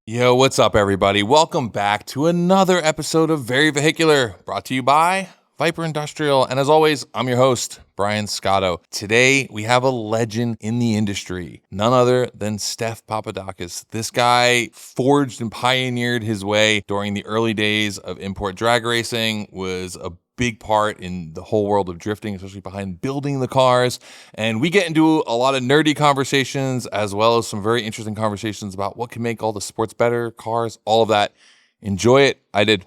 Yo, what's up, everybody? Welcome back to another episode of Very Vehicular, brought to you by Vyper Industrial. And as always, I'm your host, Brian Scotto. Today, we have a legend in the industry, none other than Steph Papadakis. This guy forged and pioneered his way during the early days of import drag racing, was a big part in the whole world of drifting, especially behind building the cars. And we get into a lot of nerdy conversations, as well as some very interesting conversations about what can make all the sports better, cars, all of that. Enjoy it. I did.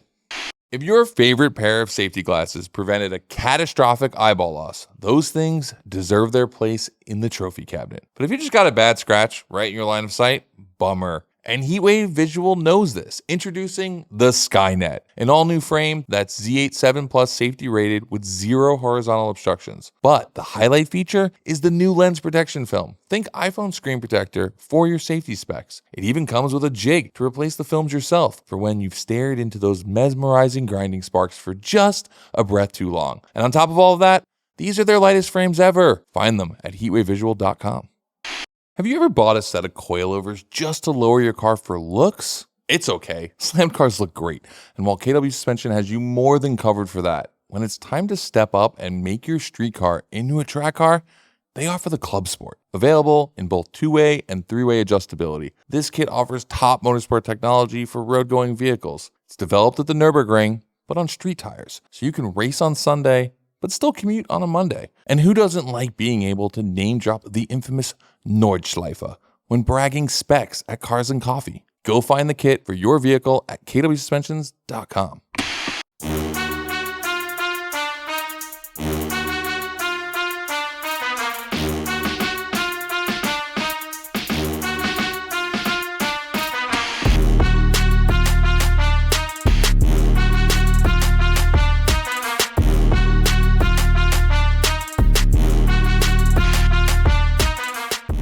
If your favorite pair of safety glasses prevented a catastrophic eyeball loss, those things deserve their place in the trophy cabinet. But if you just got a bad scratch right in your line of sight, bummer. And Heatwave Visual knows this. Introducing the Skynet, an all-new frame that's Z87 Plus safety rated with 0 horizontal obstructions. But the highlight feature is the new lens protection film. Think iPhone screen protector for your safety specs. It even comes with a jig to replace the films yourself for when you've stared into those mesmerizing grinding sparks for just a breath too long. And on top of all of that, these are their lightest frames ever. Find them at heatwavevisual.com. Have you ever bought a set of coilovers just to lower your car for looks? It's okay. Slammed cars look great. And while KW Suspension has you more than covered for that, when it's time to step up and make your street car into a track car, they offer the Club Sport. Available in both 2-way and 3-way adjustability. This kit offers top motorsport technology for road-going vehicles. It's developed at the Nürburgring, but on street tires. So you can race on Sunday, but still commute on a Monday. And who doesn't like being able to name drop the infamous Nordschleife when bragging specs at Cars and Coffee? Go find the kit for your vehicle at kwsuspensions.com.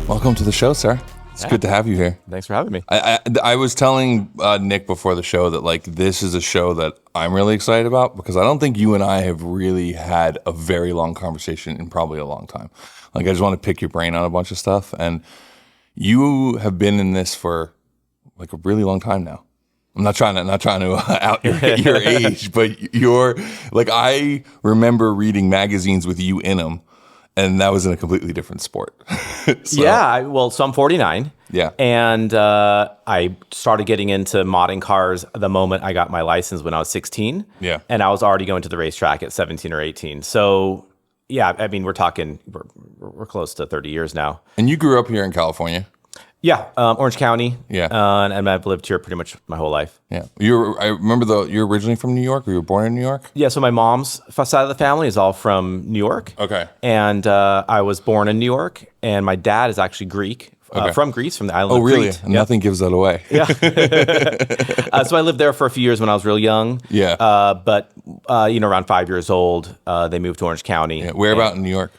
Welcome to the show, sir. It's good to have you here. Thanks for having me. I was telling Nick before the show that this is a show that I'm really excited about because I don't think you and I have really had a very long conversation in probably a long time. I just want to pick your brain on a bunch of stuff, and you have been in this for a really long time now. I'm not trying to out your age, but you're I remember reading magazines with you in them. And that was in a completely different sport. So I'm 49. Yeah. And I started getting into modding cars the moment I got my license when I was 16. Yeah. And I was already going to the racetrack at 17 or 18. So, yeah, I mean, we're close to 30 years now. And you grew up here in California? Yeah, Orange County. Yeah. And I've lived here pretty much my whole life. Yeah. I remember you're originally from New York, or you were born in New York? Yeah, so my mom's side of the family is all from New York. Okay. And I was born in New York, and my dad is actually Greek, from Greece, from the island of Crete. Oh, really? Yep. Nothing gives that away. Yeah. So I lived there for a few years when I was real young. Yeah. But around 5 years old, they moved to Orange County. Yeah. Where about in New York?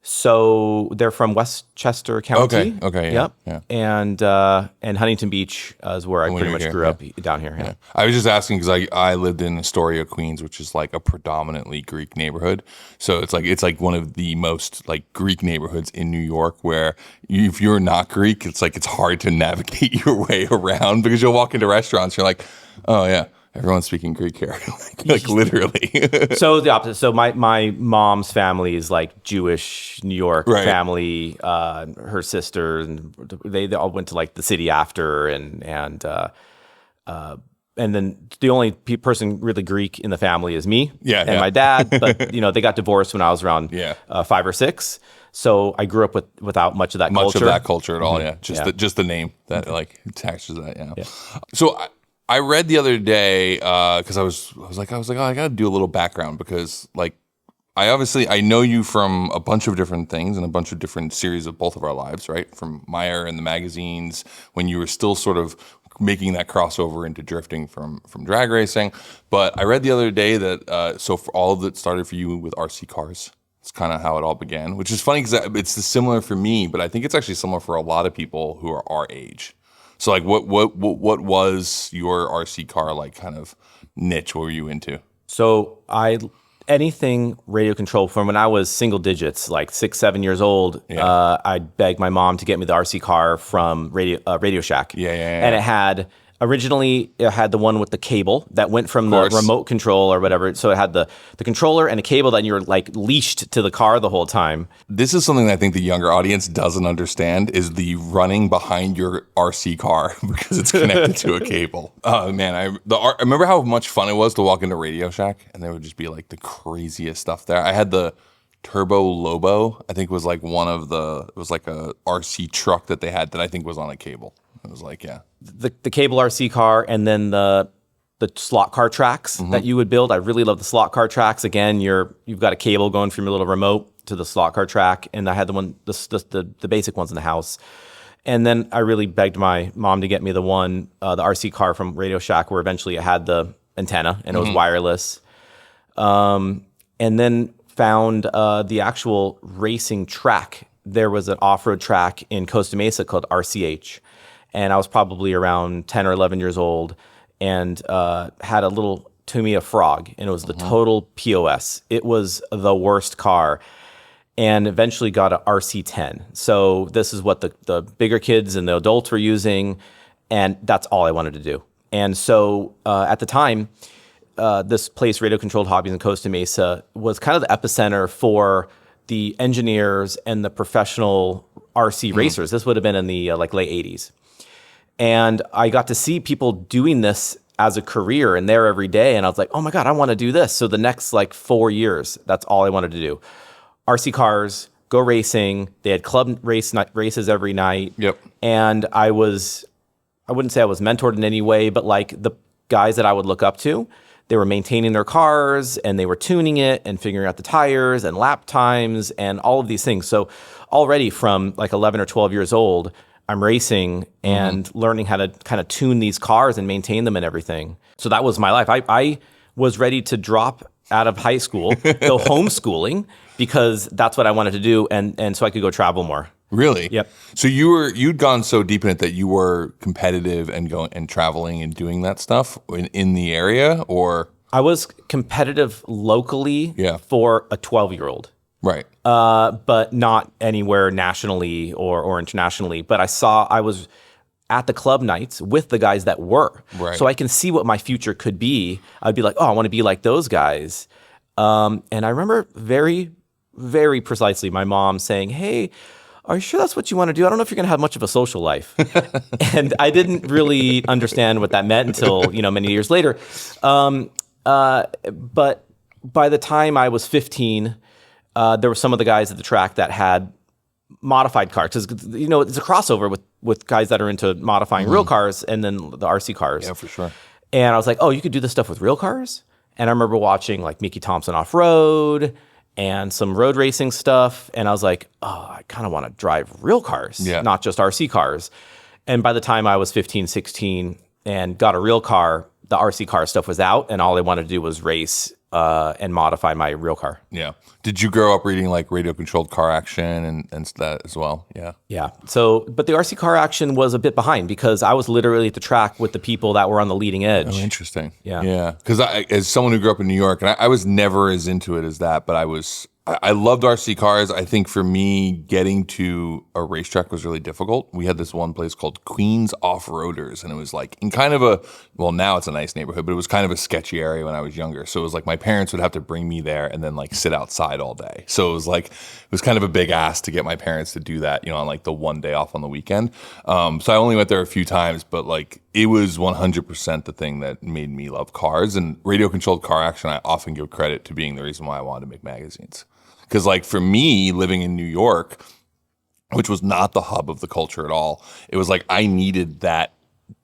So they're from Westchester County. Okay. Yep. Yeah. And Huntington Beach is where I pretty much grew up down here. Yeah. I was just asking because I lived in Astoria, Queens, which is a predominantly Greek neighborhood. So it's one of the most Greek neighborhoods in New York where if you're not Greek, it's hard to navigate your way around because you'll walk into restaurants, you're like, oh yeah. Everyone's speaking Greek here, literally. So the opposite. So my mom's family is Jewish New York family. Her sister, and they all went to the city after, and then the only person really Greek in the family is me and my dad. But they got divorced when I was around 5 or 6. So I grew up without much of that culture. Much of that culture at all, yeah. Just the name that attaches that, yeah. So I read the other day because I was like, oh, I got to do a little background because I know you from a bunch of different things and a bunch of different series of both of our lives, right? From Meyer and the magazines when you were still sort of making that crossover into drifting from drag racing. But I read the other day that so for all of it started for you with RC cars. It's kind of how it all began, which is funny because it's similar for me, but I think it's actually similar for a lot of people who are our age. So what was your RC car kind of niche? What were you into? So anything radio controlled from when I was single digits, like 6, 7 years old. I begged my mom to get me the RC car from Radio Shack. And originally it had the one with the cable that went from the remote control or whatever. So it had the controller and a cable that you were like leashed to the car the whole time. This is something that I think the younger audience doesn't understand is the running behind your RC car because it's connected to a cable. Oh man, I remember how much fun it was to walk into Radio Shack and there would just be like the craziest stuff there. I had the Turbo Lobo, I think was like it was like a RC truck that they had that I think was on a cable. It was like, the cable RC car, and then the slot car tracks that you would build. I really love the slot car tracks. Again, you've got a cable going from your little remote to the slot car track, and I had the basic ones in the house. And then I really begged my mom to get me the RC car from Radio Shack, where eventually it had the antenna and it was wireless. And then found the actual racing track. There was an off-road track in Costa Mesa called RCH. And I was probably around 10 or 11 years old and had a little Tamiya Frog, and it was the total POS. It was the worst car, and eventually got a RC10. So this is what the bigger kids and the adults were using, and that's all I wanted to do. And so at the time, this place, Radio Controlled Hobbies in Costa Mesa, was kind of the epicenter for the engineers and the professional RC racers. This would have been in the late 80s. And I got to see people doing this as a career and there every day. And I was like, oh my God, I want to do this. So the next 4 years, that's all I wanted to do. RC cars, go racing. They had club races every night. Yep. And I wouldn't say I was mentored in any way, but the guys that I would look up to, they were maintaining their cars and they were tuning it and figuring out the tires and lap times and all of these things. So already from 11 or 12 years old, I'm racing and learning how to kind of tune these cars and maintain them and everything. So that was my life. I was ready to drop out of high school, go homeschooling, because that's what I wanted to do, and so I could go travel more. Really? Yep. So you'd gone so deep in it that you were competitive and going and traveling and doing that stuff in the area, or I was competitive locally for a 12-year-old. Right. But not anywhere nationally or internationally. But I was at the club nights with the guys that were. Right. So I can see what my future could be. I'd be like, oh, I want to be like those guys. And I remember very, very precisely my mom saying, hey, are you sure that's what you want to do? I don't know if you're going to have much of a social life. And I didn't really understand what that meant until, many years later. But by the time I was 15, there were some of the guys at the track that had modified cars. Because, it's a crossover with guys that are into modifying real cars and then the RC cars. Yeah, for sure. And I was like, oh, you could do this stuff with real cars? And I remember watching Mickey Thompson off-road and some road racing stuff. And I was like, oh, I kind of want to drive real cars, not just RC cars. And by the time I was 15, 16 and got a real car, the RC car stuff was out. And all I wanted to do was race and modify my real car. Yeah. Did you grow up reading radio controlled car action and that as well? Yeah. Yeah. So, but the RC car action was a bit behind because I was literally at the track with the people that were on the leading edge. Oh, interesting. Yeah. Yeah. Because as someone who grew up in New York, and I was never as into it as that, but I loved RC cars. I think for me, getting to a racetrack was really difficult. We had this one place called Queens Off-Roaders, and it was in kind of now it's a nice neighborhood, but it was kind of a sketchy area when I was younger. So it was my parents would have to bring me there and then sit outside all day. So it was kind of a big ask to get my parents to do that, on the one day off on the weekend. So I only went there a few times, but it was 100% the thing that made me love cars. And radio controlled car action, I often give credit to being the reason why I wanted to make magazines. Because for me, living in New York, which was not the hub of the culture at all, it was I needed that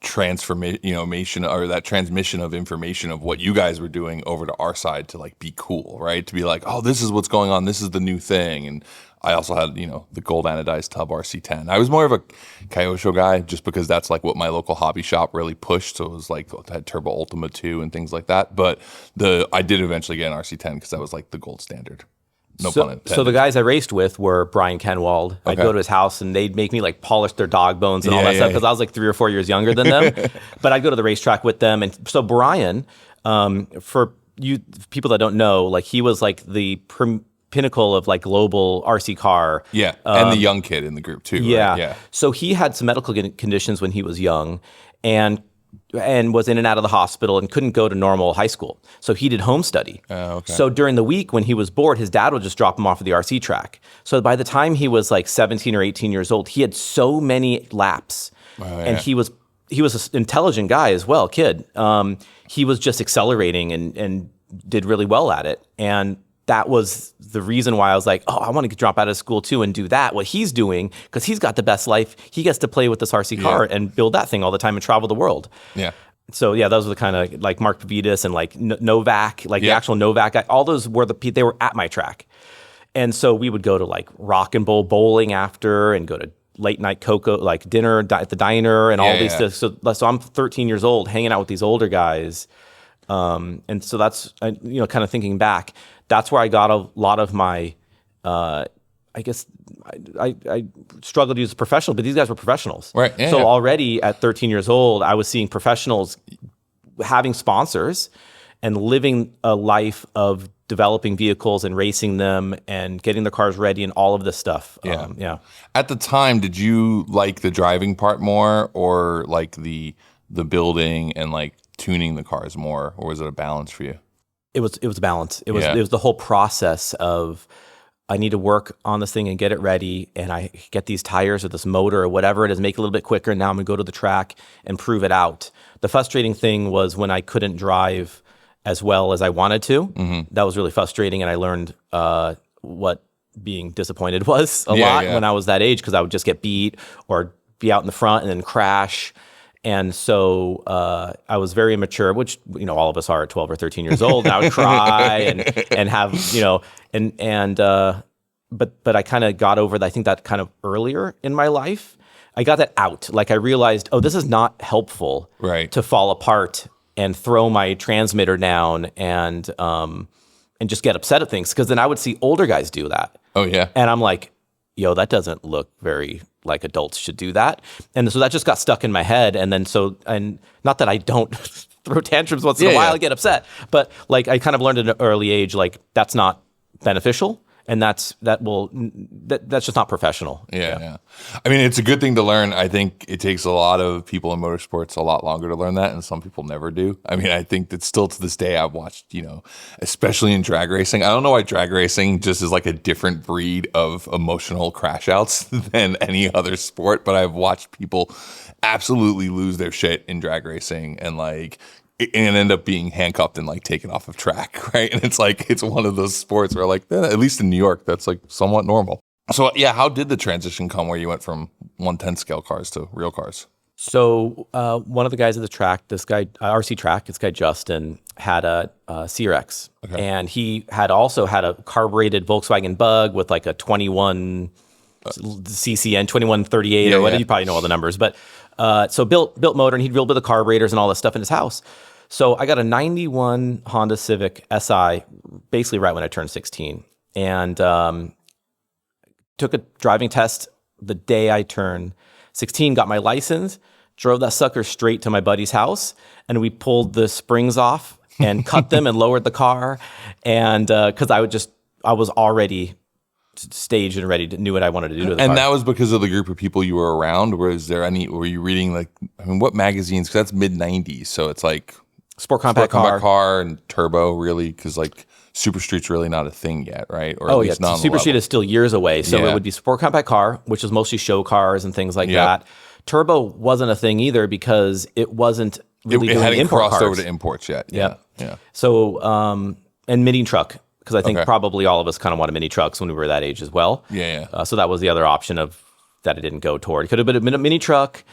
transformation or that transmission of information of what you guys were doing over to our side to be cool, right? To be oh, this is what's going on. This is the new thing. And I also had, the gold anodized tub RC10. I was more of a Kyosho guy just because that's what my local hobby shop really pushed. So it was I had Turbo Ultima 2 and things like that. But I did eventually get an RC10 because that was the gold standard. No pun intended. So the guys I raced with were Brian Kenwald. I'd go to his house and they'd make me polish their dog bones and all that stuff because I was 3 or 4 years younger than them. But I'd go to the racetrack with them. And so Brian, for people that don't know, like he was like the pinnacle of like global RC car. Yeah, and the young kid in the group too. Yeah. Right? Yeah. So he had some medical conditions when he was young, and was in and out of the hospital and couldn't go to normal high school. So he did home study. Okay. So during the week when he was bored, his dad would just drop him off at the RC track. So by the time he was like 17 or 18 years old, he had so many laps. And he was an intelligent guy as well, kid. He was just accelerating and did really well at it. And that was the reason why I was like, oh, I want to drop out of school too and do that, what he's doing, because he's got the best life. He gets to play with this RC car and build that thing all the time and travel the world. Yeah. So yeah, those were the kind of like Mark Pavidis and like Novak, like the actual Novak guy. All those were they were at my track. And so we would go to like rock and bowl bowling after and go to late night cocoa, like dinner at the diner and all these stuff. So I'm 13 years old hanging out with these older guys. And so that's, kind of thinking back, that's where I got a lot of my, I guess I struggled to use professional, but these guys were professionals. Right. Yeah, so already at 13 years old, I was seeing professionals having sponsors and living a life of developing vehicles and racing them and getting the cars ready and all of this stuff. Yeah. At the time, did you like the driving part more or like the building and like tuning the cars more, or was it a balance for you? It was a balance. It was the whole process of I need to work on this thing and get it ready, and I get these tires or this motor or whatever it is, make it a little bit quicker, and now I'm gonna go to the track and prove it out. The frustrating thing was when I couldn't drive as well as I wanted to. Mm-hmm. That was really frustrating, and I learned what being disappointed was a lot when I was that age, because I would just get beat or be out in the front and then crash. And so I was very immature, which all of us are at 12 or 13 years old. And I would cry and have but I kind of got over that. I think that kind of earlier in my life, I got that out. Like I realized, this is not helpful to fall apart and throw my transmitter down and just get upset at things, because then I would see older guys do that. Oh yeah, and I'm like, that doesn't look very like adults should do that. And so that just got stuck in my head. And then and not that I don't throw tantrums once in a while and get upset, but like I kind of learned at an early age, like that's not beneficial. And that's just not professional. Yeah. I mean, it's a good thing to learn. I think it takes a lot of people in motorsports a lot longer to learn that, and some people never do. I mean, I think that still to this day I've watched, especially in drag racing. I don't know why drag racing just is like a different breed of emotional crash outs than any other sport, but I've watched people absolutely lose their shit in drag racing and and end up being handcuffed and like taken off of track, right? And it's like, it's one of those sports where like, at least in New York, that's like somewhat normal. So yeah, how did the transition come where you went from 1/10 scale cars to real cars? So one of the guys at the track, this guy, RC track, this guy Justin, had a CRX. Okay. And he had also had a carbureted Volkswagen Bug with like a 21 CCN, 2138 or whatever. You probably know all the numbers. But so built motor, and he'd build the carburetors and all this stuff in his house. So I got a 91 Honda Civic SI basically right when I turned 16. And took a driving test the day I turned 16, got my license, drove that sucker straight to my buddy's house, and we pulled the springs off and cut them and lowered the car. And because I was already staged and ready, knew what I wanted to do to the car. And that was because of the group of people you were around? Were you reading what magazines? Because that's mid-90s, so it's like Sport Compact car and Turbo, really, because like Super Street's really not a thing yet, right? Or at least not Super Street is still years away. So it would be Sport Compact car, which is mostly show cars and things like that. Turbo wasn't a thing either because it wasn't really it hadn't import crossed cars over to imports yet. Yeah. So and mini truck, because I think probably all of us kind of wanted mini trucks when we were that age as well. So that was the other option of that it didn't go toward. It could have been a mini truck,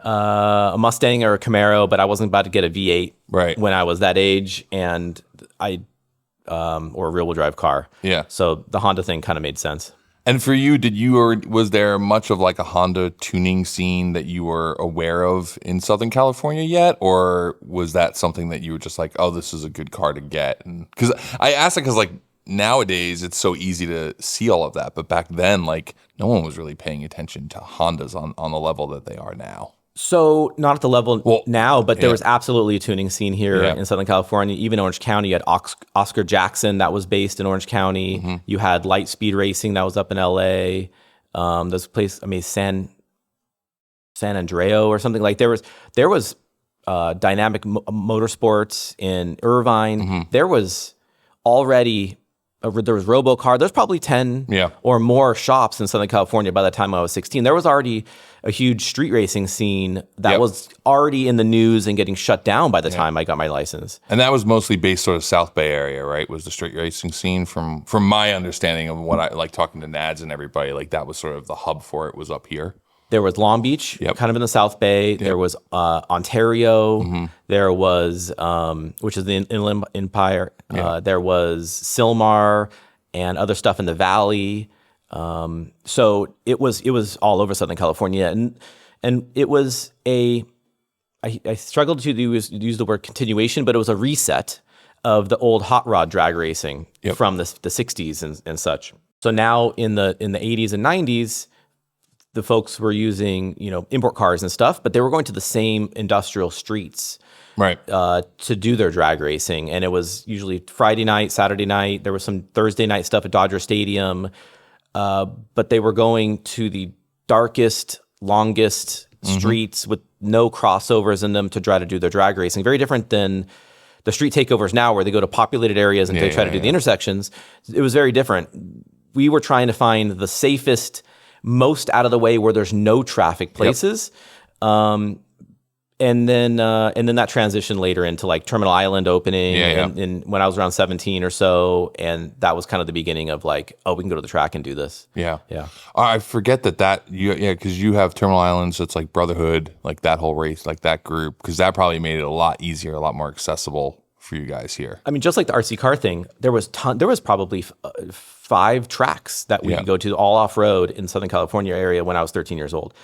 a Mustang or a Camaro, but I wasn't about to get a V8 when I was that age, and or a rear-wheel drive car. So the Honda thing kind of made sense. And for you, was there much of like a Honda tuning scene that you were aware of in Southern California yet? Or was that something that you were just like, oh, this is a good car to get? And because I asked it because like nowadays it's so easy to see all of that. But back then, like no one was really paying attention to Hondas on the level that they are now. So not at the level now, but there yeah. was absolutely a tuning scene here Yeah. in Southern California. Even Orange County, you had Oscar Jackson that was based in Orange County. Mm-hmm. You had Light Speed Racing that was up in LA. There's a place, San Andreo or something. Like there was Dynamic Motorsports in Irvine. Mm-hmm. There was already there was RoboCar. There's probably 10 Yeah. or more shops in Southern California by the time I was 16. There was already a huge street racing scene that Yep. was already in the news and getting shut down by the time I got my license. And that was mostly based sort of South Bay area, right? Was the street racing scene from my understanding of what I like talking to Nads and everybody, like that was sort of the hub for it was up here. There was Long Beach, Yep. kind of in the South Bay. There was Ontario. There was, which is the Inland Empire. There was Sylmar and other stuff in the Valley. So it was all over Southern California, and it was I struggled to use the word continuation, but it was a reset of the old hot rod drag racing from the 60s and such. So now in the 80s and 90s, the folks were using, import cars and stuff, but they were going to the same industrial streets Right. to do their drag racing. And it was usually Friday night, Saturday night. There was some Thursday night stuff at Dodger Stadium. But they were going to the darkest, longest streets with no crossovers in them to try to do their drag racing. Very different than the street takeovers now where they go to populated areas and they try to do the intersections. It was very different. We were trying to find the safest, most out of the way where there's no traffic places. And then that transitioned later into like Terminal Island opening and when I was around 17 or so. And that was kind of the beginning of like, we can go to the track and do this. Yeah. Yeah. I forget because you have Terminal Island, so it's like Brotherhood, like that whole race, like that group, because that probably made it a lot easier, a lot more accessible for you guys here. I mean, just like the RC car thing, there was probably 5 tracks that we could go to all off road in Southern California area when I was 13 years old.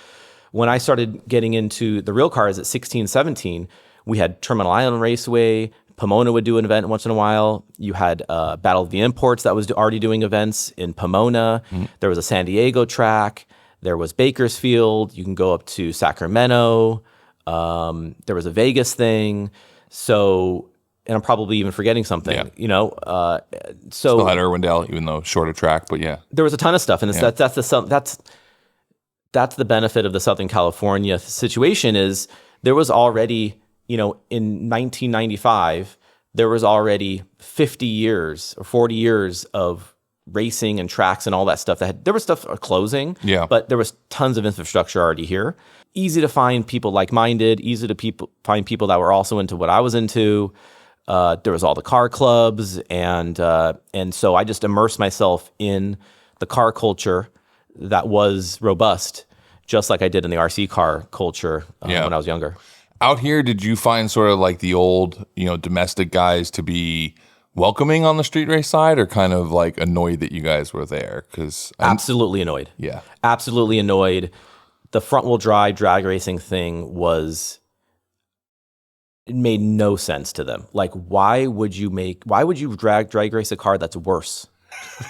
When I started getting into the real cars at 16, 17, we had Terminal Island Raceway. Pomona would do an event once in a while. You had Battle of the Imports that was already doing events in Pomona. There was a San Diego track. There was Bakersfield. You can go up to Sacramento. There was a Vegas thing. So, and I'm probably even forgetting something, So Still had Irwindale, even though shorter track, but yeah. There was a ton of stuff. And that's the benefit of the Southern California situation is there was already, in 1995, there was already 50 years or 40 years of racing and tracks and all that stuff. There was stuff closing, but there was tons of infrastructure already here. Easy to find people like-minded, easy to find people that were also into what I was into. There was all the car clubs, and so I just immersed myself in the car culture that was robust, just like I did in the RC car culture when I was younger. Out here, did you find sort of like the old, domestic guys to be welcoming on the street race side, or kind of like annoyed that you guys were there? Absolutely annoyed. Yeah. Absolutely annoyed. The front wheel drive drag racing thing it made no sense to them. Like, why would you drag race a car that's worse?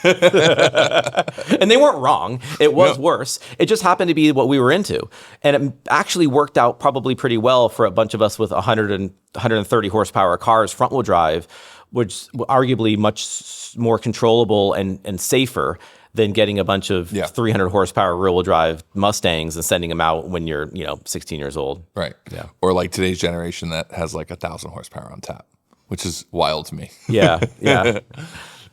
And they weren't wrong. It was worse. It just happened to be what we were into. And it actually worked out probably pretty well for a bunch of us with 130 horsepower cars, front wheel drive, which arguably much more controllable and safer than getting a bunch of 300 horsepower rear wheel drive Mustangs and sending them out when you're, 16 years old. Right. Yeah. Or like today's generation that has like 1,000 horsepower on tap, which is wild to me. Yeah. Yeah.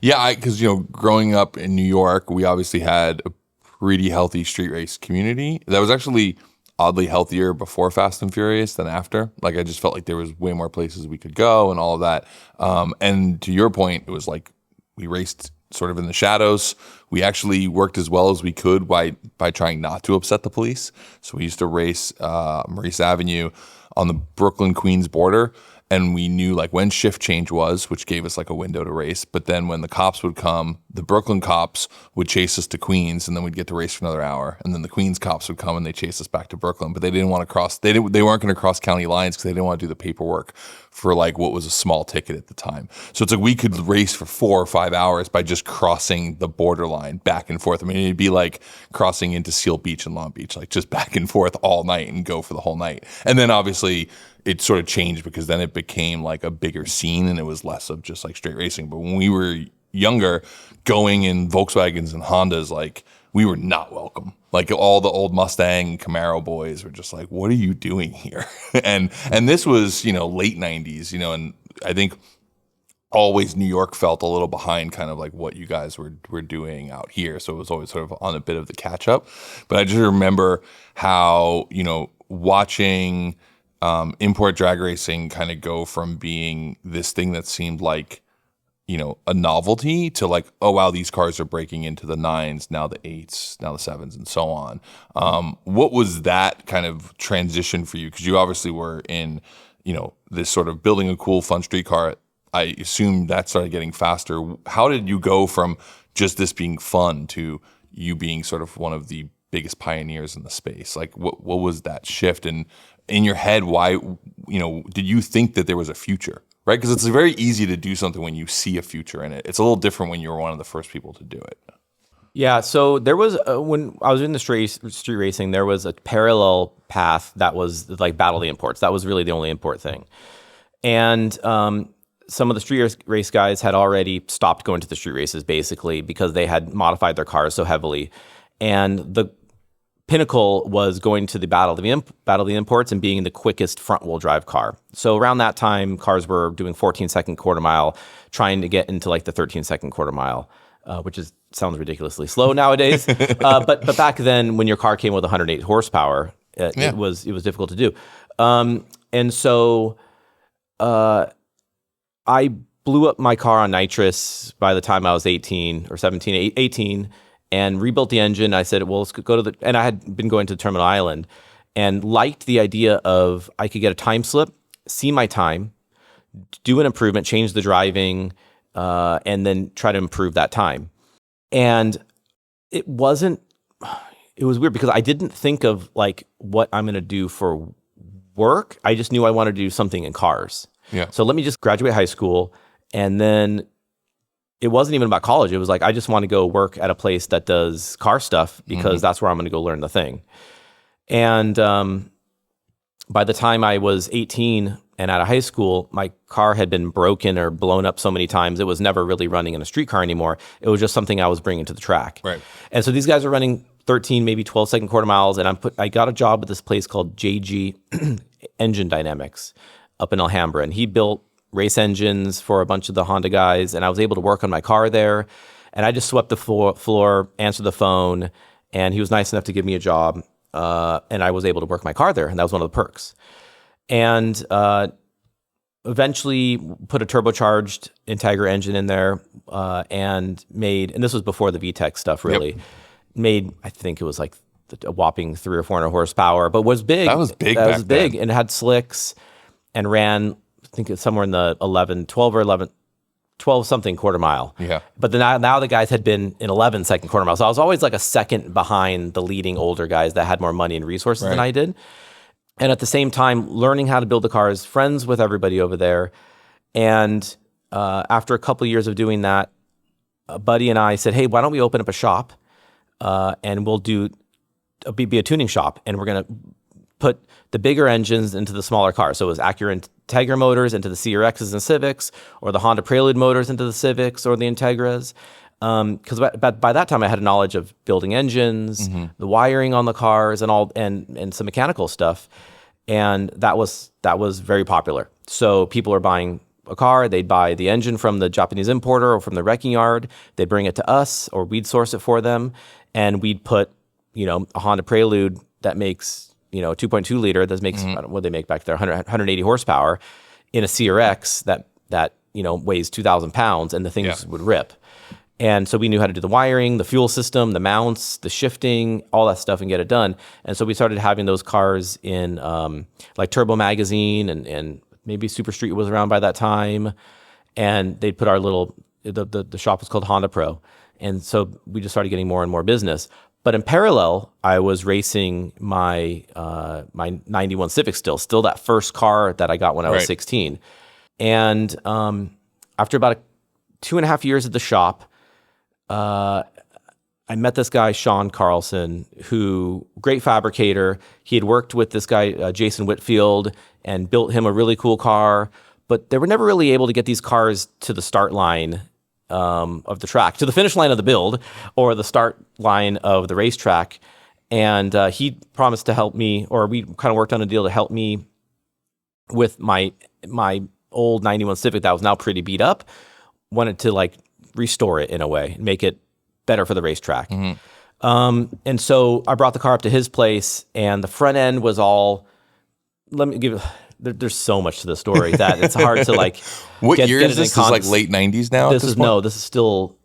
Yeah, because, growing up in New York, we obviously had a pretty healthy street race community that was actually oddly healthier before Fast and Furious than after. Like, I just felt like there was way more places we could go and all of that. And to your point, it was like we raced sort of in the shadows. We actually worked as well as we could by trying not to upset the police. So we used to race Maurice Avenue on the Brooklyn-Queens border. and we knew like when shift change was, which gave us like a window to race. But then when the cops would come, the Brooklyn cops would chase us to Queens, and then we'd get to race for another hour. And then the Queens cops would come and they chase us back to Brooklyn. But they didn't want to cross. They weren't going to cross county lines because they didn't want to do the paperwork for like what was a small ticket at the time. So it's like we could race for 4 or 5 hours by just crossing the borderline back and forth. I mean, it'd be like crossing into Seal Beach and Long Beach, like just back and forth all night and go for the whole night. And then obviously it sort of changed because then it became like a bigger scene and it was less of just like straight racing. But when we were younger, going in Volkswagens and Hondas, like we were not welcome. Like all the old Mustang Camaro boys were just like, what are you doing here? and this was, late 90s, and I think always New York felt a little behind kind of like what you guys were doing out here. So it was always sort of on a bit of the catch up. But I just remember how, watching import drag racing kind of go from being this thing that seemed like, a novelty to like, oh, wow, these cars are breaking into the 9s, now the 8s, now the 7s, and so on. What was that kind of transition for you? Because you obviously were in, this sort of building a cool, fun street car. I assume that started getting faster. How did you go from just this being fun to you being sort of one of the biggest pioneers in the space? Like, what was that shift? And in your head, why, did you think that there was a future? Right? Because it's very easy to do something when you see a future in it. It's a little different when you're one of the first people to do it. Yeah, so there was, when I was in the street racing, there was a parallel path that was like Battle of the Imports. That was really the only import thing. And some of the street race guys had already stopped going to the street races basically because they had modified their cars so heavily. And the pinnacle was going to the Battle of the Imports and being the quickest front-wheel drive car. So around that time, cars were doing 14-second quarter mile, trying to get into like the 13-second quarter mile, which sounds ridiculously slow nowadays. But back then, when your car came with 108 horsepower, it was difficult to do. And so I blew up my car on nitrous by the time I was 18 or 17, 18. And rebuilt the engine. I said, well, let's go to and I had been going to Terminal Island and liked the idea of I could get a time slip, see my time, do an improvement, change the driving, and then try to improve that time. And it was weird because I didn't think of like what I'm going to do for work. I just knew I wanted to do something in cars. Yeah. So let me just graduate high school and then it wasn't even about college. It was like, I just want to go work at a place that does car stuff because that's where I'm going to go learn the thing. And by the time I was 18 and out of high school, my car had been broken or blown up so many times, it was never really running in a street car anymore. It was just something I was bringing to the track. Right. And so these guys are running 13, maybe 12-second quarter miles, and I got a job at this place called JG Engine Dynamics up in Alhambra, and he built race engines for a bunch of the Honda guys, and I was able to work on my car there. And I just swept the floor, answered the phone, and he was nice enough to give me a job, and I was able to work my car there, and that was one of the perks. And eventually put a turbocharged Integra engine in there, and this was before the VTEC stuff really, made, I think it was like a whopping 300 or 400 horsepower, but was big. That was big. That was big, and it had slicks, and ran, I think it's somewhere in the 12 something quarter mile. Yeah. But now the guys had been in 11-second quarter mile. So I was always like a second behind the leading older guys that had more money and resources than I did. And at the same time, learning how to build the cars, friends with everybody over there. And after a couple of years of doing that, a buddy and I said, hey, why don't we open up a shop and we'll be a tuning shop. And we're going to put the bigger engines into the smaller cars. So it was Acura Integra motors into the CRXs and Civics, or the Honda Prelude motors into the Civics or the Integras. Because by that time I had a knowledge of building engines, the wiring on the cars, and some mechanical stuff, and that was very popular. So people are buying a car, they'd buy the engine from the Japanese importer or from the wrecking yard, they'd bring it to us, or we'd source it for them, and we'd put a Honda Prelude that makes 2.2 liter that makes what they make back there 180 horsepower in a CRX that weighs 2,000 pounds, and the things would rip. And so we knew how to do the wiring, the fuel system, the mounts, the shifting, all that stuff, and get it done. And so we started having those cars in like Turbo Magazine and maybe Super Street was around by that time, and they'd put our little the shop was called Honda Pro, and so we just started getting more and more business. But in parallel, I was racing my my 91 Civic still that first car that I got when I was 16. And after about 2.5 years at the shop, I met this guy, Sean Carlson, who, great fabricator. He had worked with this guy, Jason Whitfield, and built him a really cool car. But they were never really able to get these cars to the start line of the track, to the finish line of the build, or the start line of the racetrack. And he promised to help me, or we kind of worked on a deal to help me with my old 91 Civic that was now pretty beat up. Wanted to like restore it in a way, make it better for the racetrack. And so I brought the car up to his place, and the front end was all, there's so much to the story that it's hard to like. What year is this? This is like late 90s now? This is still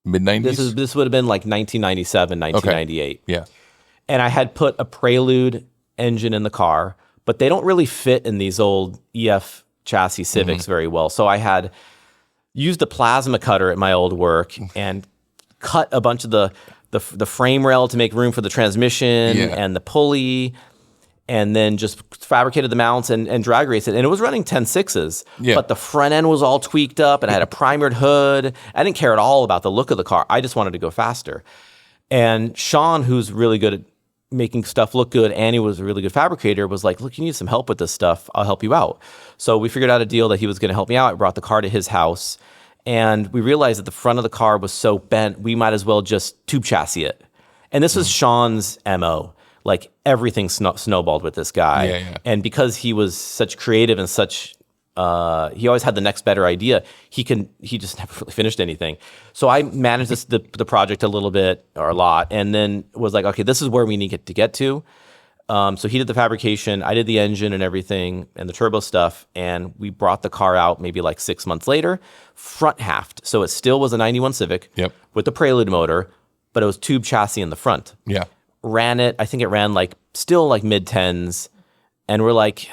mid-90s? This would have been like 1997, 1998. Okay. Yeah. And I had put a Prelude engine in the car, but they don't really fit in these old EF chassis Civics very well. So I had used a plasma cutter at my old work and cut a bunch of the frame rail to make room for the transmission and the pulley, and then just fabricated the mounts and drag raced it. And it was running 10.6s, but the front end was all tweaked up, and I had a primered hood. I didn't care at all about the look of the car. I just wanted to go faster. And Sean, who's really good at making stuff look good, and he was a really good fabricator, was like, look, you need some help with this stuff. I'll help you out. So we figured out a deal that he was going to help me out. I brought the car to his house, and we realized that the front of the car was so bent, we might as well just tube chassis it. And this was Sean's MO. Like, everything snowballed with this guy. And because he was such creative and such, he always had the next better idea, he just never really finished anything. So I managed the project a little bit, or a lot, and then was like, okay, this is where we need to get to. So he did the fabrication, I did the engine and everything, and the turbo stuff, and we brought the car out maybe like 6 months later, front halved. So it still was a 91 Civic with the Prelude motor, but it was tube chassis in the front. Ran it, I think it ran like still like mid-10s, and we're like,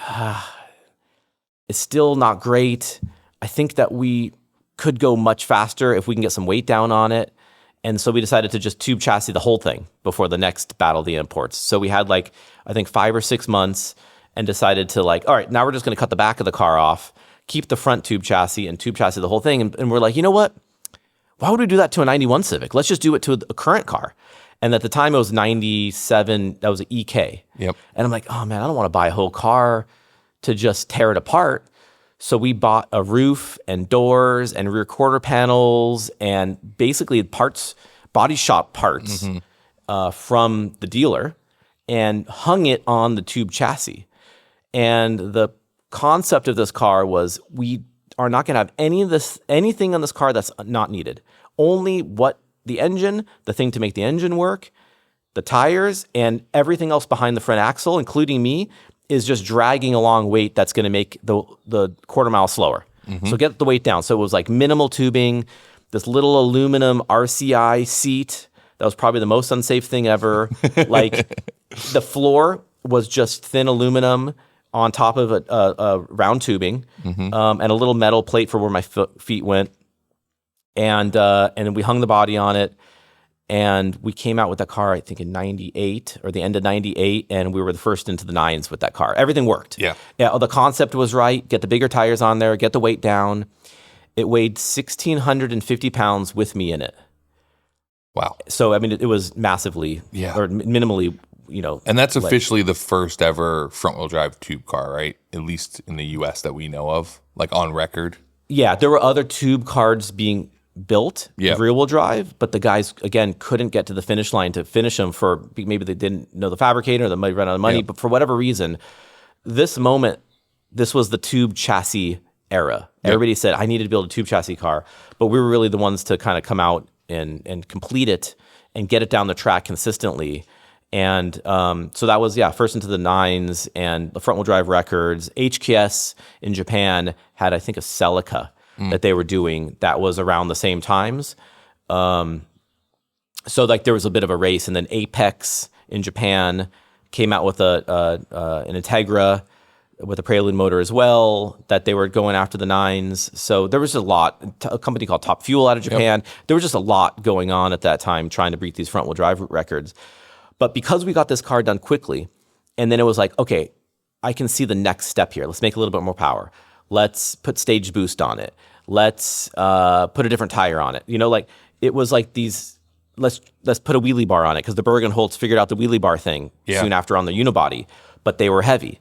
it's still not great. I think that we could go much faster if we can get some weight down on it. And so we decided to just tube chassis the whole thing before the next Battle of the Imports. So we had like, I think 5 or 6 months, and decided to like, all right, now we're just going to cut the back of the car off, keep the front tube chassis, and tube chassis the whole thing. And we're like, you know what? Why would we do that to a 91 Civic? Let's just do it to a current car. And at the time it was 97, that was an EK. And I'm like, oh man, I don't want to buy a whole car to just tear it apart. So we bought a roof and doors and rear quarter panels and basically parts, body shop parts from the dealer, and hung it on the tube chassis. And the concept of this car was, we are not going to have anything on this car that's not needed. Only what the engine, the thing to make the engine work, the tires, and everything else behind the front axle, including me, is just dragging along weight that's going to make the quarter mile slower. So get the weight down. So it was like minimal tubing, this little aluminum RCI seat that was probably the most unsafe thing ever. Like, the floor was just thin aluminum on top of a round tubing, and a little metal plate for where my feet went. And then we hung the body on it, and we came out with that car, I think in 98 or the end of 98, and we were the first into the 9s with that car. Everything worked. Yeah, the concept was right. Get the bigger tires on there, get the weight down. It weighed 1,650 pounds with me in it. Wow. So, I mean, it was massively, or minimally, And that's officially the first ever front-wheel drive tube car, right? At least in the U.S. that we know of, like on record. Yeah, there were other tube cars being built, rear-wheel drive, but the guys, again, couldn't get to the finish line to finish them for, maybe they didn't know the fabricator, they might run out of money, but for whatever reason, this was the tube chassis era. Everybody said, I needed to build a tube chassis car, but we were really the ones to kind of come out and complete it and get it down the track consistently. And so that was, first into the 9s and the front-wheel drive records. HKS in Japan had, I think, a Celica that they were doing that was around the same times. So like there was a bit of a race, and then Apex in Japan came out with an Integra with a Prelude motor as well, that they were going after the 9s. So there was a lot. A company called Top Fuel out of Japan. There was just a lot going on at that time trying to beat these front-wheel drive records. But because we got this car done quickly, and then it was like, okay, I can see the next step here. Let's make a little bit more power. Let's put stage boost on it. Let's put a different tire on it. You know, like it was like these, let's put a wheelie bar on it because the Bergenholtz figured out the wheelie bar thing soon after on the unibody, but they were heavy.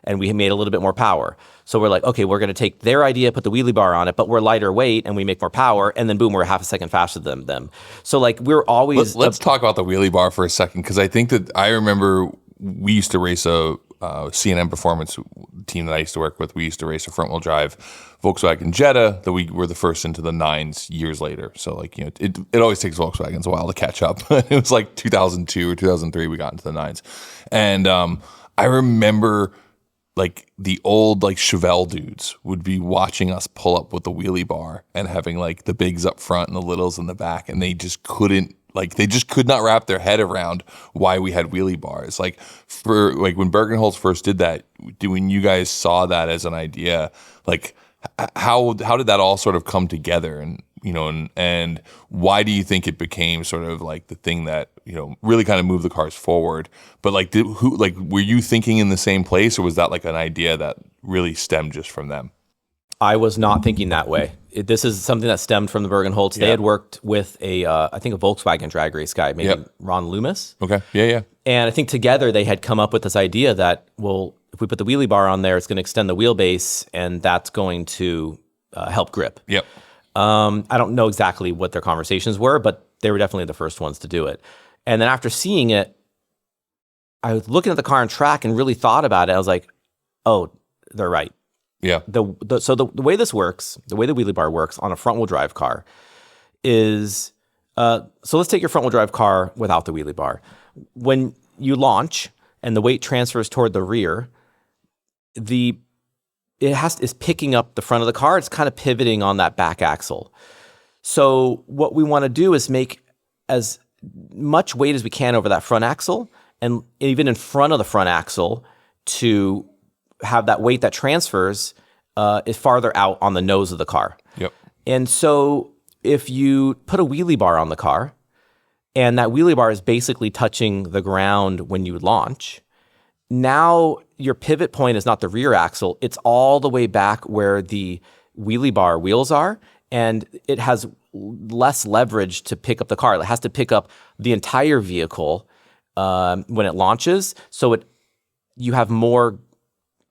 And we made a little bit more power. So we're like, okay, we're going to take their idea, put the wheelie bar on it, but we're lighter weight and we make more power. And then boom, we're half a second faster than them. So like we're always... Let's talk about the wheelie bar for a second, because I think that I remember we used to race a C&M Performance team that I used to work with. We used to race a front wheel drive Volkswagen Jetta that we were the first into the 9s years later. So like, you know, it always takes Volkswagens a while to catch up. It was like 2002 or 2003 we got into the 9s. And I remember... like the old like Chevelle dudes would be watching us pull up with the wheelie bar and having like the bigs up front and the littles in the back, and they just could not wrap their head around why we had wheelie bars. Like for like when Bergenholtz first did that, when you guys saw that as an idea, like how did that all sort of come together, and you know, and why do you think it became sort of like the thing that, you know, really kind of moved the cars forward? But like, were you thinking in the same place, or was that like an idea that really stemmed just from them? I was not thinking that way. This is something that stemmed from the Bergenholtz. They had worked with I think a Volkswagen drag race guy, maybe Ron Loomis. Okay, yeah. And I think together they had come up with this idea that, well, if we put the wheelie bar on there, it's going to extend the wheelbase, and that's going to help grip. Yep. I don't know exactly what their conversations were, but they were definitely the first ones to do it. And then after seeing it, I was looking at the car and track and really thought about it. I was like, oh, they're right. Yeah. So the way this works, the way the wheelie bar works on a front wheel drive car is, so let's take your front wheel drive car without the wheelie bar. When you launch and the weight transfers toward the rear, is picking up the front of the car. It's kind of pivoting on that back axle. So what we want to do is make as much weight as we can over that front axle, and even in front of the front axle, to have that weight that transfers is farther out on the nose of the car. Yep. And so if you put a wheelie bar on the car, and that wheelie bar is basically touching the ground when you launch, now your pivot point is not the rear axle, it's all the way back where the wheelie bar wheels are, and it has less leverage to pick up the car. It has to pick up the entire vehicle when it launches, so you have more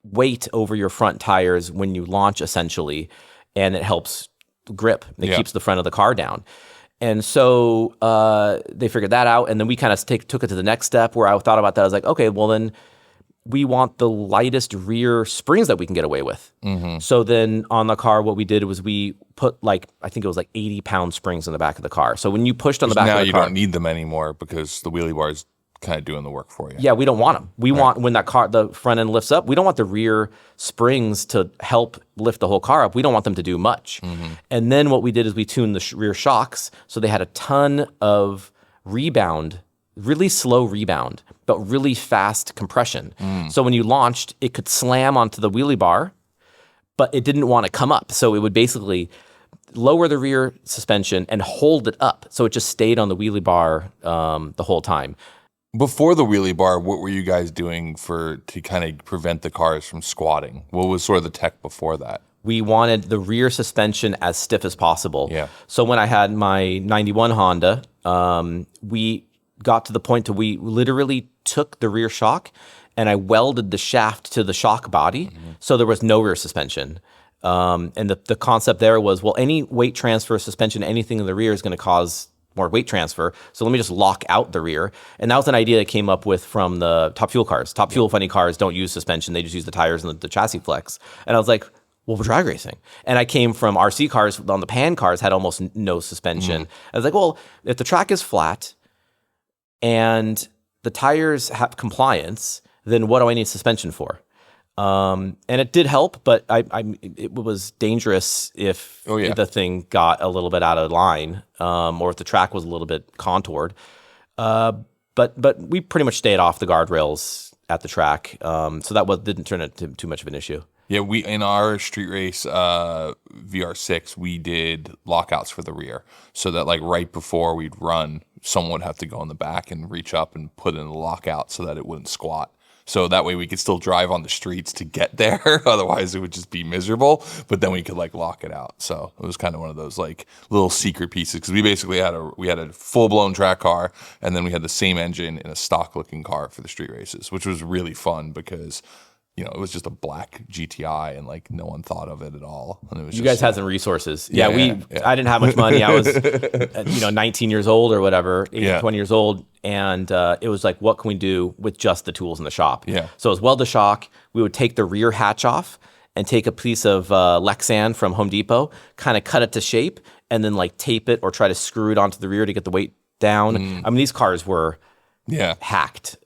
weight over your front tires when you launch, essentially, and it helps grip. It keeps the front of the car down. And so they figured that out, and then we kind of took it to the next step where I thought about that. I was like, okay, well then we want the lightest rear springs that we can get away with. Mm-hmm. So then on the car, what we did was we put like, I think it was like 80-pound springs in the back of the car. So when you pushed on the back of the car... Now you don't need them anymore because the wheelie bar is kind of doing the work for you. Yeah, we don't want them. We want, when that car, the front end lifts up, we don't want the rear springs to help lift the whole car up. We don't want them to do much. Mm-hmm. And then what we did is we tuned the rear shocks so they had a ton of rebound, really slow rebound, but really fast compression. So when you launched, it could slam onto the wheelie bar, but it didn't want to come up. So it would basically lower the rear suspension and hold it up. So it just stayed on the wheelie bar the whole time. Before the wheelie bar, what were you guys doing to kind of prevent the cars from squatting? What was sort of the tech before that? We wanted the rear suspension as stiff as possible. Yeah. So when I had my 91 Honda, we got to the point we literally took the rear shock and I welded the shaft to the shock body, so there was no rear suspension. And the concept there was, well, any weight transfer, suspension, anything in the rear is going to cause more weight transfer, so let me just lock out the rear. And that was an idea that came up with from the Top Fuel cars. Top Fuel funny cars don't use suspension, they just use the tires and the chassis flex. And I was like, well, we're drag racing. And I came from RC cars, on the Pan cars had almost no suspension. I was like, well, if the track is flat and the tires have compliance, then what do I need suspension for? And it did help, but it was dangerous if the thing got a little bit out of line, or if the track was a little bit contoured. But we pretty much stayed off the guardrails at the track. So that didn't turn into too much of an issue. Yeah, we in our street race VR6, we did lockouts for the rear, so that like right before we'd run, someone would have to go in the back and reach up and put in the lockout so that it wouldn't squat. So that way we could still drive on the streets to get there. Otherwise it would just be miserable, but then we could like lock it out. So it was kind of one of those like little secret pieces, because we basically had a full-blown track car, and then we had the same engine in a stock looking car for the street races, which was really fun because it was just a black GTI and like no one thought of it at all. And it was you guys had some resources. Yeah. I didn't have much money. I was 19 years old or whatever, 20 years old. And it was like, what can we do with just the tools in the shop? Yeah. So it was weld to shock. We would take the rear hatch off and take a piece of Lexan from Home Depot, kind of cut it to shape, and then like tape it or try to screw it onto the rear to get the weight down. I mean, these cars were hacked.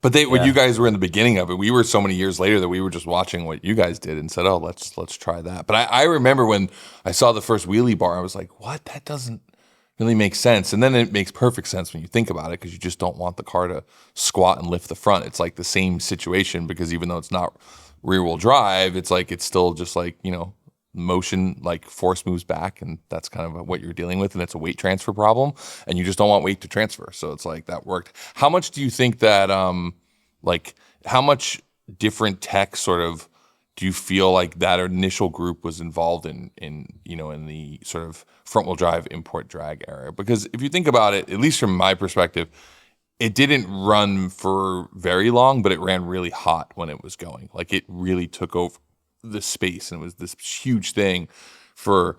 But when you guys were in the beginning of it, we were so many years later that we were just watching what you guys did and said, "Oh, let's try that." But I remember when I saw the first wheelie bar, I was like, "What? That doesn't really make sense." And then it makes perfect sense when you think about it, because you just don't want the car to squat and lift the front. It's like the same situation, because even though it's not rear wheel drive, it's like it's still just like motion, like force moves back, and that's kind of what you're dealing with, and it's a weight transfer problem, and you just don't want weight to transfer. So it's like that worked. How much do you think that how much different tech sort of do you feel like that initial group was involved in the sort of front wheel drive import drag era? Because if you think about it, at least from my perspective, it didn't run for very long, but it ran really hot when it was going. Like it really took over the space, and it was this huge thing for,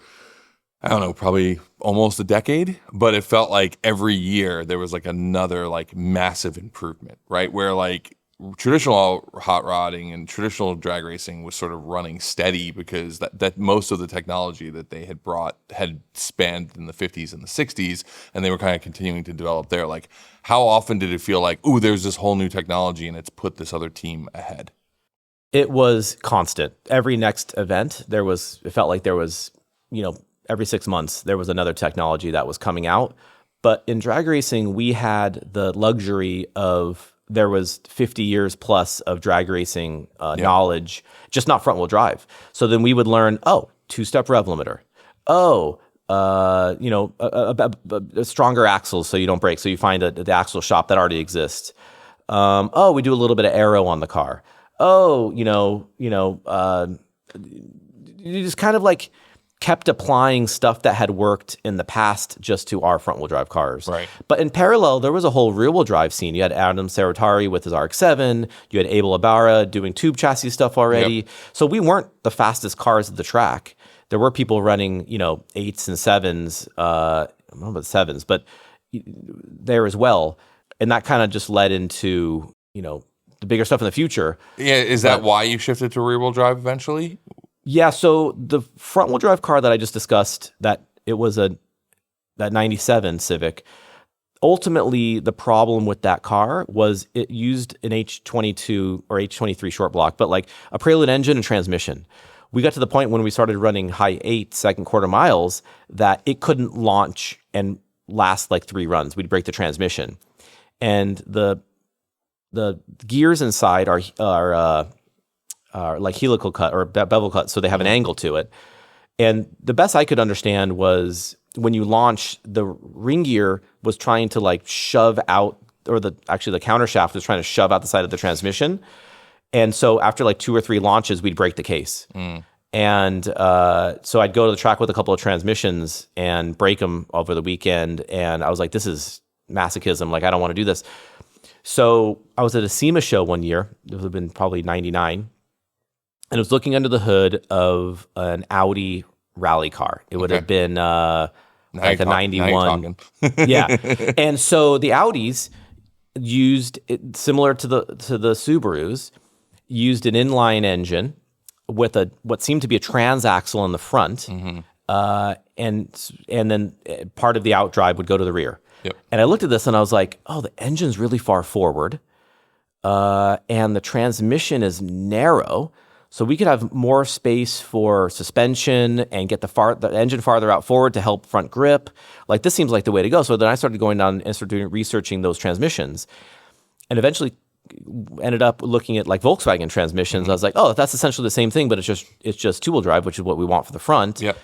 I don't know, probably almost a decade. But it felt like every year there was like another like massive improvement, right? Where like traditional hot rodding and traditional drag racing was sort of running steady, because that most of the technology that they had brought had spanned in the 50s and the 60s, and they were kind of continuing to develop there. Like, how often did it feel like, ooh, there's this whole new technology and it's put this other team ahead? It was constant. Every next event, it felt like there was, every 6 months, there was another technology that was coming out. But in drag racing, we had the luxury of, there was 50 years plus of drag racing knowledge, just not front wheel drive. So then we would learn, two-step rev limiter. A stronger axles so you don't break. So you find the axle shop that already exists. We do a little bit of aero on the car. You just kind of like kept applying stuff that had worked in the past just to our front wheel drive cars. Right. But in parallel, there was a whole rear wheel drive scene. You had Adam Saratari with his RX-7. You had Abel Ibarra doing tube chassis stuff already. Yep. So we weren't the fastest cars at the track. There were people running, 8s and 7s, I don't know about 7s, but there as well. And that kind of just led into, the bigger stuff in the future. Yeah, is that why you shifted to rear wheel drive eventually? Yeah, so the front wheel drive car that I just discussed, that it was that 97 Civic. Ultimately, the problem with that car was it used an H22 or H23 short block, but like a Prelude engine and transmission. We got to the point when we started running high 8 second quarter miles that it couldn't launch and last like 3 runs. We'd break the transmission, and the gears inside are like helical cut or bevel cut, so they have an angle to it. And the best I could understand was when you launch, the ring gear was trying to like shove out, or the counter shaft was trying to shove out the side of the transmission. And so after like 2 or 3 launches, we'd break the case. And so I'd go to the track with a couple of transmissions and break them over the weekend. And I was like, this is masochism. Like, I don't want to do this. So I was at a SEMA show one year. It would have been probably 99. And I was looking under the hood of an Audi rally car. It would have been like a 91. Yeah. And so the Audis used it, similar to the Subarus, used an inline engine with what seemed to be a transaxle in the front, and then part of the outdrive would go to the rear. Yep. And I looked at this and I was like, oh, the engine's really far forward, and the transmission is narrow, so we could have more space for suspension and get the engine farther out forward to help front grip. Like, this seems like the way to go. So then I started going down and started researching those transmissions, and eventually ended up looking at like Volkswagen transmissions. I was like, oh, that's essentially the same thing, but it's just two-wheel drive, which is what we want for the front. Yep.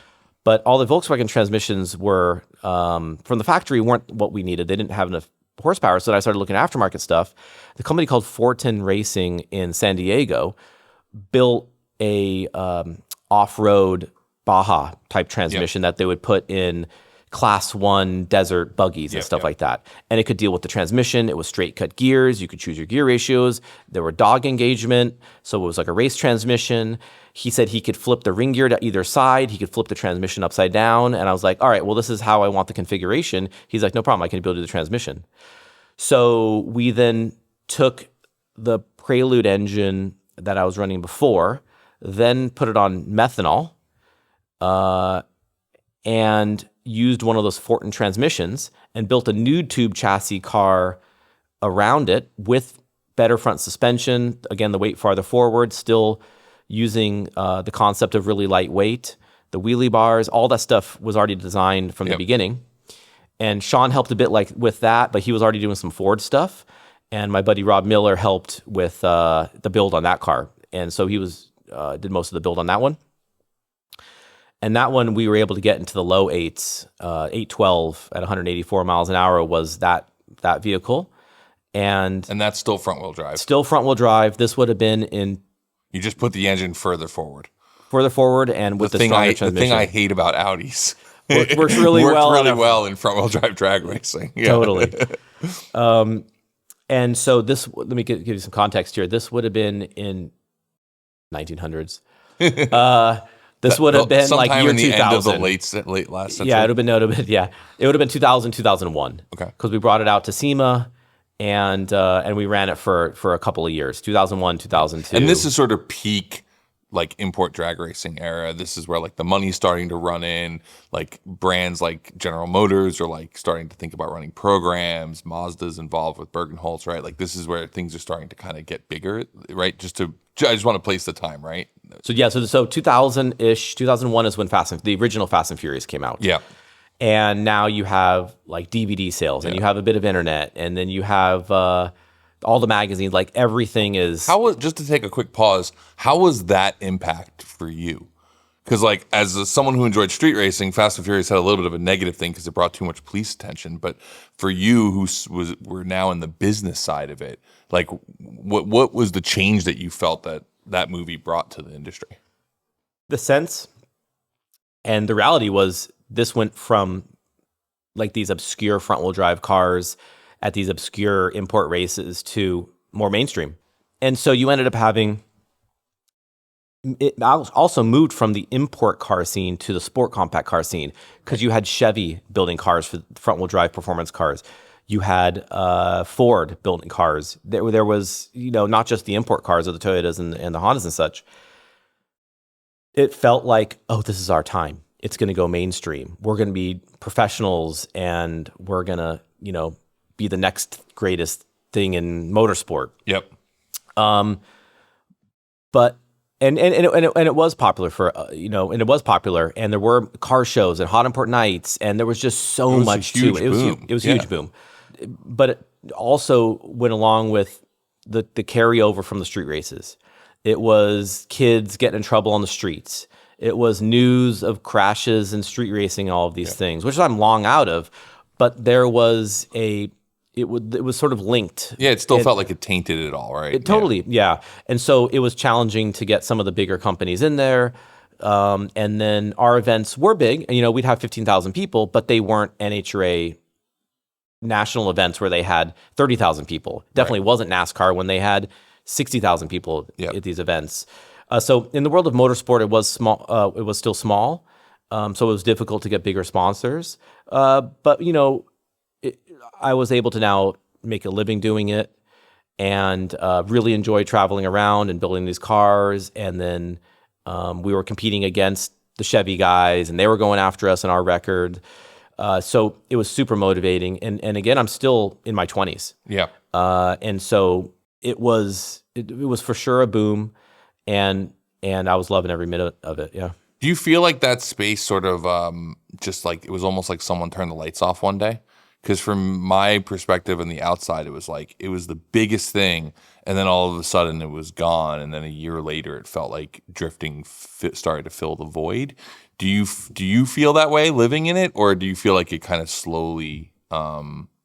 But all the Volkswagen transmissions were from the factory weren't what we needed. They didn't have enough horsepower, so then I started looking at aftermarket stuff. The company called Fortin Racing in San Diego built a off-road Baja type transmission that they would put in class 1 desert buggies and stuff like that. And it could deal with the transmission. It was straight cut gears. You could choose your gear ratios. There were dog engagement. So it was like a race transmission. He said he could flip the ring gear to either side. He could flip the transmission upside down. And I was like, all right, well, this is how I want the configuration. He's like, no problem. I can build you the transmission. So we then took the Prelude engine that I was running before, then put it on methanol, and used one of those Fortin transmissions and built a nude tube chassis car around it with better front suspension. Again, the weight farther forward, still using the concept of really lightweight, the wheelie bars, all that stuff was already designed from the beginning. And Sean helped a bit like with that, but he was already doing some Ford stuff. And my buddy Rob Miller helped with the build on that car. And so he was did most of the build on that one. And that one, we were able to get into the low 8s. 812 at 184 miles an hour was that vehicle. And that's still front-wheel drive. Still front-wheel drive. This would have been in... You just put the engine further forward. Further forward and with the stronger transmission. The thing I hate about Audis. Works really well in front-wheel drive drag racing. Yeah. Totally. And so this... Let me give you some context here. This would have been in 1900s. This would have been like year 2000. Sometime in the end of the late last century. Yeah, it would have been 2000, 2001. Okay. Because we brought it out to SEMA and we ran it for a couple of years, 2001, 2002. And this is sort of peak like import drag racing era. This is where like the money's starting to run in, like brands like General Motors are like starting to think about running programs. Mazda's involved with Bergenholtz, right? Like this is where things are starting to kind of get bigger, right? I just want to place the time, right? So 2000-ish, 2001 is when the original Fast and Furious came out. Yeah. And now you have like DVD sales and you have a bit of internet and then you have all the magazines, like everything is... Just to take a quick pause, how was that impact for you? Because like as someone who enjoyed street racing, Fast and Furious had a little bit of a negative thing because it brought too much police attention. But for you who were now in the business side of it, like what was the change that you felt that movie brought to the industry? The sense and the reality was this went from like these obscure front-wheel drive cars at these obscure import races to more mainstream. And so you ended up having... It also moved from the import car scene to the sport compact car scene because you had Chevy building cars for front-wheel drive performance cars. You had Ford building cars. There was, not just the import cars of the Toyotas and the Hondas and such. It felt like, oh, this is our time. It's going to go mainstream. We're going to be professionals and we're going to, be the next greatest thing in motorsport. Yep. But and it was popular for and it was popular, and there were car shows and hot import nights, and there was just so much to it. It was a huge boom. But it also went along with the carryover from the street races. It was kids getting in trouble on the streets. It was news of crashes and street racing, all of these things, which I'm long out of. But there was it was sort of linked. Yeah, it still felt like it tainted it all, right? Totally, yeah. And so it was challenging to get some of the bigger companies in there. And then our events were big. And, we'd have 15,000 people, but they weren't NHRA national events where they had 30,000 people. Definitely wasn't NASCAR when they had 60,000 people at these events. So in the world of motorsport, it was small. It was still small. So it was difficult to get bigger sponsors. But, I was able to now make a living doing it and really enjoy traveling around and building these cars. And then we were competing against the Chevy guys and they were going after us in our record. So it was super motivating. And again, I'm still in my 20s. Yeah. And so it was for sure a boom. And I was loving every minute of it. Yeah. Do you feel like that space sort of just like it was almost like someone turned the lights off one day? Because from my perspective on the outside, it was like it was the biggest thing, and then all of a sudden it was gone, and then a year later it felt like drifting started to fill the void. Do you feel that way living in it, or do you feel like it kind of slowly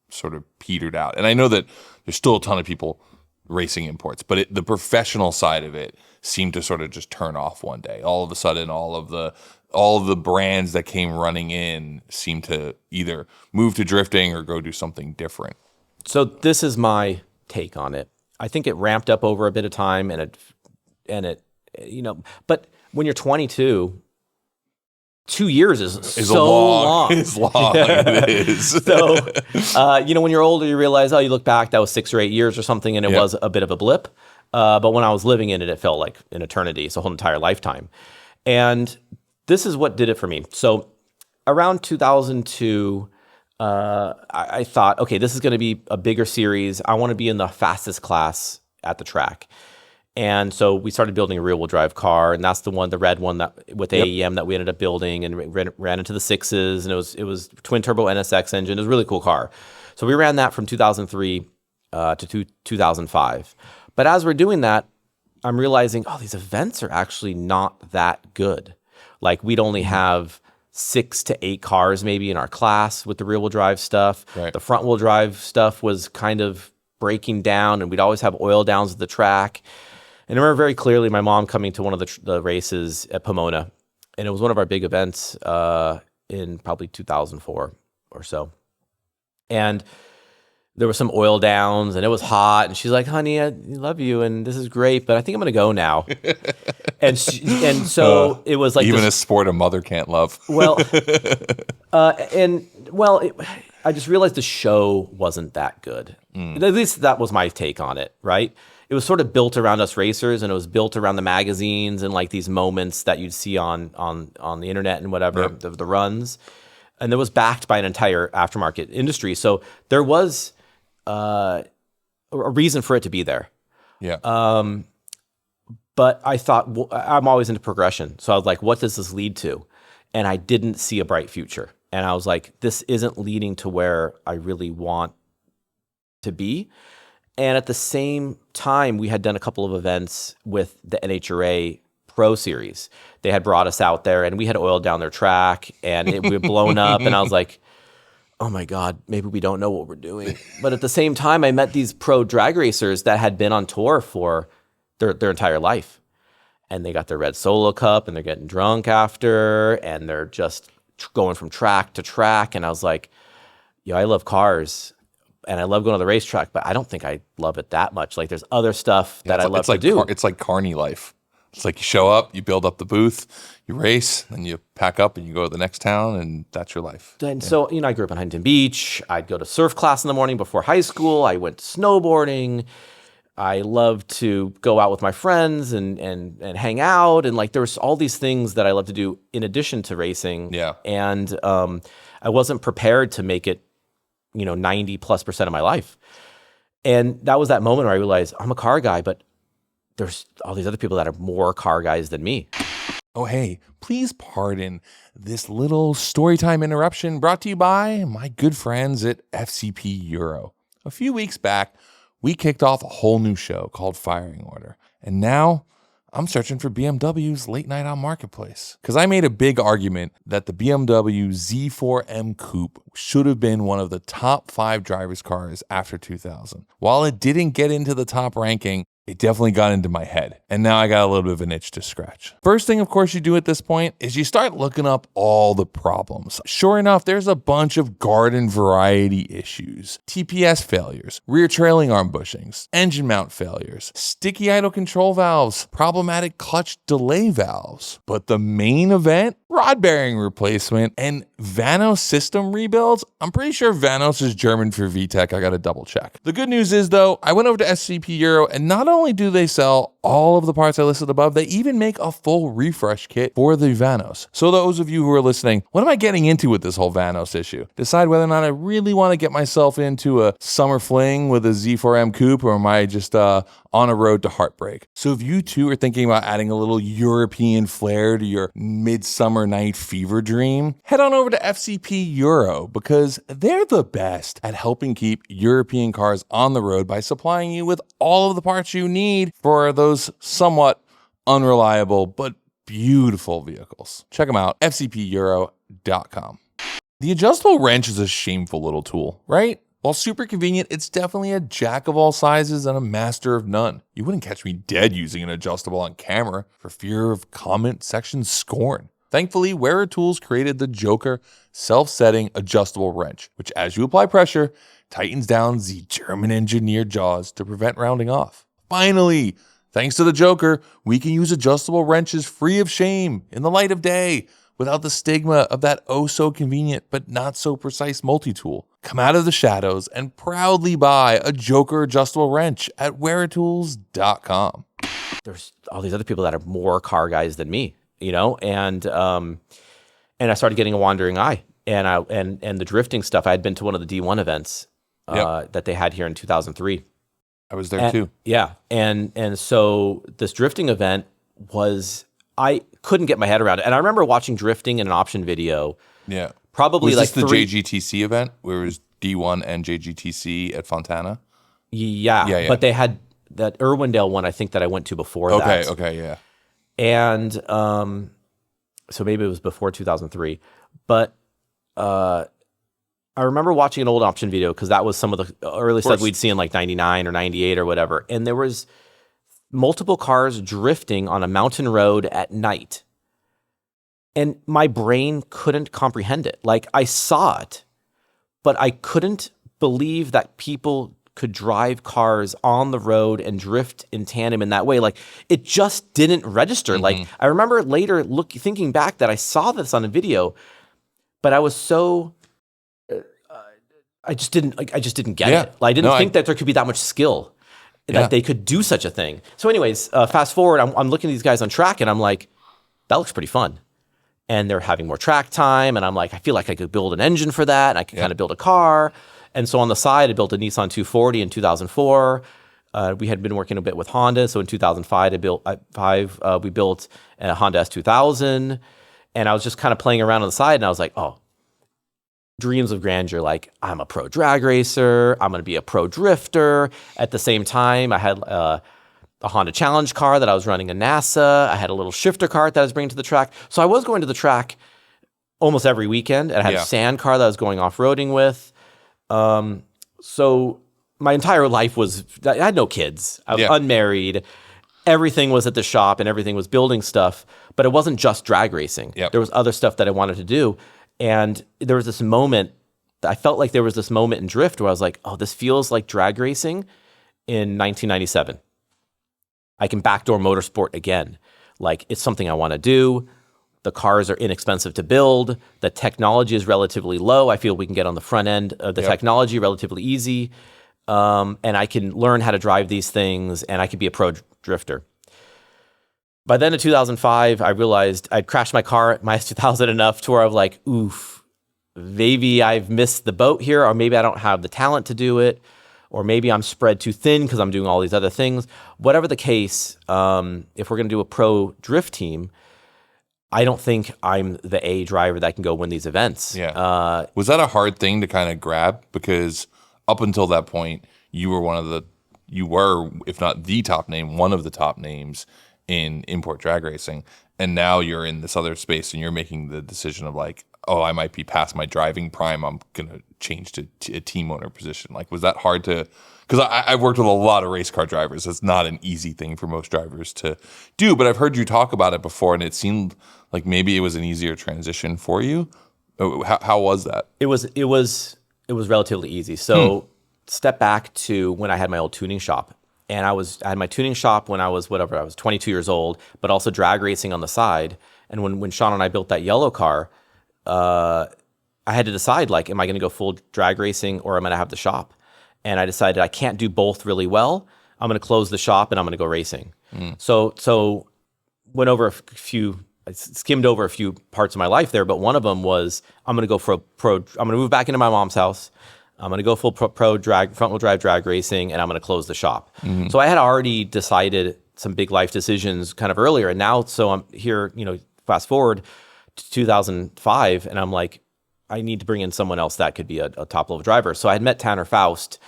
sort of petered out? And I know that there's still a ton of people racing imports, but the professional side of it seemed to sort of just turn off one day. All of a sudden, all of the brands that came running in seemed to either move to drifting or go do something different. So this is my take on it. I think it ramped up over a bit of time, and it but when you're 22, 2 years is so long. It's long. It is. So, when you're older, you realize, you look back, that was 6 or 8 years or something, and it was a bit of a blip. But when I was living in it, it felt like an eternity. It's a whole entire lifetime. And this is what did it for me. So around 2002, I thought, okay, this is going to be a bigger series. I want to be in the fastest class at the track. And so we started building a rear-wheel drive car, and that's the red one that with AEM that we ended up building, and ran into the sixes, and it was twin turbo NSX engine. It was a really cool car. So we ran that from 2003 to 2005. But as we're doing that, I'm realizing, these events are actually not that good. Like we'd only have 6 to 8 cars maybe in our class with the rear-wheel drive stuff. Right. The front-wheel drive stuff was kind of breaking down, and we'd always have oil downs at the track. And I remember very clearly my mom coming to one of the races at Pomona, and it was one of our big events in probably 2004 or so. And there were some oil downs, and it was hot, and she's like, "Honey, I love you, and this is great, but I think I'm going to go now." and so it was like even a sport a mother can't love. Well, I just realized the show wasn't that good. At least that was my take on it, right? It was sort of built around us racers, and it was built around the magazines and like these moments that you'd see on the internet and whatever, the runs. And it was backed by an entire aftermarket industry. So there was a reason for it to be there. Yeah. But I thought, I'm always into progression. So I was like, what does this lead to? And I didn't see a bright future. And I was like, this isn't leading to where I really want to be. And at the same time, we had done a couple of events with the NHRA Pro Series. They had brought us out there, and we had oiled down their track, and we had blown up. And I was like, oh my God, maybe we don't know what we're doing. But at the same time, I met these pro drag racers that had been on tour for their entire life. And they got their red Solo Cup, and they're getting drunk after, and they're just going from track to track. And I was like, I love cars, and I love going to the racetrack, but I don't think I love it that much. Like there's other stuff that I love to do. It's like carny life. It's like you show up, you build up the booth, you race, then you pack up and you go to the next town, and that's your life. And so, I grew up in Huntington Beach. I'd go to surf class in the morning before high school. I went snowboarding. I loved to go out with my friends and hang out. And like there was all these things that I love to do in addition to racing. Yeah. And I wasn't prepared to make it 90+% of my life. And that was that moment where I realized I'm a car guy, but there's all these other people that are more car guys than me. Oh, hey, please pardon this little storytime interruption brought to you by my good friends at FCP Euro. A few weeks back, we kicked off a whole new show called Firing Order. And now I'm searching for BMW's late night on Marketplace. Because I made a big argument that the BMW Z4M Coupe should have been one of the top 5 drivers' cars after 2000. While it didn't get into the top ranking, it definitely got into my head. And now I got a little bit of an itch to scratch. First thing, of course, you do at this point is you start looking up all the problems. Sure enough, there's a bunch of garden variety issues. TPS failures, rear trailing arm bushings, engine mount failures, sticky idle control valves, problematic clutch delay valves. But the main event, rod bearing replacement and Vanos system rebuilds. I'm pretty sure Vanos is German for VTEC. I got to double check. The good news is though, I went over to SCP Euro, and not only do they sell all of the parts I listed above, they even make a full refresh kit for the Vanos. So those of you who are listening, what am I getting into with this whole Vanos issue? Decide whether or not I really want to get myself into a summer fling with a Z4M Coupe, or am I just on a road to heartbreak? So if you too are thinking about adding a little European flair to your midsummer night fever dream, head on over over to FCP Euro because they're the best at helping keep European cars on the road by supplying you with all of the parts you need for those somewhat unreliable but beautiful vehicles. Check them out, fcpeuro.com. The adjustable wrench is a shameful little tool, right? While super convenient, it's definitely a jack of all sizes and a master of none. You wouldn't catch me dead using an adjustable on camera for fear of comment section scorn. Thankfully, Wera Tools created the Joker self-setting adjustable wrench, which as you apply pressure, tightens down the German-engineered jaws to prevent rounding off. Finally, thanks to the Joker, we can use adjustable wrenches free of shame in the light of day without the stigma of that oh-so-convenient but not-so-precise multi-tool. Come out of the shadows and proudly buy a Joker adjustable wrench at weratools.com. There's all these other people that are more car guys than me, you know, and I started getting a wandering eye, and the drifting stuff. I had been to one of the D1 events that they had here in 2003. I was there too. Yeah, and so this drifting event was, I couldn't get my head around it, and I remember watching drifting in an option video. Yeah, probably was like this the JGTC event where it was D1 and JGTC at Fontana? Yeah. But they had that Irwindale one, I think, that I went to before that. Okay, yeah. And so maybe it was before 2003. But I remember watching an old option video because that was some of the early stuff we'd see in like 99 or 98 or whatever. And there was multiple cars drifting on a mountain road at night. And my brain couldn't comprehend it. Like, I saw it, but I couldn't believe that people could drive cars on the road and drift in tandem in that way. Like, it just didn't register. Mm-hmm. Like, I remember later thinking back that I saw this on a video, but I was so I just didn't get it. Like, I didn't think that there could be that much skill that they could do such a thing. So anyways, fast forward, I'm looking at these guys on track and I'm like, that looks pretty fun. And they're having more track time. And I'm like, I feel like I could build an engine for that. And I could kind of build a car. And so on the side, I built a Nissan 240 in 2004. We had been working a bit with Honda. So in 2005, we built a Honda S2000. And I was just kind of playing around on the side. And I was like, oh, dreams of grandeur. Like, I'm a pro drag racer. I'm going to be a pro drifter. At the same time, I had a Honda Challenge car that I was running in NASA. I had a little shifter cart that I was bringing to the track. So I was going to the track almost every weekend. And I had a sand car that I was going off-roading with. So my entire life was, I had no kids. I was unmarried. Everything was at the shop and everything was building stuff. But it wasn't just drag racing. There was other stuff that I wanted to do. And there was this moment, I felt like there was this moment in drift where I was like, oh, this feels like drag racing in 1997. I can backdoor motorsport again. Like, it's something I want to do. The cars are inexpensive to build. The technology is relatively low. I feel we can get on the front end of the technology relatively easy. And I can learn how to drive these things, and I could be a pro drifter. By then in 2005, I realized I'd crashed my car at my S2000 enough to where I was like, oof, maybe I've missed the boat here, or maybe I don't have the talent to do it, or maybe I'm spread too thin because I'm doing all these other things. Whatever the case, if we're going to do a pro drift team, I don't think I'm the A driver that can go win these events. Was that a hard thing to kind of grab? Because up until that point, you were, if not the top name, one of the top names in import drag racing. And now you're in this other space and you're making the decision of like, oh, I might be past my driving prime. I'm going to change to a team owner position. Like, was that hard to, because I've worked with a lot of race car drivers. It's not an easy thing for most drivers to do, but I've heard you talk about it before and it seemed like maybe it was an easier transition for you. How was that? It was relatively easy. So step back to when I had my old tuning shop. And I had my tuning shop when I was 22 years old, but also drag racing on the side. And when Sean and I built that yellow car, I had to decide, like, am I going to go full drag racing or am I going to have the shop? And I decided I can't do both really well. I'm going to close the shop and I'm going to go racing. So went over I skimmed over a few parts of my life there, but one of them was I'm going to go for I'm going to move back into my mom's house. I'm going to go full pro drag, front wheel drive drag racing, and I'm going to close the shop. So I had already decided some big life decisions kind of earlier. And now, so I'm here, fast forward to 2005, and I'm like, I need to bring in someone else that could be a top level driver. So I had met Tanner Foust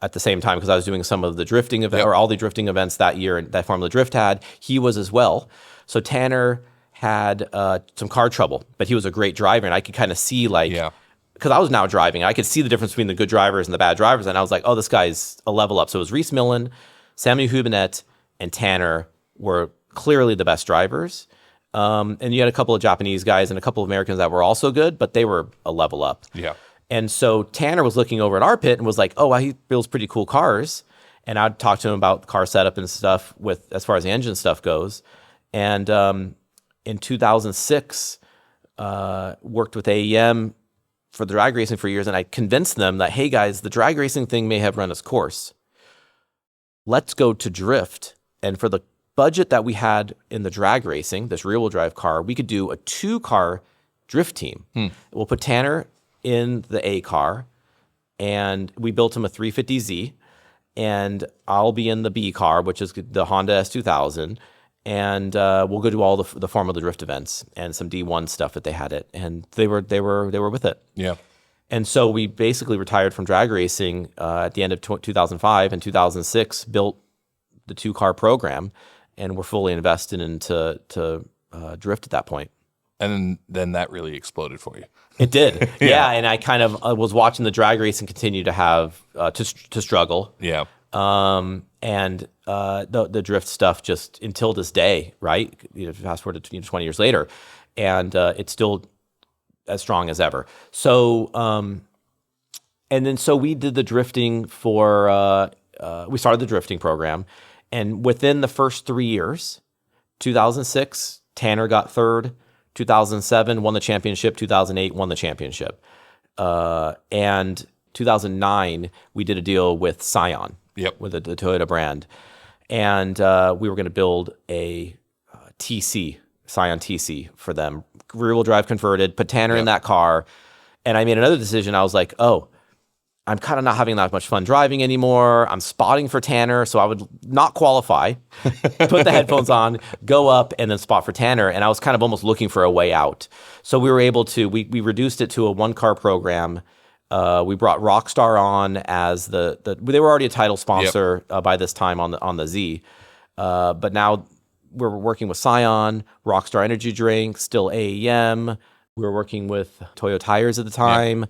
at the same time because I was doing some of the drifting event or all the drifting events that year that Formula Drift had. He was as well. So Tanner had some car trouble, but he was a great driver, and I could kind of see because I was now driving, I could see the difference between the good drivers and the bad drivers, and I was like, oh, this guy's a level up. So it was Reese Millen, Samuel Hubinet, and Tanner were clearly the best drivers. And you had a couple of Japanese guys and a couple of Americans that were also good, but they were a level up. Yeah. And so Tanner was looking over at our pit and was like, oh, he builds pretty cool cars. And I'd talk to him about car setup and stuff as far as the engine stuff goes. And in 2006, worked with AEM for the drag racing for years. And I convinced them that, hey guys, the drag racing thing may have run its course. Let's go to drift. And for the budget that we had in the drag racing, this rear-wheel drive car, we could do a 2-car drift team. We'll put Tanner in the A car, and we built him a 350Z, and I'll be in the B car, which is the Honda S2000, and we'll go do all the Formula Drift events and some D1 stuff that they had it, and they were with it. Yeah. And so we basically retired from drag racing at the end of 2005, and 2006 built the 2-car program, and we're fully invested into drift at that point. And then that really exploded for you. It did. Yeah. And I kind of was watching the drag racing continue to have to struggle. Yeah. And the drift stuff just until this day, right? Fast forward to 20 years later, and it's still as strong as ever. So, and then so we did the drifting we started the drifting program. And within the first 3 years, 2006, Tanner got third. 2007, won the championship. 2008, won the championship. And 2009, we did a deal with Scion, with the Toyota brand. And we were going to build a TC, Scion TC for them. Rear-wheel drive converted, put Tanner in that car. And I made another decision. I was like, oh, I'm kind of not having that much fun driving anymore. I'm spotting for Tanner, so I would not qualify, put the headphones on, go up, and then spot for Tanner. And I was kind of almost looking for a way out. So we were able to, we reduced it to a 1-car program. We brought Rockstar on as they were already a title sponsor by this time on the Z. But now we're working with Scion, Rockstar Energy Drink, still AEM. We were working with Toyo Tires at the time. Yep.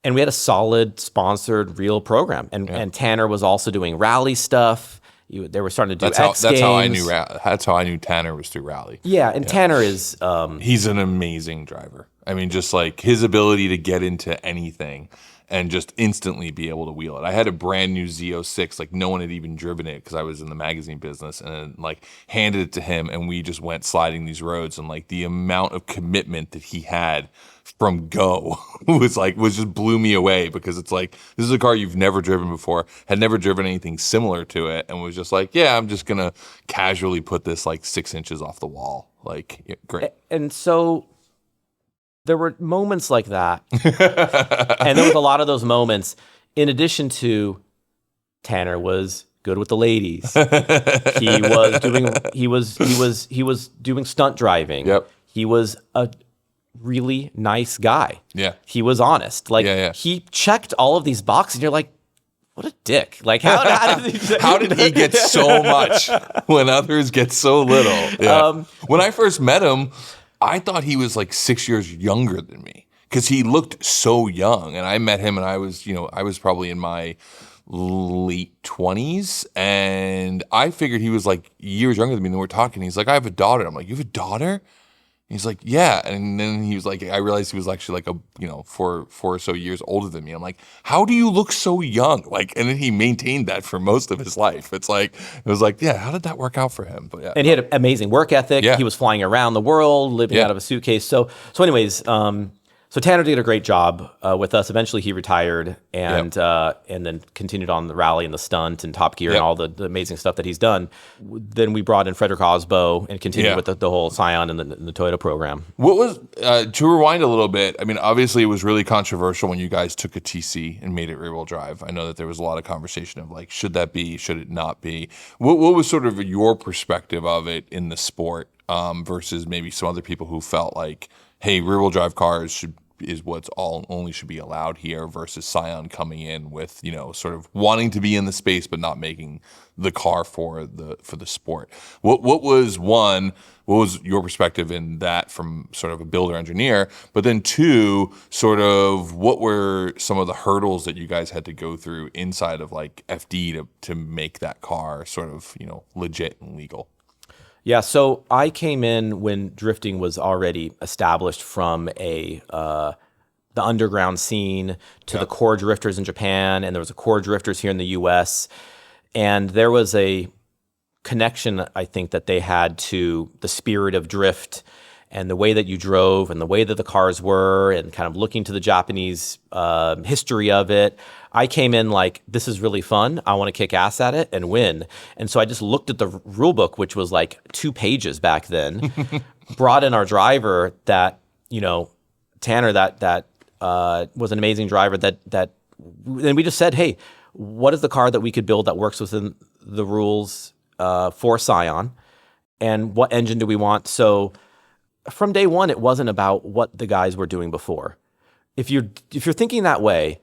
And we had a solid sponsored real program. And Tanner was also doing rally stuff. They were starting to do X Games. That's how I knew Tanner was through rally. Yeah, and Tanner is... he's an amazing driver. I mean, just like his ability to get into anything and just instantly be able to wheel it. I had a brand new Z06, like no one had even driven it because I was in the magazine business, and like handed it to him, and we just went sliding these roads, and like the amount of commitment that he had from go was just blew me away, because it's like, this is a car you've never driven before, had never driven anything similar to it, and was just like, yeah, I'm just gonna casually put this like 6 inches off the wall. Like, yeah, great. And so there were moments like that. And there was a lot of those moments, in addition to Tanner was good with the ladies. He was doing stunt driving. Yep. He was a really nice guy. Yeah. He was honest. He checked all of these boxes, and you're like, what a dick. Like, how did he get so much when others get so little? Yeah. When I first met him, I thought he was like 6 years younger than me, because he looked so young. And I met him, and I was probably in my late 20s, and I figured he was like years younger than me. And we're talking, he's like, I have a daughter. I'm like, you have a daughter? He's like, yeah. And then he was like, I realized he was actually like four or so years older than me. I'm like, how do you look so young? Like, and then he maintained that for most of his life. It was like, yeah, how did that work out for him? But yeah. And he had an amazing work ethic. Yeah. He was flying around the world, living out of a suitcase. So anyways, so Tanner did a great job with us. Eventually he retired and then continued on the rally and the stunt and Top Gear and all the amazing stuff that he's done. Then we brought in Frederick Osbo and continued with the whole Scion and the Toyota program. What was, to rewind a little bit, I mean, obviously it was really controversial when you guys took a TC and made it rear-wheel drive. I know that there was a lot of conversation of like, should that be, should it not be? What was sort of your perspective of it in the sport versus maybe some other people who felt like, hey, rear-wheel drive cars should is what's all only should be allowed here versus Scion coming in with, you know, sort of wanting to be in the space but not making the car for the sport. What was your perspective in that from sort of a builder engineer? But then two, sort of what were some of the hurdles that you guys had to go through inside of like FD to make that car sort of, you know, legit and legal? Yeah, so I came in when drifting was already established from the underground scene to the core drifters in Japan, and there was a core drifters here in the U.S., and there was a connection, I think, that they had to the spirit of drift and the way that you drove and the way that the cars were and kind of looking to the Japanese history of it. I came in like, this is really fun. I want to kick ass at it and win. And so I just looked at the rule book, which was like 2 pages back then, brought in our driver that, you know, Tanner, that was an amazing driver and we just said, hey, what is the car that we could build that works within the rules for Scion, and what engine do we want? So from day one, it wasn't about what the guys were doing before. If you're thinking that way,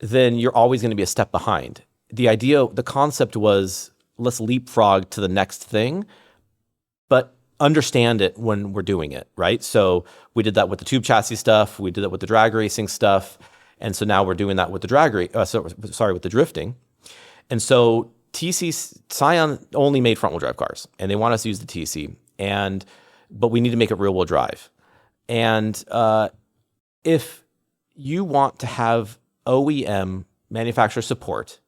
then you're always going to be a step behind. The concept was, let's leapfrog to the next thing, but understand it when we're doing it, right? So we did that with the tube chassis stuff. We did that with the drag racing stuff. And so now we're doing that with the with the drifting. And so Scion only made front wheel drive cars, and they want us to use the TC, but we need to make it rear wheel drive. And if you want to have OEM manufacturer support,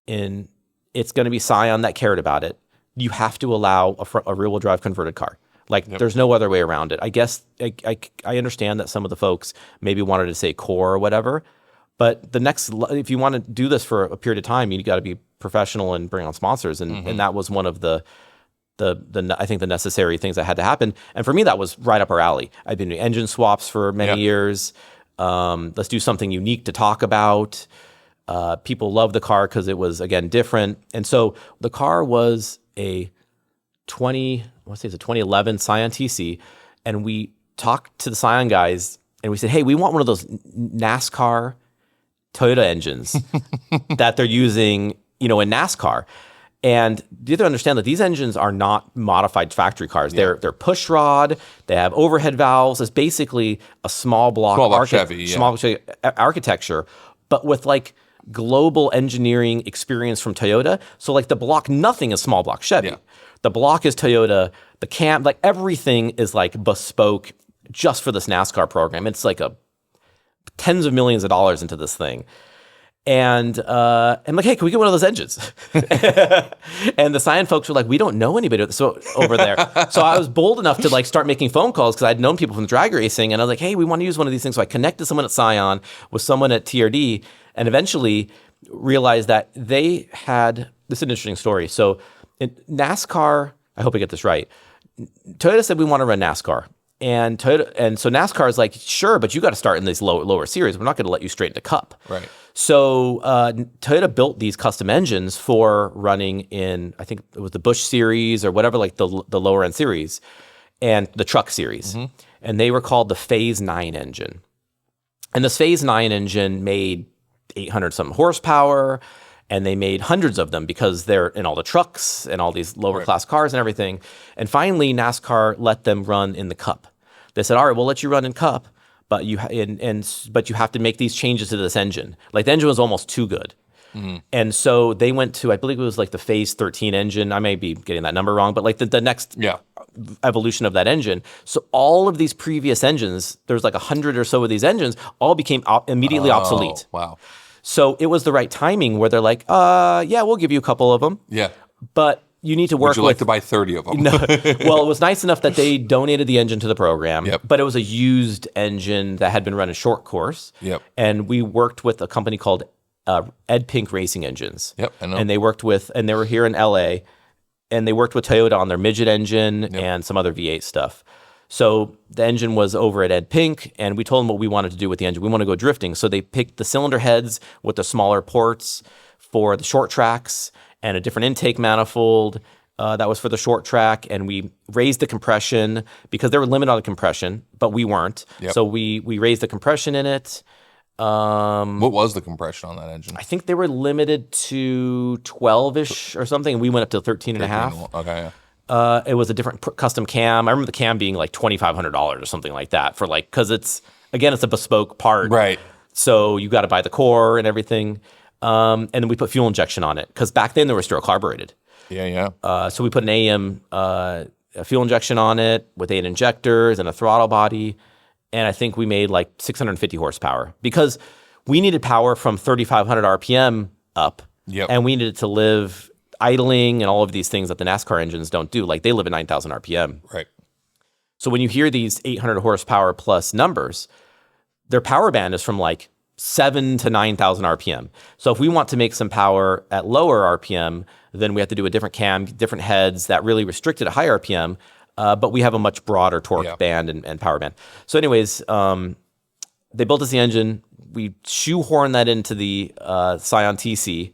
it's going to be Scion that cared about it. You have to allow a rear wheel drive converted car. Like, there's no other way around it. I guess I understand that some of the folks maybe wanted to say core or whatever, but if you want to do this for a period of time, you got to be professional and bring on sponsors, and that was one of the I think the necessary things that had to happen. And for me, that was right up our alley. I've been doing engine swaps for many years. Let's do something unique to talk about. People loved the car because it was, again, different. And so the car was a 2011 Scion TC, and we talked to the Scion guys, and we said, hey, we want one of those NASCAR Toyota engines that they're using, you know, in NASCAR. And you have to understand that these engines are not modified factory cars. They're push rod. They have overhead valves. It's basically a small block Chevy architecture, but with like global engineering experience from Toyota. So like the block, nothing is small block Chevy. Yeah. The block is Toyota. The cam, like everything is like bespoke just for this NASCAR program. It's like tens of millions of dollars into this thing. And I'm like, hey, can we get one of those engines? And the Scion folks were like, we don't know anybody over there. So I was bold enough to like start making phone calls because I'd known people from drag racing, and I was like, hey, we want to use one of these things. So I connected someone at Scion with someone at TRD, and eventually realized that they had this is an interesting story. So in NASCAR, I hope I get this right. Toyota said we want to run NASCAR. And so NASCAR is like, sure, but you got to start in these lower series. We're not going to let you straight into Cup. Right. So Toyota built these custom engines for running in, I think it was the Busch series or whatever, like the lower end series, and the truck series. Mm-hmm. And they were called the Phase 9 engine. And this Phase 9 engine made 800 something horsepower, and they made hundreds of them because they're in all the trucks and all these lower class cars and everything. And finally, NASCAR let them run in the Cup. They said, all right, we'll let you run in Cup, but you have to make these changes to this engine. Like the engine was almost too good. Mm-hmm. And so they went to, I believe it was like the Phase 13 engine. I may be getting that number wrong, but like the next evolution of that engine. So all of these previous engines, there's like 100 or so of these engines, all became immediately obsolete. Wow. So it was the right timing where they're like, yeah, we'll give you a couple of them. Yeah. But you need to work with... Would you like to buy 30 of them? No. Well, it was nice enough that they donated the engine to the program, but it was a used engine that had been run a short course. Yep. And we worked with a company called Ed Pink Racing Engines. Yep, I know. And they were here in LA, and they worked with Toyota on their midget engine and some other V8 stuff. So the engine was over at Ed Pink, and we told them what we wanted to do with the engine. We want to go drifting. So they picked the cylinder heads with the smaller ports for the short tracks and a different intake manifold. That was for the short track, and we raised the compression because they were limited on the compression, but we weren't. Yep. So we raised the compression in it. What was the compression on that engine? I think they were limited to 12-ish or something, and we went up to 13 and a half. Okay, yeah. It was a different custom cam. I remember the cam being like $2,500 or something like that for like, because it's a bespoke part. Right. So you got to buy the core and everything. And then we put fuel injection on it because back then they were still carbureted. Yeah. So we put an AM a fuel injection on it with 8 injectors and a throttle body. And I think we made like 650 horsepower because we needed power from 3,500 RPM up. Yep. And we needed to live idling and all of these things that the NASCAR engines don't do. Like they live at 9,000 RPM. Right. So when you hear these 800 horsepower plus numbers, their power band is from like 7 to 9,000 RPM. So if we want to make some power at lower RPM, then we have to do a different cam, different heads that really restricted at high RPM. But we have a much broader torque band and power band. So anyways, they built us the engine. We shoehorned that into the Scion TC.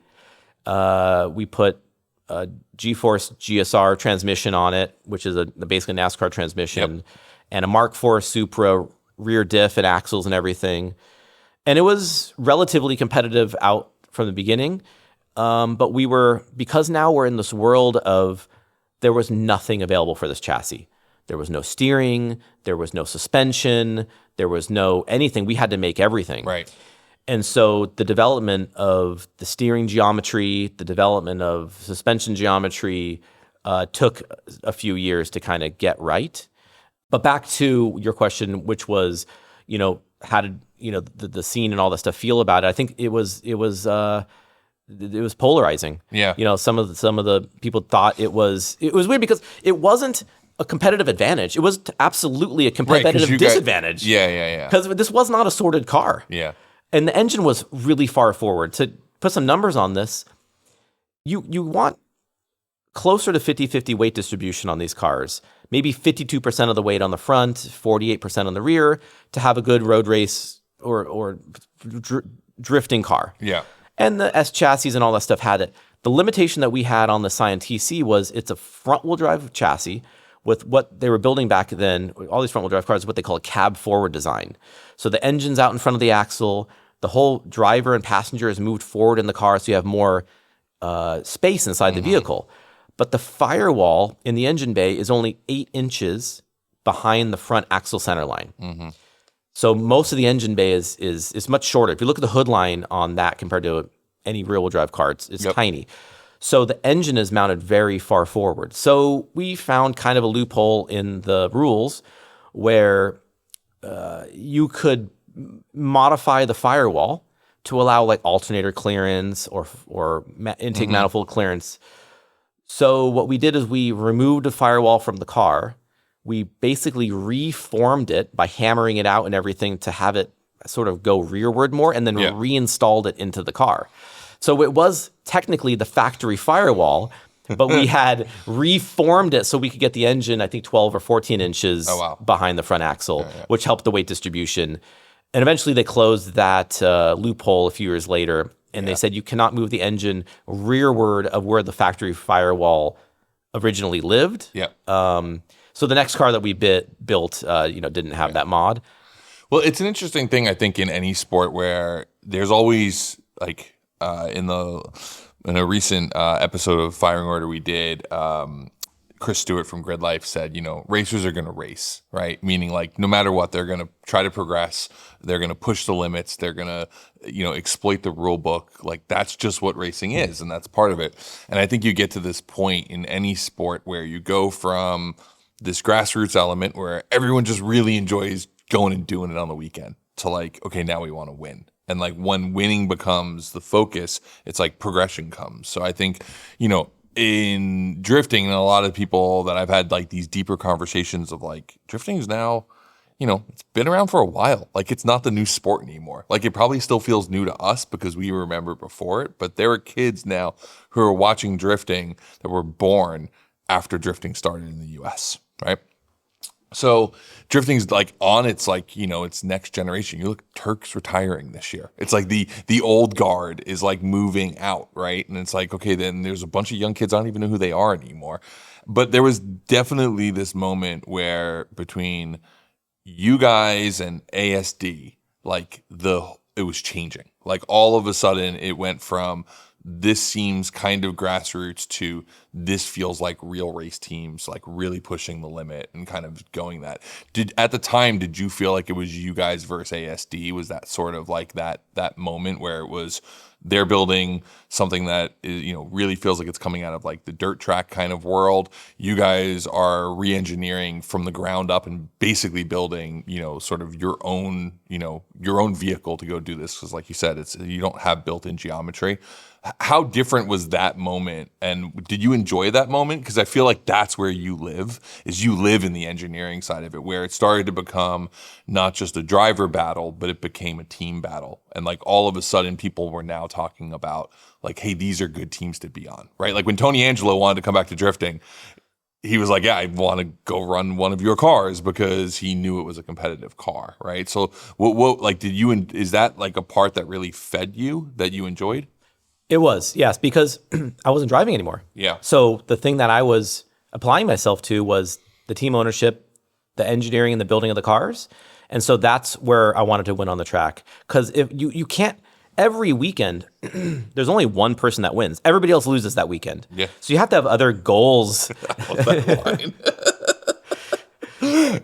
We put a G-Force GSR transmission on it, which is basically a NASCAR transmission, and a Mark IV Supra rear diff and axles and everything. And it was relatively competitive out from the beginning. But because now we're in this world of there was nothing available for this chassis. There was no steering. There was no suspension. There was no anything. We had to make everything. Right. And so the development of the steering geometry, the development of suspension geometry took a few years to kind of get right. But back to your question, which was, how did, the scene and all that stuff feel about it? I think it was polarizing. Yeah. Some of the people thought it was weird because it wasn't a competitive advantage. It was absolutely a competitive disadvantage. Yeah. Because this was not a sorted car. Yeah. And the engine was really far forward. To put some numbers on this, you want closer to 50-50 weight distribution on these cars. Maybe 52% of the weight on the front, 48% on the rear to have a good road race or drifting car. Yeah. And the S chassis and all that stuff had it. The limitation that we had on the Scion TC was it's a front-wheel drive chassis with what they were building back then, all these front-wheel drive cars, what they call a cab-forward design. So the engine's out in front of the axle, the whole driver and passenger is moved forward in the car so you have more space inside the vehicle. But the firewall in the engine bay is only 8 inches behind the front axle center line. Mm-hmm. So most of the engine bay is much shorter. If you look at the hood line on that compared to any rear-wheel drive car, it's tiny. So the engine is mounted very far forward. So we found kind of a loophole in the rules where you could modify the firewall to allow like alternator clearance or intake manifold clearance. So what we did is we removed the firewall from the car. We basically reformed it by hammering it out and everything to have it sort of go rearward more and then reinstalled it into the car. So it was technically the factory firewall, but we had reformed it so we could get the engine, I think 12 or 14 inches behind the front axle, which helped the weight distribution. And eventually they closed that loophole a few years later, and they said you cannot move the engine rearward of where the factory firewall originally lived. Yeah. So the next car that we built, didn't have that mod. Well, it's an interesting thing, I think, in any sport where there's always like in a recent episode of Firing Order we did, Chris Stewart from Grid Life said, racers are going to race, right? Meaning like no matter what, they're going to try to progress. They're going to push the limits. They're going to, exploit the rule book. Like that's just what racing is. And that's part of it. And I think you get to this point in any sport where you go from this grassroots element where everyone just really enjoys going and doing it on the weekend to like, okay, now we want to win. And like when winning becomes the focus, it's like progression comes. So I think, in drifting, and a lot of people that I've had like these deeper conversations of like drifting is now, it's been around for a while. Like it's not the new sport anymore. Like it probably still feels new to us because we remember before it, but there are kids now who are watching drifting that were born after drifting started in the US, right? So drifting's like on its like, its next generation. You look, Turk's retiring this year. It's like the old guard is like moving out, right? And it's like, okay, then there's a bunch of young kids, I don't even know who they are anymore. But there was definitely this moment where between you guys and ASD, like it was changing. Like all of a sudden it went from this seems kind of grassroots to this feels like real race teams, like really pushing the limit and kind of going that. At the time, did you feel like it was you guys versus ASD? Was that sort of like that moment where it was they're building something that is, really feels like it's coming out of like the dirt track kind of world. You guys are re-engineering from the ground up and basically building, sort of your own vehicle to go do this. Because like you said, you don't have built-in geometry. How different was that moment? And did you enjoy that moment? Because I feel like that's where you live in the engineering side of it, where it started to become not just a driver battle, but it became a team battle. And like all of a sudden people were now talking about like, hey, these are good teams to be on, right? Like when Tony Angelo wanted to come back to drifting, he was like, yeah, I want to go run one of your cars because he knew it was a competitive car, right? So what like, is that like a part that really fed you that you enjoyed? It was, yes, because I wasn't driving anymore. Yeah. So the thing that I was applying myself to was the team ownership, the engineering and the building of the cars. And so that's where I wanted to win on the track. Because if you can't, every weekend, there's only one person that wins. Everybody else loses that weekend. Yeah. So you have to have other goals. I love that line.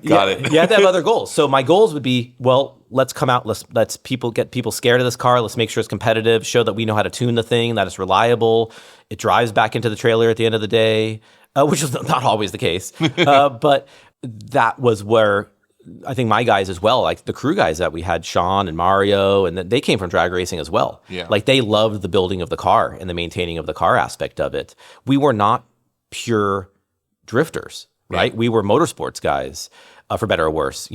Got it. You have to have other goals. So my goals would be, well, let's come out. Let's get people scared of this car. Let's make sure it's competitive. Show that we know how to tune the thing. That it's reliable. It drives back into the trailer at the end of the day, which is not always the case. But that was where I think my guys as well, like the crew guys that we had, Sean and Mario, and they came from drag racing as well. Yeah. Like they loved the building of the car and the maintaining of the car aspect of it. We were not pure drifters. Right, we were motorsports guys, for better or worse,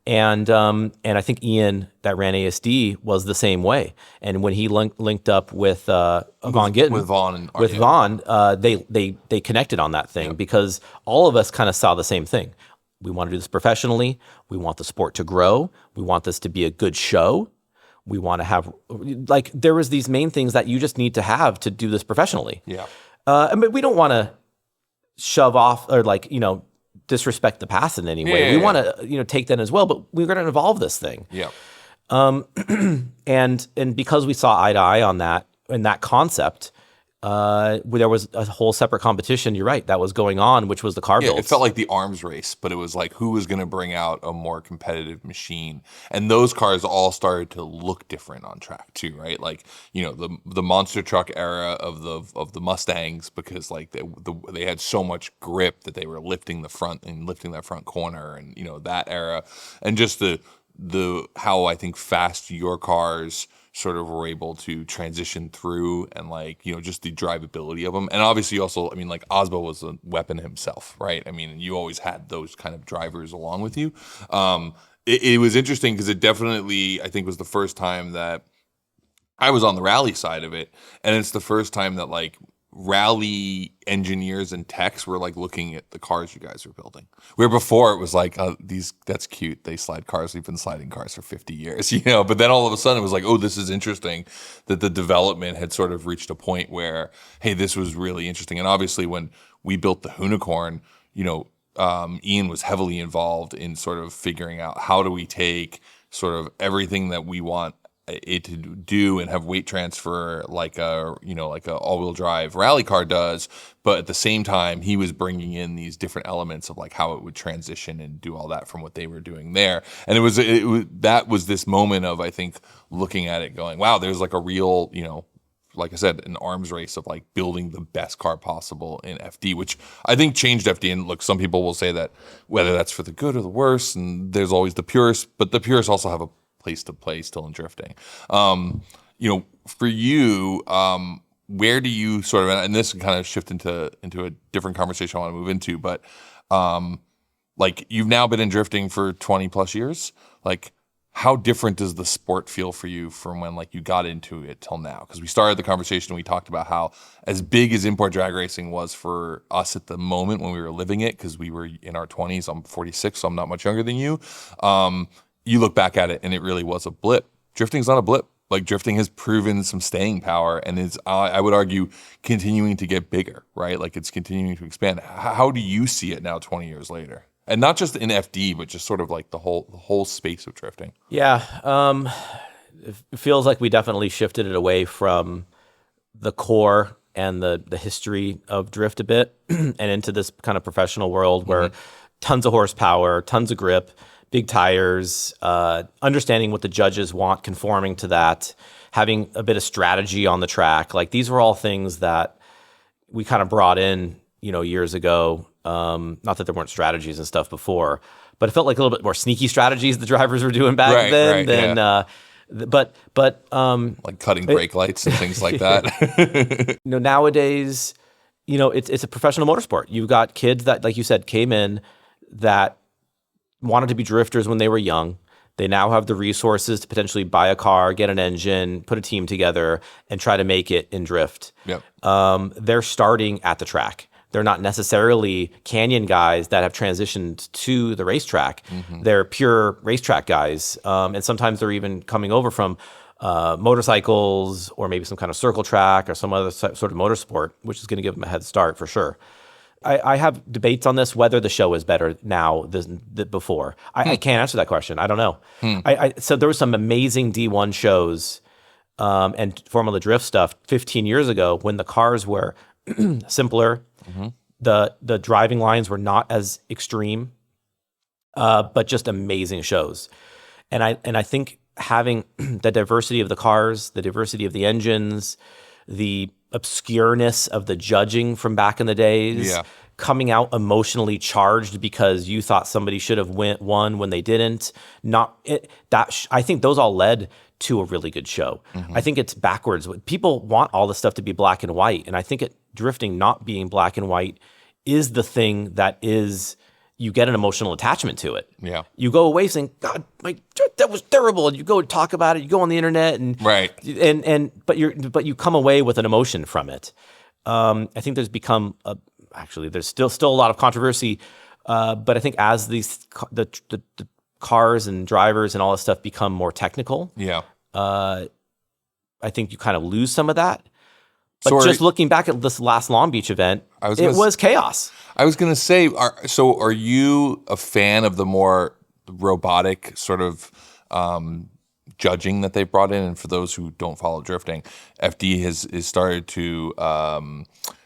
and I think Ian that ran ASD was the same way. And when he linked up with Vaughn Gittin, Vaughn, they connected on that thing because all of us kind of saw the same thing. We want to do this professionally. We want the sport to grow. We want this to be a good show. We want to have there was these main things that you just need to have to do this professionally. Yeah, but we don't want to shove off or disrespect the past in any way. We want to take that as well, but we're going to evolve this thing. Yeah. And because we saw eye to eye on that and that concept, there was a whole separate competition. You're right, that was going on, which was the car builds. It felt like the arms race, but it was like who was going to bring out a more competitive machine, and those cars all started to look different on track too, right? Like the monster truck era of the Mustangs, because like they had so much grip that they were lifting the front and lifting that front corner, and that era, and just the how I think fast your cars sort of were able to transition through, and just the drivability of them. And obviously also, I mean, like Osbo was a weapon himself, right? I mean, you always had those kind of drivers along with you. It was interesting because it definitely, I think, was the first time that I was on the rally side of it. And it's the first time that rally engineers and techs were looking at the cars you guys were building. Where before it was that's cute. They slide cars. We've been sliding cars for 50 years, But then all of a sudden it was like, oh, this is interesting that the development had sort of reached a point where, hey, this was really interesting. And obviously when we built the Unicorn, Ian was heavily involved in sort of figuring out how do we take sort of everything that we want it to do and have weight transfer like a all-wheel drive rally car does, but at the same time he was bringing in these different elements of how it would transition and do all that from what they were doing there. And that was this moment of, I think, looking at it going, wow, there's a real, like I said, an arms race of building the best car possible in FD, which I think changed FD. And look, some people will say that whether that's for the good or the worse, and there's always the purists, but the purists also have a place to play still in drifting. For you, where do you sort of, and this can kind of shift into a different conversation I want to move into, but you've now been in drifting for 20 plus years. how different does the sport feel for you from when like you got into it till now? Because we started the conversation and we talked about how as big as import drag racing was for us at the moment when we were living it, because we were in our 20s. I'm 46, so I'm not much younger than you. You look back at it and it really was a blip. Drifting's not a blip. Like drifting has proven some staying power and is, I would argue, continuing to get bigger, right? Like it's continuing to expand. How do you see it now 20 years later? And not just in FD, but just sort of like the whole space of drifting. Yeah, it feels like we definitely shifted it away from the core and the history of drift a bit and into this kind of professional world where tons of horsepower, tons of grip, big tires, understanding what the judges want, conforming to that, having a bit of strategy on the track. Like these were all things that we kind of brought in, years ago. Not that there weren't strategies and stuff before, but it felt like a little bit more sneaky strategies the drivers were doing back then. But like cutting brake lights and things like that. Nowadays, it's a professional motorsport. You've got kids that, like you said, came in that wanted to be drifters when they were young. They now have the resources to potentially buy a car, get an engine, put a team together, and try to make it in drift. Yep. They're starting at the track. They're not necessarily canyon guys that have transitioned to the racetrack. They're pure racetrack guys. And sometimes they're even coming over from motorcycles or maybe some kind of circle track or some other sort of motorsport, which is going to give them a head start for sure. I have debates on this, whether the show is better now than before. I can't answer that question. I don't know. So there were some amazing D1 shows and Formula Drift stuff 15 years ago when the cars were simpler. The driving lines were not as extreme, but just amazing shows. And I think having the diversity of the cars, the diversity of the engines, the obscureness of the judging from back in the days, coming out emotionally charged because you thought somebody should have won when they didn't. I think those all led to a really good show. I think it's backwards. People want all this stuff to be black and white, and I think drifting not being black and white is the thing that is, you get an emotional attachment to it. Yeah. You go away saying, God, that was terrible. And you go talk about it, you go on the internet but you come away with an emotion from it. I think there's become there's still a lot of controversy. But I think as the cars and drivers and all this stuff become more technical, I think you kind of lose some of that. But just looking back at this last Long Beach event, it was chaos. I was going to say, are you a fan of the more robotic sort of judging that they've brought in? And for those who don't follow drifting, FD has started to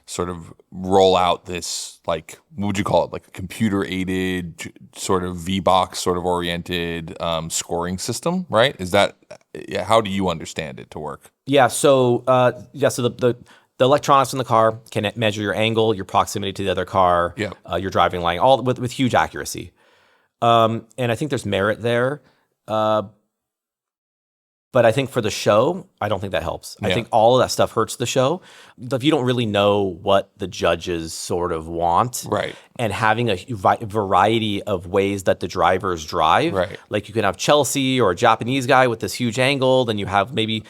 sort of roll out this, like, what would you call it? Like a computer-aided sort of V-box sort of oriented scoring system, right? Is that, how do you understand it to work? Yeah, so the electronics in the car can measure your angle, your proximity to the other car, your driving line, all with huge accuracy. And I think there's merit there. But I think for the show, I don't think that helps. I think all of that stuff hurts the show. If you don't really know what the judges sort of want, and having a variety of ways that the drivers drive, like you can have Chelsea or a Japanese guy with this huge angle, then you have maybe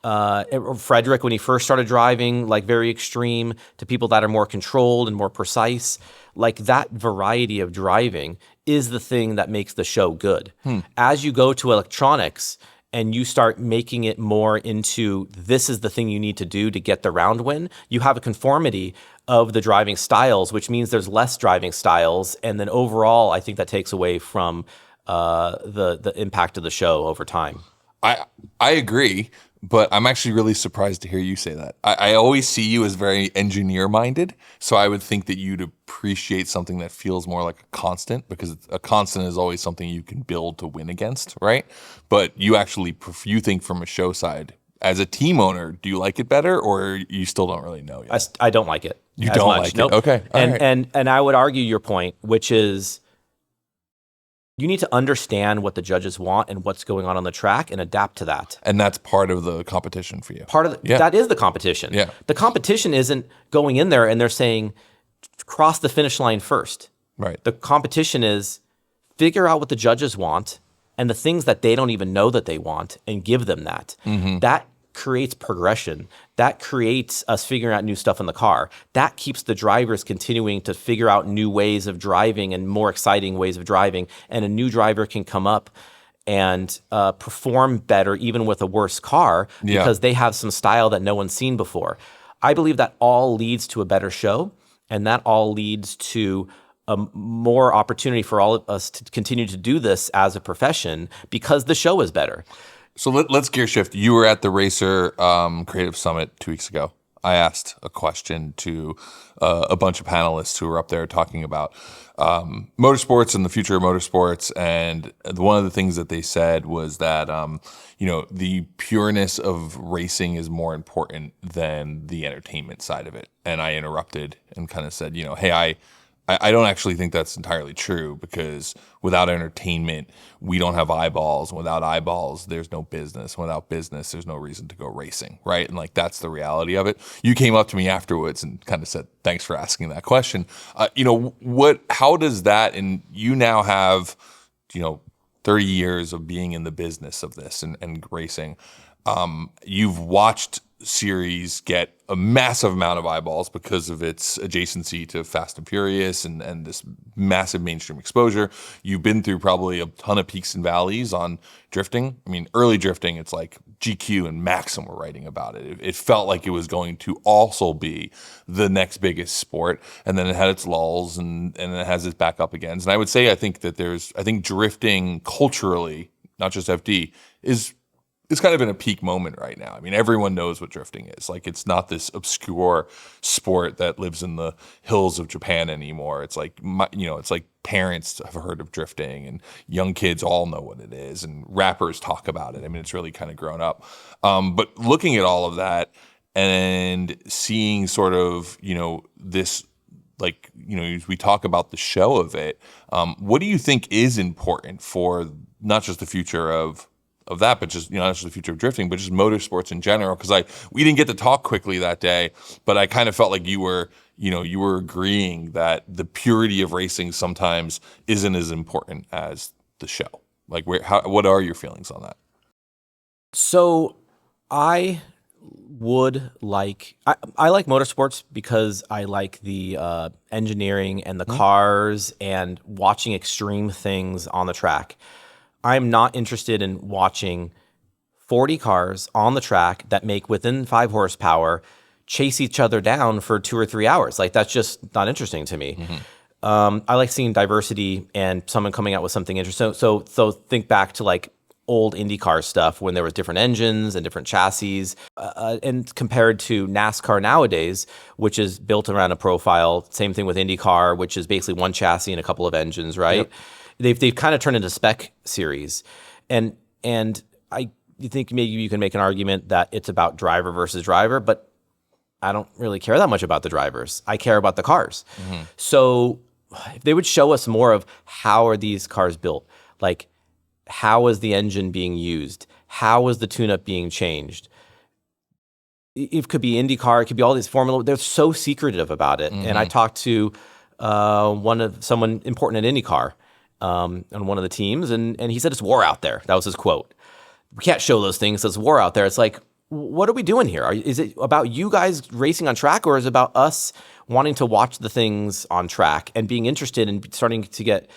Frederick when he first started driving, like very extreme, to people that are more controlled and more precise. Like that variety of driving is the thing that makes the show good. As you go to electronics and you start making it more into this is the thing you need to do to get the round win, you have a conformity of the driving styles, which means there's less driving styles. And then overall, I think that takes away from the impact of the show over time. I agree, but I'm actually really surprised to hear you say that. I always see you as very engineer-minded, so I would think that you'd appreciate something that feels more like a constant, because a constant is always something you can build to win against, right? But you actually, you think from a show side, as a team owner, do you like it better, or you still don't really know yet? I don't like it. You don't like it? Okay. And I would argue your point, which is, you need to understand what the judges want and what's going on the track and adapt to that. And that's part of the competition for you. That is the competition. Yeah. The competition isn't going in there and they're saying, cross the finish line first. Right. The competition is figure out what the judges want and the things that they don't even know that they want, and give them that. That creates progression. That creates us figuring out new stuff in the car. That keeps the drivers continuing to figure out new ways of driving and more exciting ways of driving. And a new driver can come up and perform better even with a worse car because they have some style that no one's seen before. I believe that all leads to a better show, and that all leads to a more opportunity for all of us to continue to do this as a profession because the show is better. So let's gear shift. You were at the Racer Creative Summit 2 weeks ago. I asked a question to a bunch of panelists who were up there talking about motorsports and the future of motorsports. And one of the things that they said was that, the pureness of racing is more important than the entertainment side of it. And I interrupted and kind of said, hey, I don't actually think that's entirely true, because without entertainment, we don't have eyeballs. And without eyeballs, there's no business. Without business, there's no reason to go racing, right? And that's the reality of it. You came up to me afterwards and kind of said, thanks for asking that question. How does that, and you now have, 30 years of being in the business of this and racing. You've watched series get a massive amount of eyeballs because of its adjacency to Fast and Furious and this massive mainstream exposure. You've been through probably a ton of peaks and valleys on drifting. I mean, early drifting, it's like GQ and Maxim were writing about it. It felt like it was going to also be the next biggest sport, and then it had its lulls and it has its back up again. And I would say I think drifting culturally, not just FD, it's kind of in a peak moment right now. I mean, everyone knows what drifting is. It's not this obscure sport that lives in the hills of Japan anymore. It's like, it's like parents have heard of drifting, and young kids all know what it is, and rappers talk about it. I mean, it's really kind of grown up. But looking at all of that and seeing sort of, this, as we talk about the show of it, what do you think is important for not just the future of that, but just, not just the future of drifting, but just motorsports in general? Because we didn't get to talk quickly that day, but I kind of felt like you were agreeing that the purity of racing sometimes isn't as important as the show. What are your feelings on that? So I like motorsports because I like the engineering and the cars and watching extreme things on the track. I'm not interested in watching 40 cars on the track that make within 5 horsepower chase each other down for 2 or 3 hours. That's just not interesting to me. I like seeing diversity and someone coming out with something interesting. So think back to old IndyCar stuff when there was different engines and different chassis, and compared to NASCAR nowadays, which is built around a profile. Same thing with IndyCar, which is basically one chassis and a couple of engines, right? Yep. They've kind of turned into spec series, and you think maybe you can make an argument that it's about driver versus driver, but I don't really care that much about the drivers. I care about the cars. So if they would show us more of how are these cars built, how is the engine being used, how is the tune-up being changed. It could be IndyCar, it could be all these Formula. They're so secretive about it. And I talked to someone important at IndyCar. On one of the teams, and he said it's war out there. That was his quote. We can't show those things. There's war out there. It's like, what are we doing here? Is it about you guys racing on track, or is it about us wanting to watch the things on track and being interested and starting to get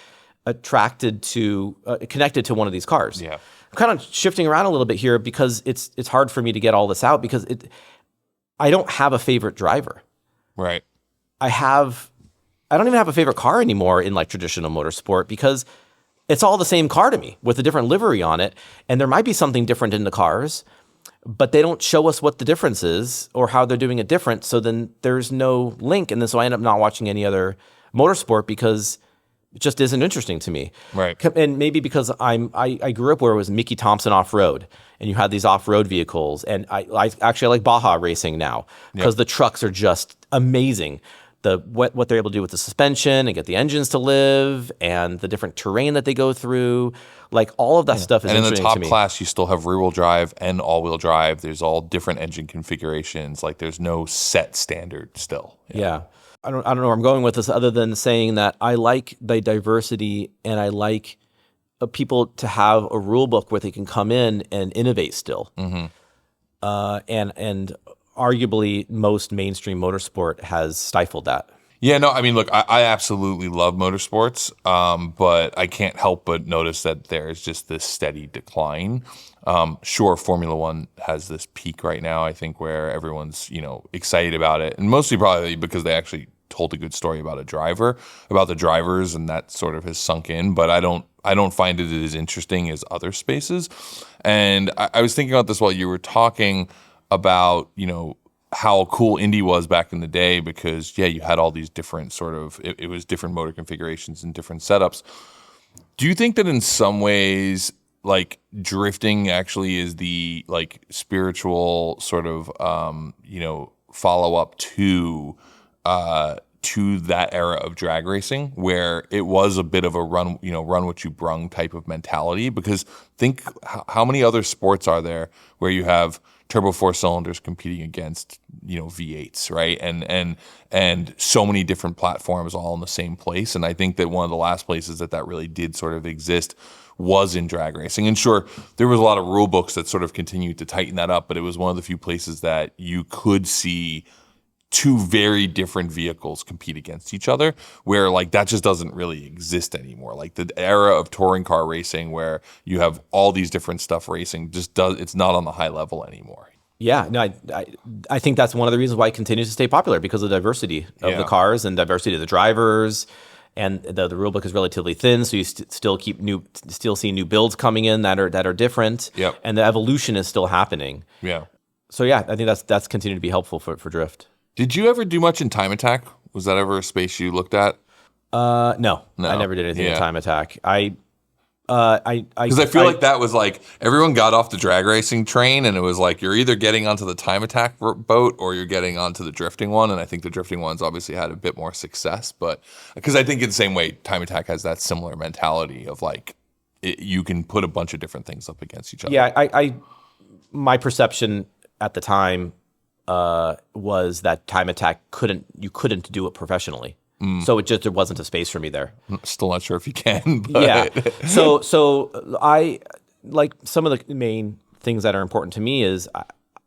attracted to, connected to one of these cars? Yeah. I'm kind of shifting around a little bit here because it's hard for me to get all this out because I don't have a favorite driver. Right. I don't even have a favorite car anymore in traditional motorsport because it's all the same car to me with a different livery on it. And there might be something different in the cars, but they don't show us what the difference is or how they're doing it different. So then there's no link. And then so I end up not watching any other motorsport because it just isn't interesting to me. Right. And maybe because I grew up where it was Mickey Thompson off-road and you had these off-road vehicles. And I actually like Baja racing now because the trucks are just amazing. What they're able to do with the suspension and get the engines to live and the different terrain that they go through, all of that stuff is interesting to me. And in the top class, you still have rear-wheel drive and all-wheel drive. There's all different engine configurations. There's no set standard still. Yeah. I don't know where I'm going with this other than saying that I like the diversity and I like people to have a rule book where they can come in and innovate still. And arguably most mainstream motorsport has stifled that. Yeah, no, I mean, look, I absolutely love motorsports, but I can't help but notice that there's just this steady decline. Sure, Formula One has this peak right now, I think, where everyone's, excited about it, and mostly probably because they actually told a good story about the drivers, and that sort of has sunk in, but I don't find it as interesting as other spaces. And I was thinking about this while you were talking about, how cool Indy was back in the day, because you had all these different it was different motor configurations and different setups. Do you think that in some ways, like, drifting actually is the spiritual sort of follow up to that era of drag racing, where it was a bit of a run what you brung type of mentality? Because think how many other sports are there where you have turbo 4 cylinders competing against V8s, right? And so many different platforms all in the same place. And I think that one of the last places that really did sort of exist was in drag racing. And sure, there was a lot of rule books that sort of continued to tighten that up, but it was one of the few places that you could see two very different vehicles compete against each other, where that just doesn't really exist anymore. Like the era of touring car racing, where you have all these different stuff racing, it's not on the high level anymore. Yeah, no, I think that's one of the reasons why it continues to stay popular, because of the diversity of the cars and diversity of the drivers, and the rule book is relatively thin, so you still see new builds coming in that are different, and the evolution is still happening. Yeah. So yeah, I think that's continued to be helpful for drift. Did you ever do much in time attack? Was that ever a space you looked at? No, I never did anything in time attack. Because I feel like that was everyone got off the drag racing train, and it was you're either getting onto the time attack boat or you're getting onto the drifting one. And I think the drifting one's obviously had a bit more success, but because I think in the same way, time attack has that similar mentality of you can put a bunch of different things up against each other. Yeah, my perception at the time was that time attack you couldn't do it professionally. So there wasn't a space for me there. Still not sure if you can. But. Yeah. So I some of the main things that are important to me is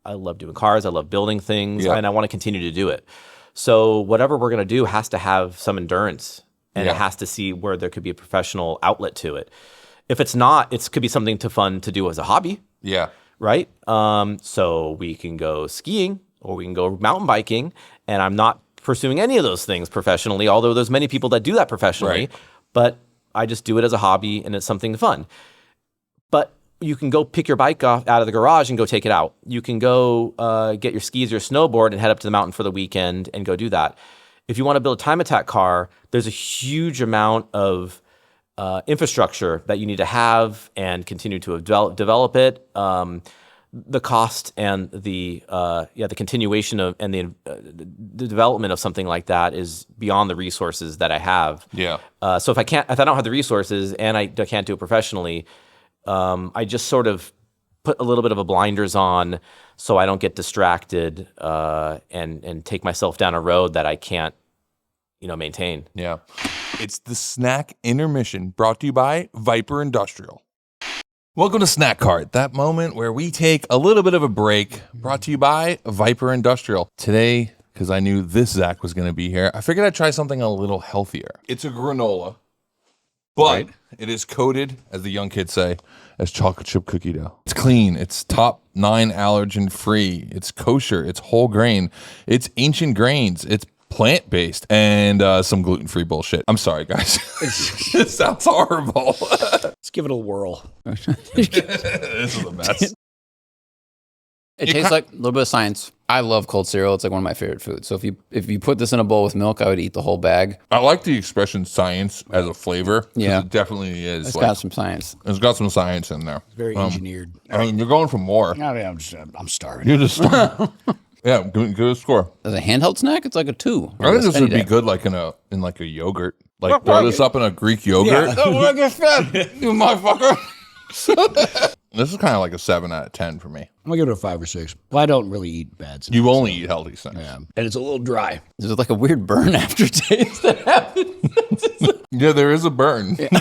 I love doing cars. I love building things, and I want to continue to do it. So whatever we're going to do has to have some endurance, and it has to see where there could be a professional outlet to it. If it's not, it could be something fun to do as a hobby. Yeah. Right. So we can go skiing or we can go mountain biking, and I'm not pursuing any of those things professionally, although there's many people that do that professionally, right. But I just do it as a hobby, and it's something fun. But you can go pick your bike out of the garage and go take it out. You can go get your skis or your snowboard and head up to the mountain for the weekend and go do that. If you want to build a time attack car, there's a huge amount of infrastructure that you need to have and continue to develop it. The cost and the continuation of and the development of something like that is beyond the resources that I have. Yeah. So if I don't have the resources and I can't do it professionally, I just sort of put a little bit of a blinders on so I don't get distracted and take myself down a road that I can't, maintain. Yeah. It's the snack intermission, brought to you by Vyper Industrial. Welcome to Snack Cart, that moment where we take a little bit of a break, brought to you by Vyper Industrial. Today, because I knew this Zach was going to be here, I figured I'd try something a little healthier. It's a granola, but it is coated, as the young kids say, as chocolate chip cookie dough. It's clean, it's top 9 allergen free, it's kosher, it's whole grain, it's ancient grains, it's plant-based, and some gluten-free bullshit. I'm sorry, guys. It sounds horrible. Let's give it a whirl. This is a mess. It tastes like a little bit of science. I love cold cereal. It's like one of my favorite foods. So if you put this in a bowl with milk, I would eat the whole bag. I like the expression science as a flavor. Yeah. It definitely is. It's got some science. It's got some science in there. Very engineered. I mean, you're going for more. I'm starving. You're just yeah, give it a score. As a handheld snack, it's like a 2. I think this would be good like in a yogurt. Like throw this up in a Greek yogurt. Yeah. Oh, I get fed, you motherfucker. This is kind of like a 7 out of 10 for me. I'm gonna give it a 5 or 6. Well, I don't really eat bad snacks. You only eat healthy snacks. Yeah, and it's a little dry. There's like a weird burn aftertaste that happens. Yeah, there is a burn. Yeah.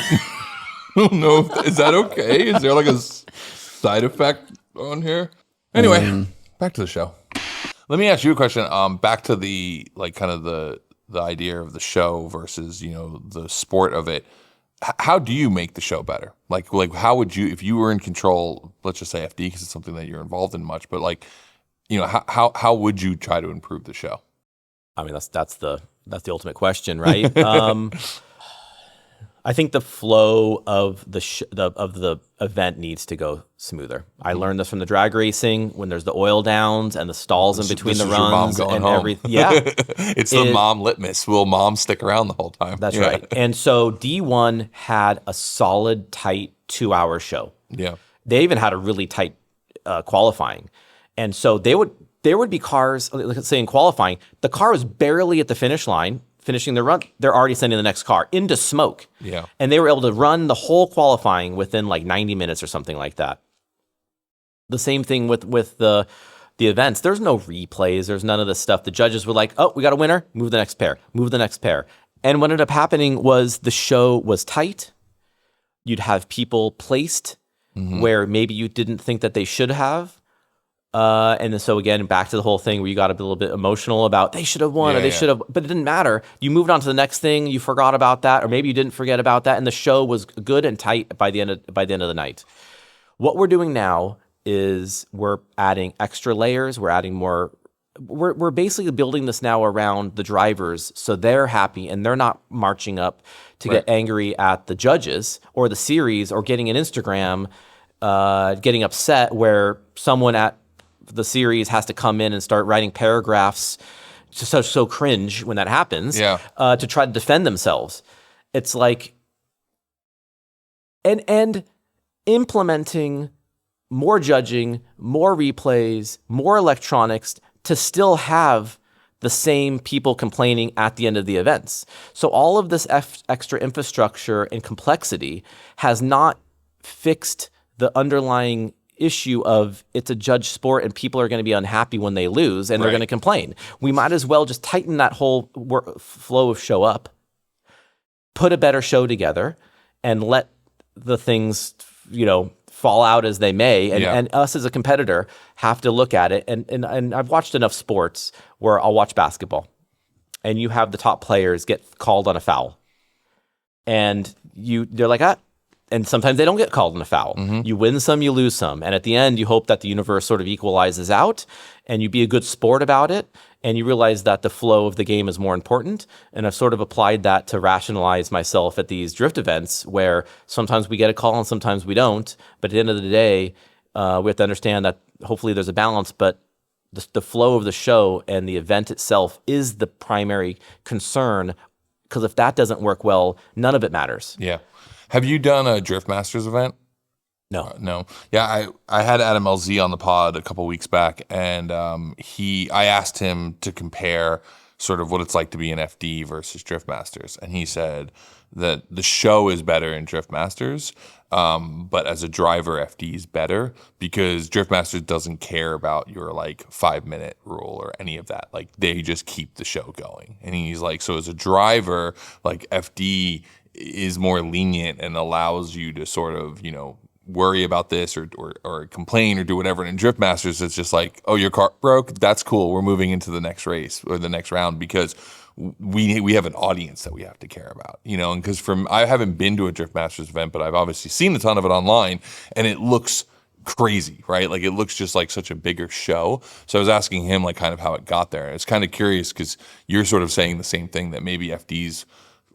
don't know. Is that okay? Is there like a side effect on here? Anyway, back to the show. Let me ask you a question. Back to the like kind of the idea of the show versus the sport of it. How do you make the show better? Like how would you, if you were in control? Let's just say FD because it's something that you're involved in much. But like, how would you try to improve the show? I mean, that's the ultimate question, right? I think the flow of the event needs to go smoother. I learned this from the drag racing when there's the oil downs and the stalls in between the runs and everything. Yeah, it's the mom litmus. Will mom stick around the whole time? That's right. And so D1 had a solid, tight 2-hour show. Yeah, they even had a really tight qualifying, and so there would be cars. Let's say in qualifying, the car is barely at the finish line. Finishing their run, they're already sending the next car into smoke. Yeah. And they were able to run the whole qualifying within like 90 minutes or something like that. The same thing with the events. There's no replays. There's none of this stuff. The judges were like, oh, we got a winner. Move the next pair. Move the next pair. And what ended up happening was the show was tight. You'd have people placed where maybe you didn't think that they should have. And then so again, back to the whole thing where you got a little bit emotional about they should have won or they should have, but it didn't matter. You moved on to the next thing. You forgot about that, or maybe you didn't forget about that, and the show was good and tight by the end of the night. What we're doing now is we're adding extra layers. We're adding more. We're basically building this now around the drivers, so they're happy and they're not marching up to get angry at the judges or the series or getting an Instagram, getting upset where someone at the series has to come in and start writing paragraphs, just so cringe when that happens, to try to defend themselves. It's like, and implementing more judging, more replays, more electronics to still have the same people complaining at the end of the events. So all of this extra infrastructure and complexity has not fixed the underlying issue of it's a judge sport and people are going to be unhappy when they lose and they're going to complain. We might as well just tighten that whole flow of show up, put a better show together, and let the things, fall out as they may. And us as a competitor have to look at it. And I've watched enough sports where I'll watch basketball and you have the top players get called on a foul. And they're like, and sometimes they don't get called on a foul. You win some, you lose some. And at the end, you hope that the universe sort of equalizes out and you be a good sport about it. And you realize that the flow of the game is more important. And I've sort of applied that to rationalize myself at these drift events where sometimes we get a call and sometimes we don't. But at the end of the day, we have to understand that hopefully there's a balance, but the flow of the show and the event itself is the primary concern. Because if that doesn't work well, none of it matters. Yeah. Have you done a Drift Masters event? No. No. Yeah, I had Adam LZ on the pod a couple weeks back, and I asked him to compare sort of what it's like to be an FD versus Drift Masters, and he said that the show is better in Drift Masters, but as a driver, FD is better because Drift Masters doesn't care about your 5-minute rule or any of that. Like they just keep the show going, and he's like, so as a driver, FD is more lenient and allows you to sort of, worry about this or complain or do whatever. And in Drift Masters, it's just like, oh, your car broke? That's cool. We're moving into the next race or the next round because we have an audience that we have to care about, and because I haven't been to a Drift Masters event, but I've obviously seen a ton of it online and it looks crazy, right? Like it looks just like such a bigger show. So I was asking him kind of how it got there. And it's kind of curious because you're sort of saying the same thing that maybe FD's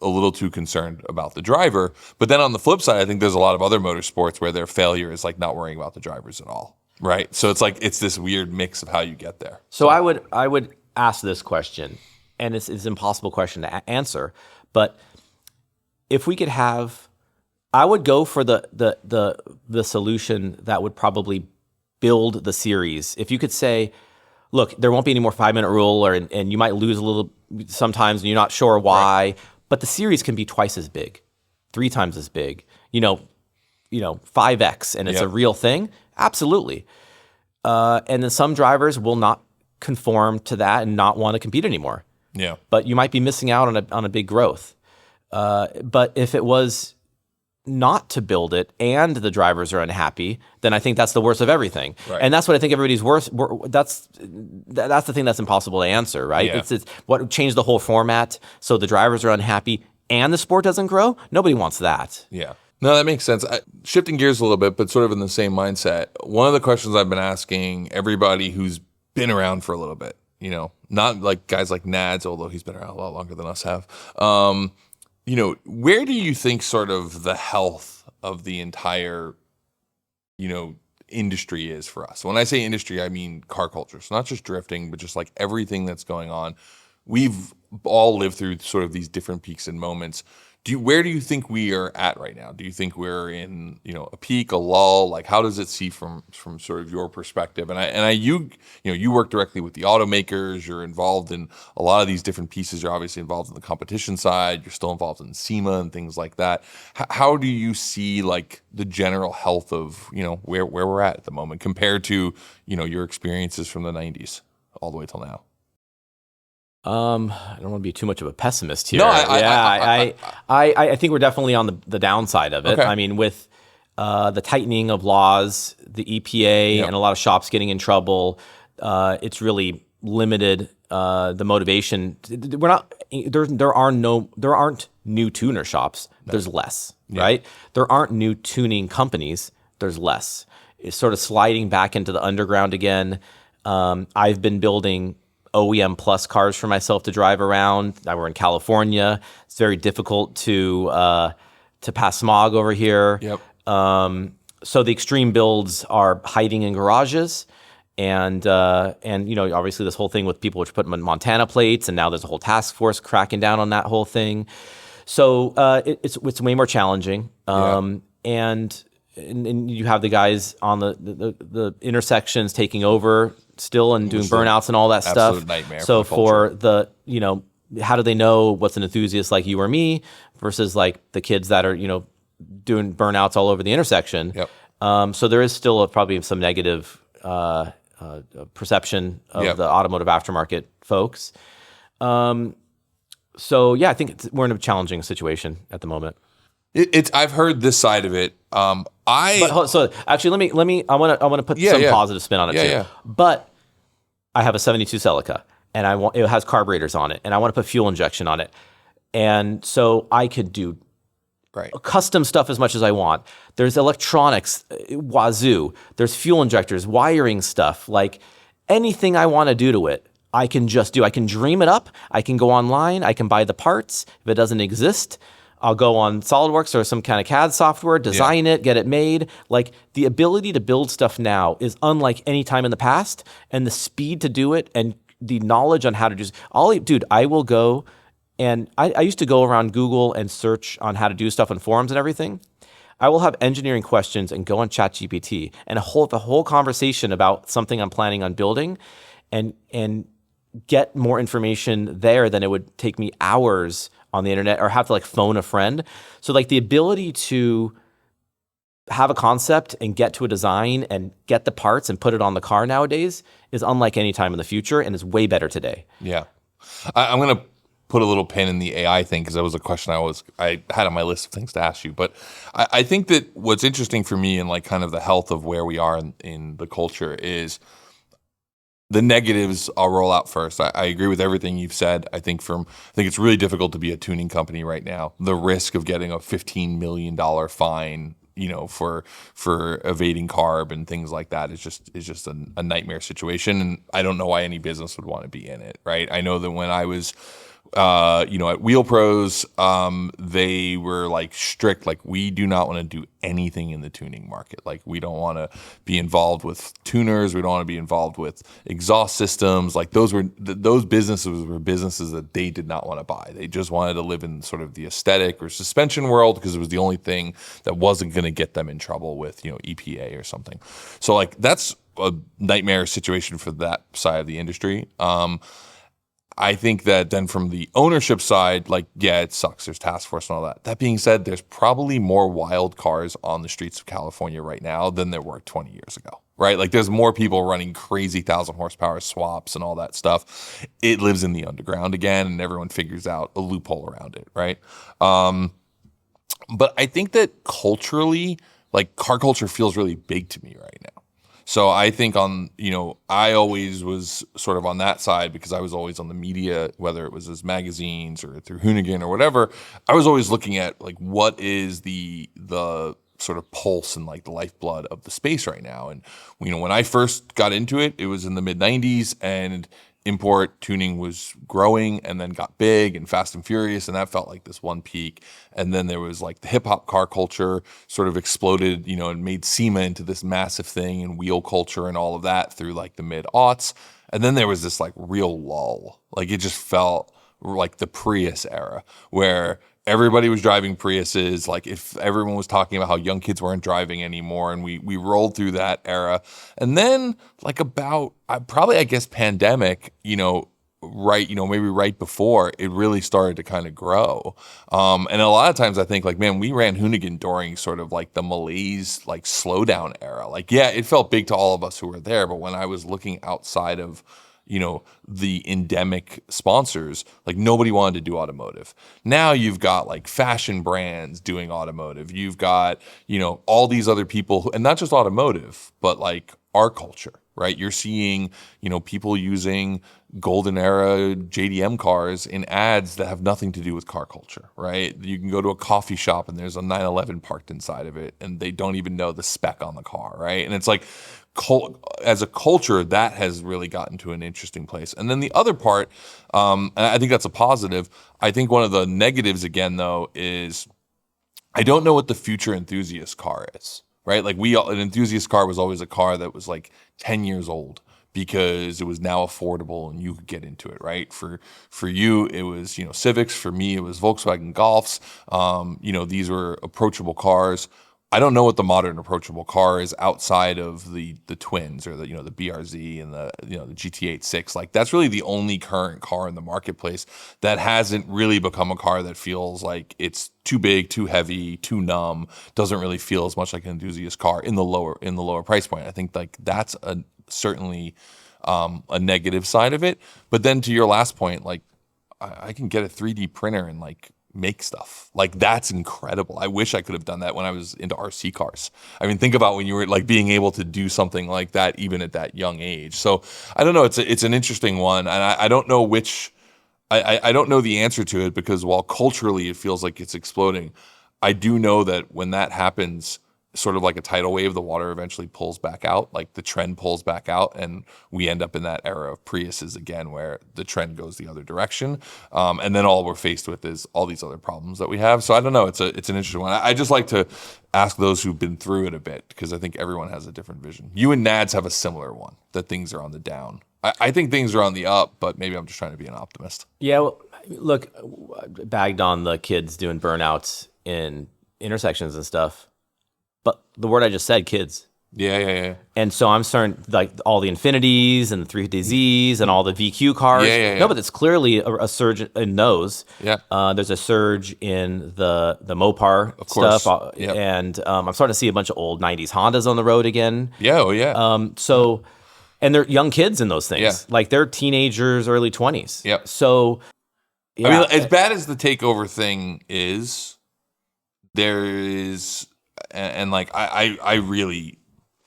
a little too concerned about the driver. But then on the flip side, I think there's a lot of other motorsports where their failure is not worrying about the drivers at all, right? So it's this weird mix of how you get there. So I would ask this question, and it's an impossible question to answer, but if we could I would go for the solution that would probably build the series. If you could say, look, there won't be any more 5-minute rule, and you might lose a little sometimes, and you're not sure why. Right. But the series can be twice as big, 3 times as big, 5x, and it's a real thing. Absolutely. And then some drivers will not conform to that and not want to compete anymore. Yeah. But you might be missing out on a big growth. But if it was not to build it and the drivers are unhappy, then I think that's the worst of everything. Right. And that's what I think everybody's worst. That's the thing that's impossible to answer, right? Yeah. It's what changed the whole format. So the drivers are unhappy and the sport doesn't grow. Nobody wants that. Yeah. No, that makes sense. Shifting gears a little bit, but sort of in the same mindset. One of the questions I've been asking everybody who's been around for a little bit, not like guys like Nads, although he's been around a lot longer than us have. Where do you think sort of the health of the entire, industry is for us? When I say industry, I mean car culture. So not just drifting, but just like everything that's going on. We've all lived through sort of these different peaks and moments. Where do you think we are at right now? Do you think we're in, a peak, a lull? Like, how does it see from sort of your perspective? You work directly with the automakers. You're involved in a lot of these different pieces. You're obviously involved in the competition side. You're still involved in SEMA and things like that. How do you see like the general health of, where we're at the moment compared to, your experiences from the 90s all the way till now? I don't want to be too much of a pessimist here. No, I think we're definitely on the downside of it. Okay. I mean, with the tightening of laws, the EPA, and a lot of shops getting in trouble, it's really limited the motivation. There aren't new tuner shops. There's less, right? There aren't new tuning companies. There's less. It's sort of sliding back into the underground again. I've been building OEM plus cars for myself to drive around. We're in California. It's very difficult to pass smog over here. Yep. So the extreme builds are hiding in garages, and obviously this whole thing with people which put them in Montana plates, and now there's a whole task force cracking down on that whole thing. So it's way more challenging. And you have the guys on the intersections taking over still and doing burnouts and all that stuff. Absolute nightmare. So for how do they know what's an enthusiast like you or me versus like the kids that are, doing burnouts all over the intersection? Yep. So there is still probably some negative perception of the automotive aftermarket folks. So yeah, I think we're in a challenging situation at the moment. I've heard this side of it. So actually, let me. I want to put some positive spin on it too. Yeah. But I have a 72 Celica, and it has carburetors on it, and I want to put fuel injection on it, and so I could do custom stuff as much as I want. There's electronics, wazoo. There's fuel injectors, wiring stuff, like anything I want to do to it, I can just do. I can dream it up. I can go online. I can buy the parts. If it doesn't exist, I'll go on SolidWorks or some kind of CAD software, design it, get it made. Like the ability to build stuff now is unlike any time in the past, and the speed to do it and the knowledge on how to do. I will go and I used to go around Google and search on how to do stuff on forums and everything. I will have engineering questions and go on ChatGPT and the whole conversation about something I'm planning on building, and get more information there than it would take me hours on the internet or have to like phone a friend. So like the ability to have a concept and get to a design and get the parts and put it on the car nowadays is unlike any time in the future and is way better today. Yeah. I'm going to put a little pin in the AI thing because that was a question I had on my list of things to ask you. But I think that what's interesting for me and like kind of the health of where we are in the culture is the negatives. I'll roll out first. I agree with everything you've said. I think it's really difficult to be a tuning company right now. The risk of getting a $15 million fine, for evading carb and things like that is just a nightmare situation. And I don't know why any business would want to be in it, right? I know that when I was at Wheel Pros, they were like strict, like we do not want to do anything in the tuning market. Like we don't want to be involved with tuners. We don't want to be involved with exhaust systems. Like those businesses were businesses that they did not want to buy. They just wanted to live in sort of the aesthetic or suspension world because it was the only thing that wasn't going to get them in trouble with, EPA or something. So like that's a nightmare situation for that side of the industry. I think that then from the ownership side, like, yeah, it sucks. There's task force and all that. That being said, there's probably more wild cars on the streets of California right now than there were 20 years ago, right? Like there's more people running crazy 1,000 horsepower swaps and all that stuff. It lives in the underground again, and everyone figures out a loophole around it, right? But I think that culturally, like car culture feels really big to me right now. So I think I always was sort of on that side because I was always on the media, whether it was as magazines or through Hoonigan or whatever. I was always looking at like what is the sort of pulse and like the lifeblood of the space right now. And when I first got into it, it was in the mid 90s, and import tuning was growing and then got big and Fast and Furious, and that felt like this one peak. And then there was like the hip hop car culture sort of exploded, and made SEMA into this massive thing, and wheel culture and all of that through like the mid aughts. And then there was this like real lull. Like it just felt like the Prius era where everybody was driving Priuses. Like if everyone was talking about how young kids weren't driving anymore, and we rolled through that era. And then like about probably, I guess, pandemic, maybe right before it really started to kind of grow. And a lot of times I think like, man, we ran Hoonigan during sort of like the malaise, like slowdown era. Like, yeah, it felt big to all of us who were there. But when I was looking outside of the endemic sponsors, like nobody wanted to do automotive. Now you've got like fashion brands doing automotive. You've got, all these other people, and not just automotive, but like our culture, right? You're seeing, people using golden era JDM cars in ads that have nothing to do with car culture, right? You can go to a coffee shop and there's a 911 parked inside of it, and they don't even know the spec on the car, right? And it's like, as a culture, that has really gotten to an interesting place. And then the other part, and I think that's a positive. I think one of the negatives, again, though, is I don't know what the future enthusiast car is, right? Like an enthusiast car was always a car that was like 10 years old because it was now affordable and you could get into it, right? For you, it was, Civics. For me, it was Volkswagen Golfs. These were approachable cars. I don't know what the modern approachable car is outside of the twins or the BRZ and the GT86. Like that's really the only current car in the marketplace that hasn't really become a car that feels like it's too big, too heavy, too numb. Doesn't really feel as much like an enthusiast car in the lower price point. I think like that's certainly a negative side of it. But then to your last point, like I can get a 3D printer and like make stuff. Like that's incredible. I wish I could have done that when I was into RC cars. I mean, think about when you were like being able to do something like that even at that young age. So I don't know. It's an interesting one, and I don't know which. I don't know the answer to it, because while culturally it feels like it's exploding, I do know that when that happens, sort of like a tidal wave, the water eventually pulls back out, like the trend pulls back out, and we end up in that era of Priuses again, where the trend goes the other direction. And then all we're faced with is all these other problems that we have. So I don't know. It's an interesting one. I just like to ask those who've been through it a bit, because I think everyone has a different vision. You and Nads have a similar one, that things are on the down. I think things are on the up, but maybe I'm just trying to be an optimist. Yeah, well, look, bagged on the kids doing burnouts in intersections and stuff. But the word I just said, kids. Yeah. And so I'm starting, like all the Infinities and the 350Zs and all the VQ cars. Yeah. No, but it's clearly a surge in those. Yeah. There's a surge in the Mopar stuff. Yep. And I'm starting to see a bunch of old 90s Hondas on the road again. Yeah, oh yeah. And they're young kids in those things. Yeah. Like they're teenagers, early 20s. Yep. So, yeah. I mean, as bad as the takeover thing is, there is... And like I'm really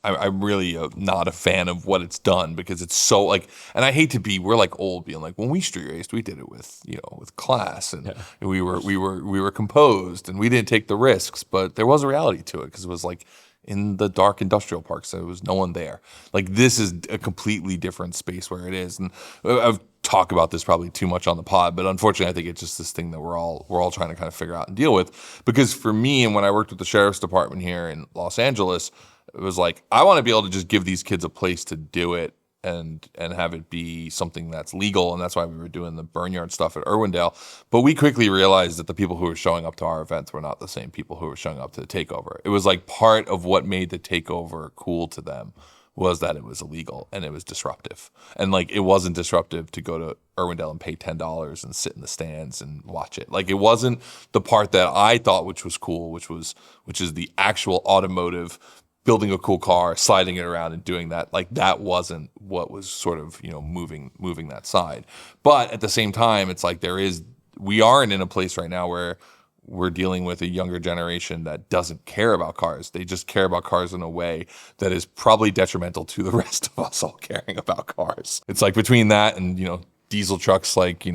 not a fan of what it's done, because it's so like, and I hate to be, we're like old being like, when we street raced, we did it with with class, and we were composed, and we didn't take the risks, but there was a reality to it, because it was like in the dark industrial parks, so there was no one there. Like this is a completely different space where it is, and I've talked about this probably too much on the pod, but unfortunately I think it's just this thing that we're all trying to kind of figure out and deal with. Because for me, and when I worked with the sheriff's department here in Los Angeles, it was like, I want to be able to just give these kids a place to do it and have it be something that's legal, and that's why we were doing the Burnyard stuff at Irwindale. But we quickly realized that the people who were showing up to our events were not the same people who were showing up to the takeover. It was like part of what made the takeover cool to them was that it was illegal and it was disruptive. And like, it wasn't disruptive to go to Irwindale and pay $10 and sit in the stands and watch it. Like, it wasn't the part that I thought which was cool, which is the actual automotive, building a cool car, sliding it around and doing that. Like, that wasn't what was sort of, moving that side. But at the same time, it's like we aren't in a place right now where we're dealing with a younger generation that doesn't care about cars. They just care about cars in a way that is probably detrimental to the rest of us all caring about cars. It's like between that and, diesel trucks like,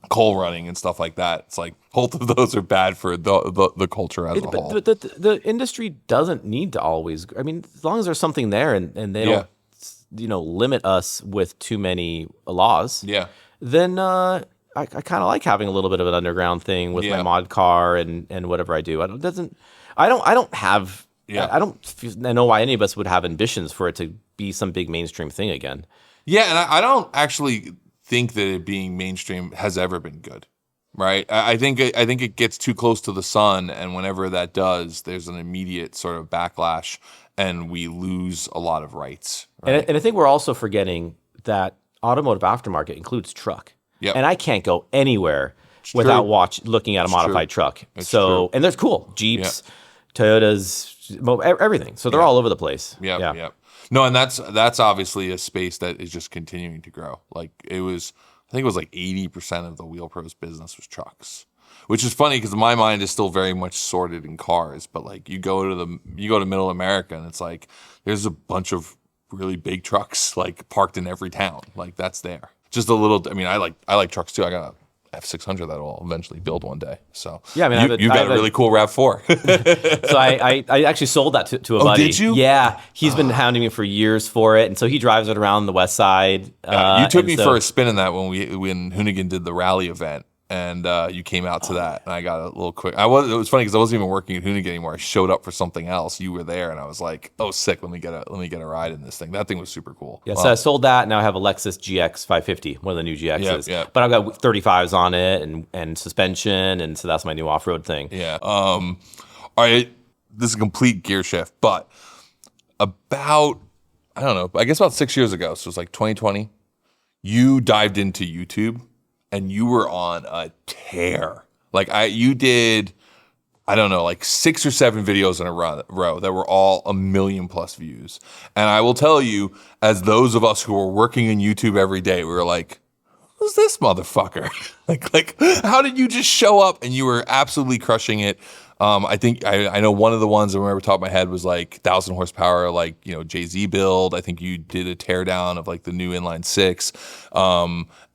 coal running and stuff like that. It's like both of those are bad for the culture as a whole. But the industry doesn't need to always. I mean, as long as there's something there and they don't, limit us with too many laws. Yeah. Then I kind of like having a little bit of an underground thing with my mod car and whatever I do. I don't know why any of us would have ambitions for it to be some big mainstream thing again. Yeah, and I don't actually think that it being mainstream has ever been good, right? I think it gets too close to the sun, and whenever that does, there's an immediate sort of backlash, and we lose a lot of rights. Right? And I think we're also forgetting that automotive aftermarket includes truck. Yep. And I can't go anywhere without looking at a modified truck. And there's cool Jeeps, Toyotas, everything. So they're all over the place. Yeah. No, and that's obviously a space that is just continuing to grow. Like I think it was like 80% of the Wheel Pros business was trucks, which is funny because my mind is still very much sorted in cars. But like you go to Middle America and it's like there's a bunch of really big trucks like parked in every town. Like that's there. Just a little. I mean, I like trucks too. I got a F600 that I'll eventually build one day. So yeah, I mean, you've got a really cool RAV4. So I actually sold that to a buddy. Oh, did you? Yeah, he's been hounding me for years for it, and so he drives it around the West Side. You took me for a spin in that when Hoonigan did the rally event. And you came out to that, and I got a little quick. It was funny because I wasn't even working at Hoonigan anymore. I showed up for something else. You were there, and I was like, "Oh, sick! Let me get a ride in this thing." That thing was super cool. Yeah, so I sold that. Now I have a Lexus GX 550, one of the new GXs. Yeah. But I've got 35s on it and suspension, and so that's my new off-road thing. Yeah. All right. This is a complete gear shift, but about I guess about 6 years ago, so it was like 2020. You dived into YouTube. And you were on a tear. Like you did, like 6 or 7 videos in a row that were all 1 million+ views. And I will tell you, as those of us who are working in YouTube every day, we were like, who's this motherfucker? like, how did you just show up? And you were absolutely crushing it. I think I know one of the ones I remember top of my head was like 1,000 horsepower, like, Jay-Z build. I think you did a teardown of like the new inline 6.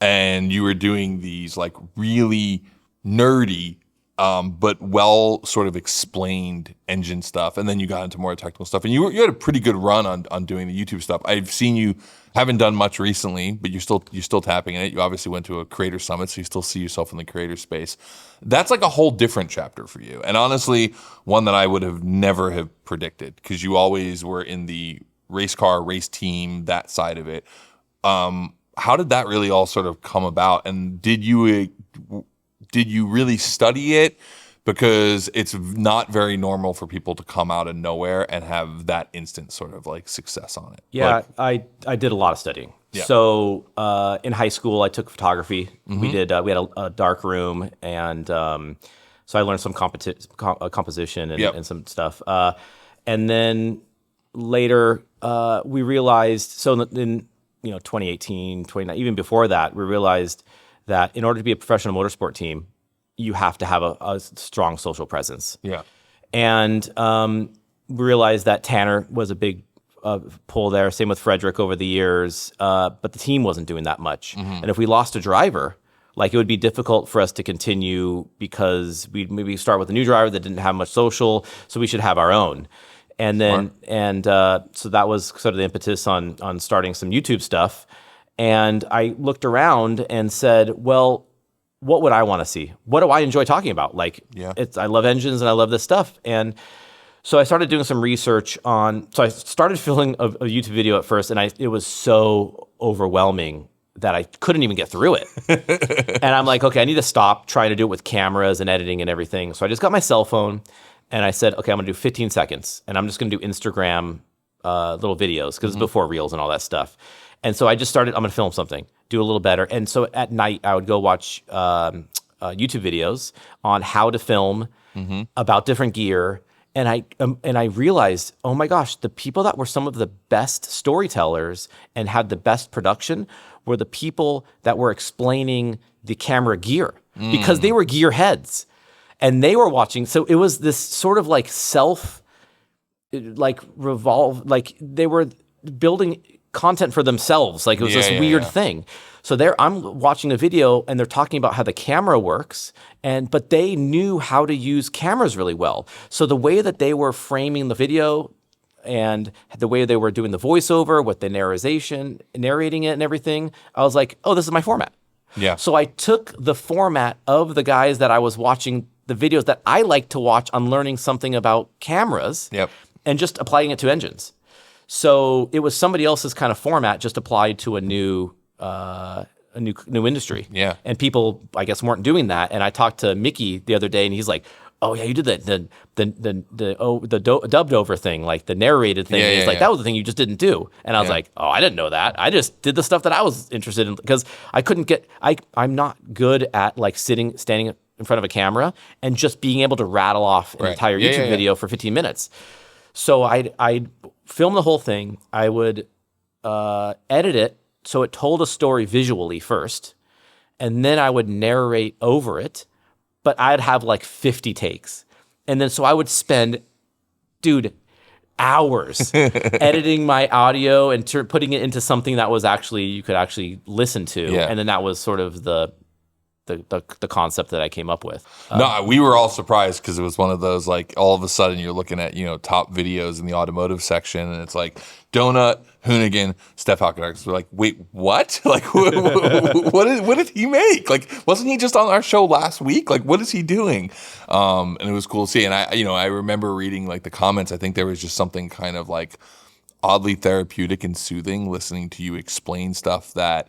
And you were doing these like really nerdy, but well sort of explained engine stuff. And then you got into more technical stuff, and you had a pretty good run on doing the YouTube stuff. I've seen you haven't done much recently, but you're still tapping in it. You obviously went to a creator summit, so you still see yourself in the creator space. That's like a whole different chapter for you. And honestly, one that I would have never have predicted, because you always were in the race car, race team, that side of it. How did that really all sort of come about? And did you really study it? Because it's not very normal for people to come out of nowhere and have that instant sort of like success on it. Yeah, I did a lot of studying. Yeah. So in high school, I took photography. Mm-hmm. We had a dark room, and so I learned some composition and some stuff. And then later, we realized, so in 2018, 2019, even before that, we realized that in order to be a professional motorsport team, you have to have a strong social presence. Yeah. And we realized that Tanner was a big pull there. Same with Frederick over the years. But the team wasn't doing that much. Mm-hmm. And if we lost a driver, like it would be difficult for us to continue, because we'd maybe start with a new driver that didn't have much social. So we should have our own. And then, so that was sort of the impetus on starting some YouTube stuff. And I looked around and said, well, what would I want to see? What do I enjoy talking about? I love engines and I love this stuff. And so I started doing some research so I started filming a YouTube video at first, and it was so overwhelming that I couldn't even get through it. And I'm like, okay, I need to stop trying to do it with cameras and editing and everything. So I just got my cell phone and I said, okay, I'm gonna do 15 seconds, and I'm just gonna do Instagram little videos, because it's before Reels and all that stuff. And so I just started, I'm gonna film something, do a little better. And so at night, I would go watch YouTube videos on how to film, about different gear. And I realized, oh my gosh, the people that were some of the best storytellers and had the best production were the people that were explaining the camera gear. because they were gearheads and they were watching. So it was this sort of like like they were building content for themselves. Like it was this weird thing. So I'm watching a video and they're talking about how the camera works, but they knew how to use cameras really well. So the way that they were framing the video and the way they were doing the voiceover with the narrating it and everything, I was like, oh, this is my format. Yeah. So I took the format of the guys that I was watching, the videos that I like to watch on learning something about cameras, and just applying it to engines. So it was somebody else's kind of format just applied to a new industry. Yeah. And people, I guess, weren't doing that. And I talked to Mickey the other day, and he's like, "Oh yeah, you did the dubbed over thing, like the narrated thing." And he's like, "That was the thing you just didn't do." And I was like, "Oh, I didn't know that. I just did the stuff that I was interested in because I couldn't get. I'm not good at like standing in front of a camera and just being able to rattle off an entire YouTube video for 15 minutes. So I'd film the whole thing. I would edit it so it told a story visually first, and then I would narrate over it. But I'd have like 50 takes. And then so I would spend, hours editing my audio and putting it into something that was you could actually listen to. Yeah. And then that was sort of the concept that I came up with. No, we were all surprised because it was one of those, like, all of a sudden you're looking at, top videos in the automotive section, and it's like Donut, Hoonigan, Steph Papadakis. We're like, wait, what? Like, what did he make? Like, wasn't he just on our show last week? Like, what is he doing? And it was cool to see. And I remember reading like the comments. I think there was just something kind of like oddly therapeutic and soothing listening to you explain stuff that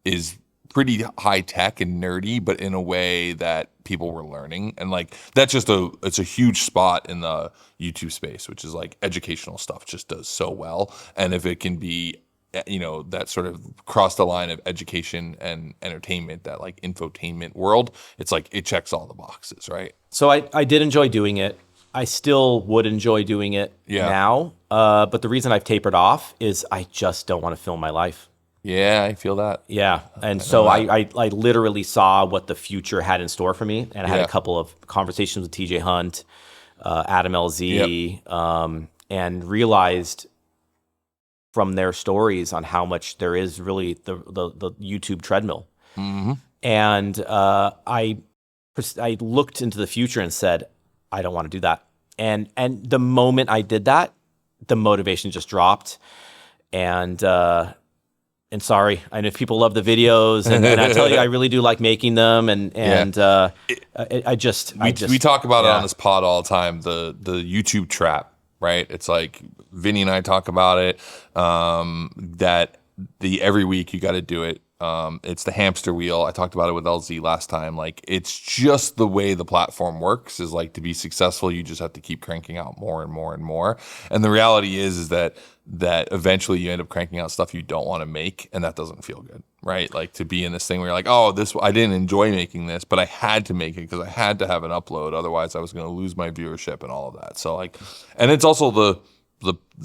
is pretty high tech and nerdy, but in a way that people were learning. And like, that's just it's a huge spot in the YouTube space, which is like educational stuff just does so well. And if it can be, that sort of cross the line of education and entertainment, that like infotainment world, it's like, it checks all the boxes, right? So I did enjoy doing it. I still would enjoy doing it now. But the reason I've tapered off is I just don't want to film my life. Yeah, I feel that. Yeah, and so I literally saw what the future had in store for me, and I had a couple of conversations with TJ Hunt, Adam LZ, and realized from their stories on how much there is really the YouTube treadmill. Mm-hmm. And I looked into the future and said, I don't want to do that. And the moment I did that, the motivation just dropped, and sorry, and if people love the videos, and I tell you, I really do like making them, and we talk about it on this pod all the time, the YouTube trap, right? It's like Vinny and I talk about it, that every week you got to do it. It's the hamster wheel. I talked about it with LZ last time. Like, it's just the way the platform works is like, to be successful, you just have to keep cranking out more and more and more. And the reality is that eventually you end up cranking out stuff you don't want to make, and that doesn't feel good, right? Like, to be in this thing where you're like, oh, I didn't enjoy making this, but I had to make it because I had to have an upload. Otherwise I was going to lose my viewership and all of that. So like, and it's also the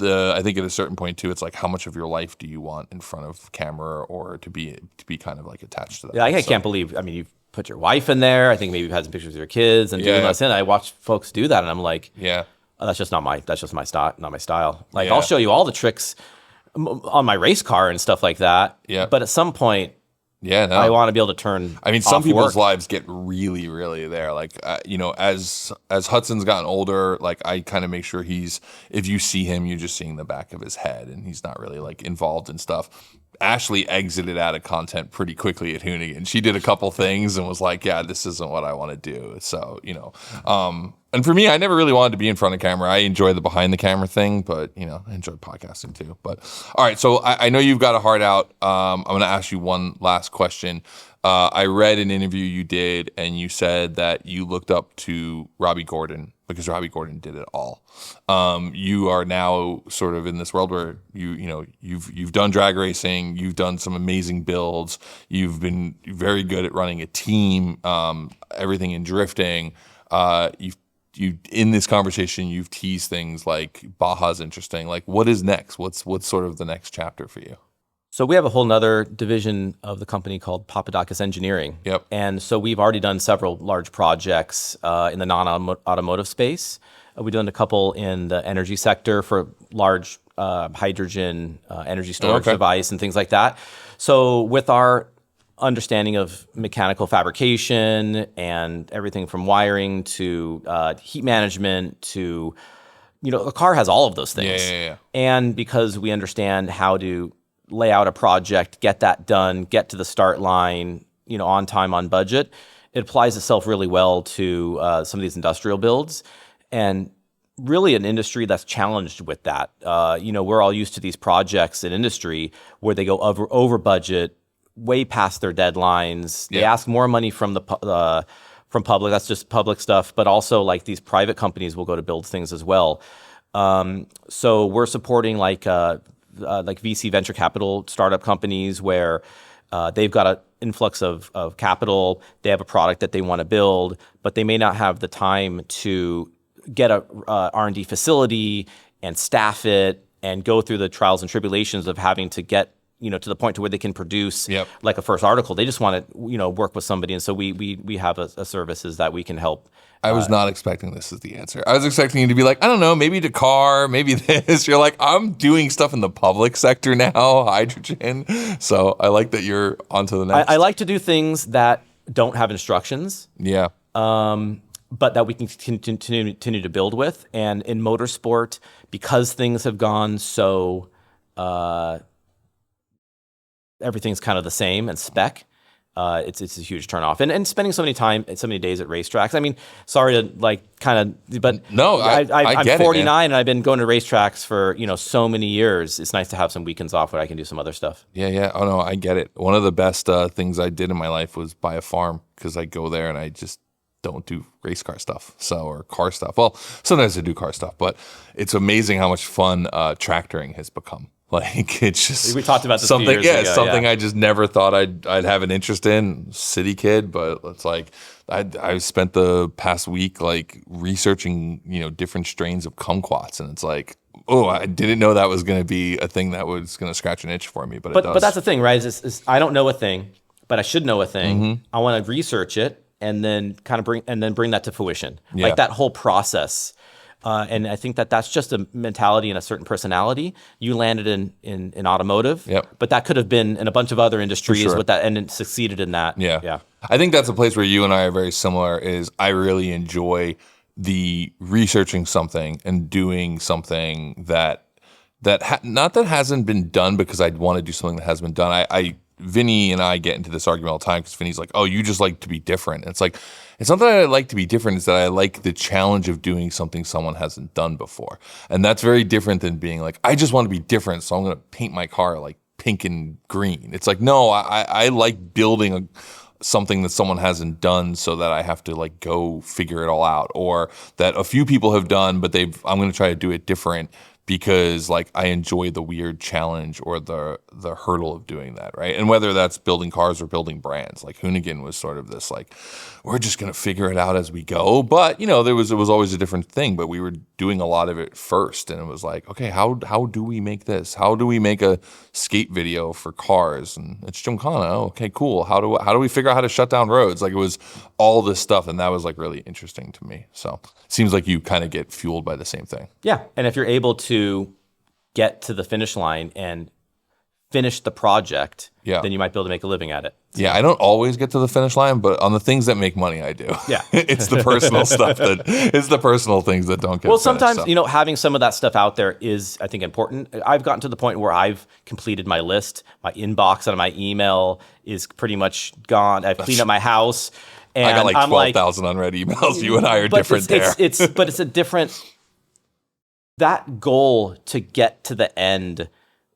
I think at a certain point too, it's like, how much of your life do you want in front of camera, or to be kind of like attached to that? Yeah, I can't believe. I mean, you've put your wife in there. I think maybe you've had some pictures of your kids and doing this. And I watch folks do that, and I'm like, oh, that's just my style. Not my style. Like, I'll show you all the tricks on my race car and stuff like that. Yeah. But at some point, I want to be able to turn. I mean, some people's lives get really, really there. Like, as Hudson's gotten older, like, I kind of make sure if you see him, you're just seeing the back of his head, and he's not really like involved in stuff. Ashley exited out of content pretty quickly at Hoonigan. She did a couple things and was like, yeah, this isn't what I want to do. So, and for me, I never really wanted to be in front of camera. I enjoy the behind the camera thing, but, I enjoy podcasting too. But all right, so I know you've got a heart out. I'm going to ask you one last question. I read an interview you did, and you said that you looked up to Robbie Gordon because Robbie Gordon did it all. You are now sort of in this world where you've done drag racing, you've done some amazing builds, you've been very good at running a team, everything in drifting. You in this conversation, you've teased things like Baja's interesting. Like, what is next? What's sort of the next chapter for you? So we have a whole nother division of the company called Papadakis Engineering. Yep. And so we've already done several large projects in the non-automotive space. We've done a couple in the energy sector for large hydrogen energy storage device and things like that. So with our understanding of mechanical fabrication and everything from wiring to heat management to, a car has all of those things. Yeah. And because we understand how to lay out a project, get that done, get to the start line, on time, on budget, it applies itself really well to some of these industrial builds. And really an industry that's challenged with that. We're all used to these projects in industry where they go over budget, way past their deadlines. They ask more money from the from public. That's just public stuff. But also like these private companies will go to build things as well. So we're supporting like VC venture capital startup companies where they've got an influx of capital. They have a product that they want to build, but they may not have the time to get a R&D facility and staff it and go through the trials and tribulations of having to get to the point to where they can produce like a first article. They just want to work with somebody, and so we have a services that we can help. I was not expecting this as the answer. I was expecting you to be like, I don't know, maybe Dakar, maybe this. You're like, I'm doing stuff in the public sector now, hydrogen. So I like that you're onto the next. I like to do things that don't have instructions. Yeah. But that we can continue to build with. And in motorsport, because things have gone so, everything's kind of the same and spec, it's a huge turnoff. And spending so many days at racetracks. I mean, sorry to but no, I'm get 49 and I've been going to racetracks for so many years. It's nice to have some weekends off where I can do some other stuff. Yeah. Oh no, I get it. One of the best things I did in my life was buy a farm because I go there and I just don't do race car stuff, or car stuff. Well, sometimes I do car stuff, but it's amazing how much fun tractoring has become. Like it's just we talked about this something. A few years ago, something I just never thought I'd have an interest in. City kid, but it's like I spent the past week like researching different strains of kumquats, and it's like, oh, I didn't know that was going to be a thing that was going to scratch an itch for me, but it does. But that's the thing, right? Is I don't know a thing, but I should know a thing. I want to research it and then bring that to fruition, like that whole process. And I think that's just a mentality and a certain personality. You landed in automotive, but that could have been in a bunch of other industries with that, and it succeeded in that. Yeah. I think that's a place where you and I are very similar. Is I really enjoy the researching something and doing something that hasn't been done because I'd want to do something that has been done. Vinny and I get into this argument all the time because Vinny's like, oh, you just like to be different. And it's like, it's not that I like to be different, it's that I like the challenge of doing something someone hasn't done before. And that's very different than being like, I just want to be different, so I'm going to paint my car like pink and green. It's like, no, I like building something that someone hasn't done so that I have to like go figure it all out, or that a few people have done, but I'm going to try to do it different because like I enjoy the weird challenge or the hurdle of doing that, right? And whether that's building cars or building brands, like Hoonigan was sort of this like, we're just gonna figure it out as we go. But it was always a different thing, but we were doing a lot of it first, and it was like, okay, how do we make this? How do we make a skate video for cars? And it's Gymkhana. Oh, okay, cool. How do we figure out how to shut down roads? Like it was all this stuff, and that was like really interesting to me. So it seems like you kind of get fueled by the same thing. Yeah, and if you're able to get to the finish line and finish the project, then you might be able to make a living at it. Yeah, I don't always get to the finish line, but on the things that make money, I do. Yeah. It's the personal stuff it's the personal things that don't get Well, finished, sometimes, so. Having some of that stuff out there is, I think, important. I've gotten to the point where I've completed my list. My inbox on my email is pretty much gone. I've cleaned up my house. And I got like 12,000 unread emails. You and I are different there. But it's a different... That goal to get to the end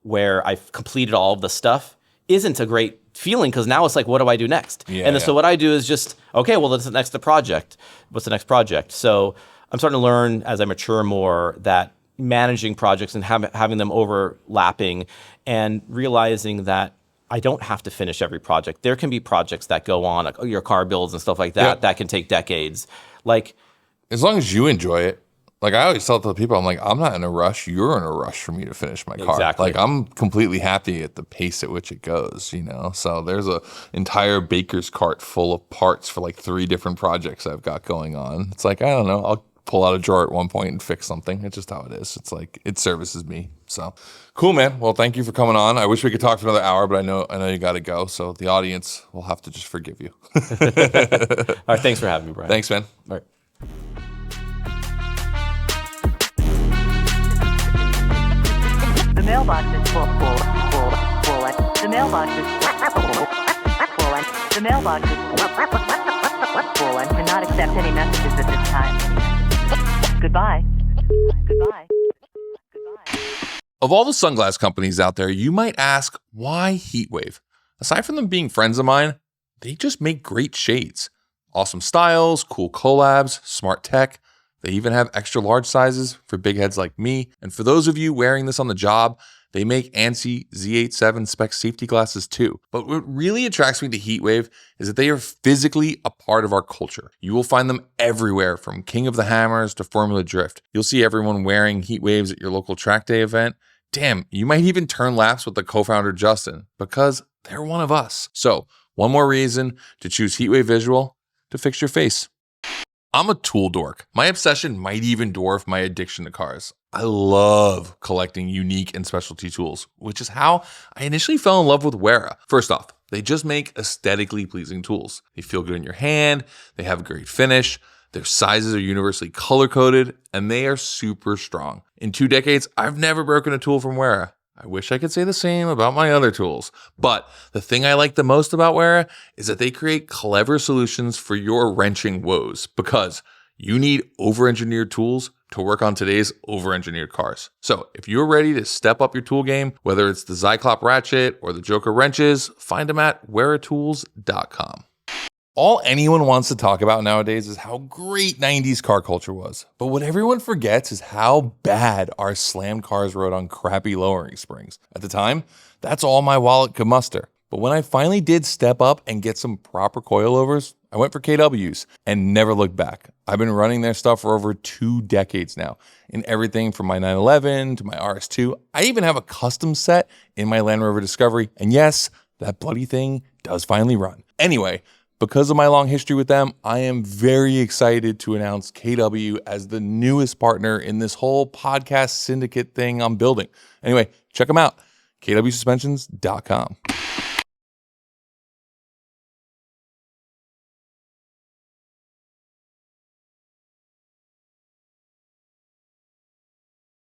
where I've completed all of the stuff isn't a great feeling, because now it's like, what do I do next? So what I do is just, okay, well, what's the next project? What's the next project? So I'm starting to learn as I mature more that managing projects and having them overlapping and realizing that I don't have to finish every project. There can be projects that go on, your car builds and stuff like that, that can take decades. Like, as long as you enjoy it. Like I always tell the people, I'm like, I'm not in a rush. You're in a rush for me to finish my car. Exactly. Like I'm completely happy at the pace at which it goes, you know? So there's a entire baker's cart full of parts for like 3 different projects I've got going on. It's like, I don't know, I'll pull out a drawer at one point and fix something. It's just how it is. It's like, it services me. So cool, man. Well, thank you for coming on. I wish we could talk for another hour, but I know you got to go. So the audience will have to just forgive you. All right, thanks for having me, Brian. Thanks, man. All right. The mailbox is full. The mailbox is full. The mailbox is full and cannot accept any messages at this time. Goodbye. Goodbye. Of all the sunglass companies out there, you might ask, why Heatwave? Aside from them being friends of mine, they just make great shades. Awesome styles, cool collabs, smart tech. They even have extra large sizes for big heads like me. And for those of you wearing this on the job, they make ANSI Z87 spec safety glasses too. But what really attracts me to Heatwave is that they are physically a part of our culture. You will find them everywhere, from King of the Hammers to Formula Drift. You'll see everyone wearing Heatwaves at your local track day event. Damn, you might even turn laps with the co-founder Justin, because they're one of us. So one more reason to choose Heatwave Visual to fix your face. I'm a tool dork. My obsession might even dwarf my addiction to cars. I love collecting unique and specialty tools, which is how I initially fell in love with Wera. First off, they just make aesthetically pleasing tools. They feel good in your hand, they have a great finish, their sizes are universally color-coded, and they are super strong. In 2 decades, I've never broken a tool from Wera. I wish I could say the same about my other tools. But the thing I like the most about Wera is that they create clever solutions for your wrenching woes, because you need over-engineered tools to work on today's over-engineered cars. So if you're ready to step up your tool game, whether it's the Zyklop ratchet or the Joker wrenches, find them at weratools.com. All anyone wants to talk about nowadays is how great 90s car culture was. But what everyone forgets is how bad our slammed cars rode on crappy lowering springs. At the time, that's all my wallet could muster. But when I finally did step up and get some proper coilovers, I went for KWs and never looked back. I've been running their stuff for over 2 decades now, in everything from my 911 to my RS2. I even have a custom set in my Land Rover Discovery. And yes, that bloody thing does finally run. Anyway, because of my long history with them, I am very excited to announce KW as the newest partner in this whole podcast syndicate thing I'm building. Anyway, check them out, kwsuspensions.com.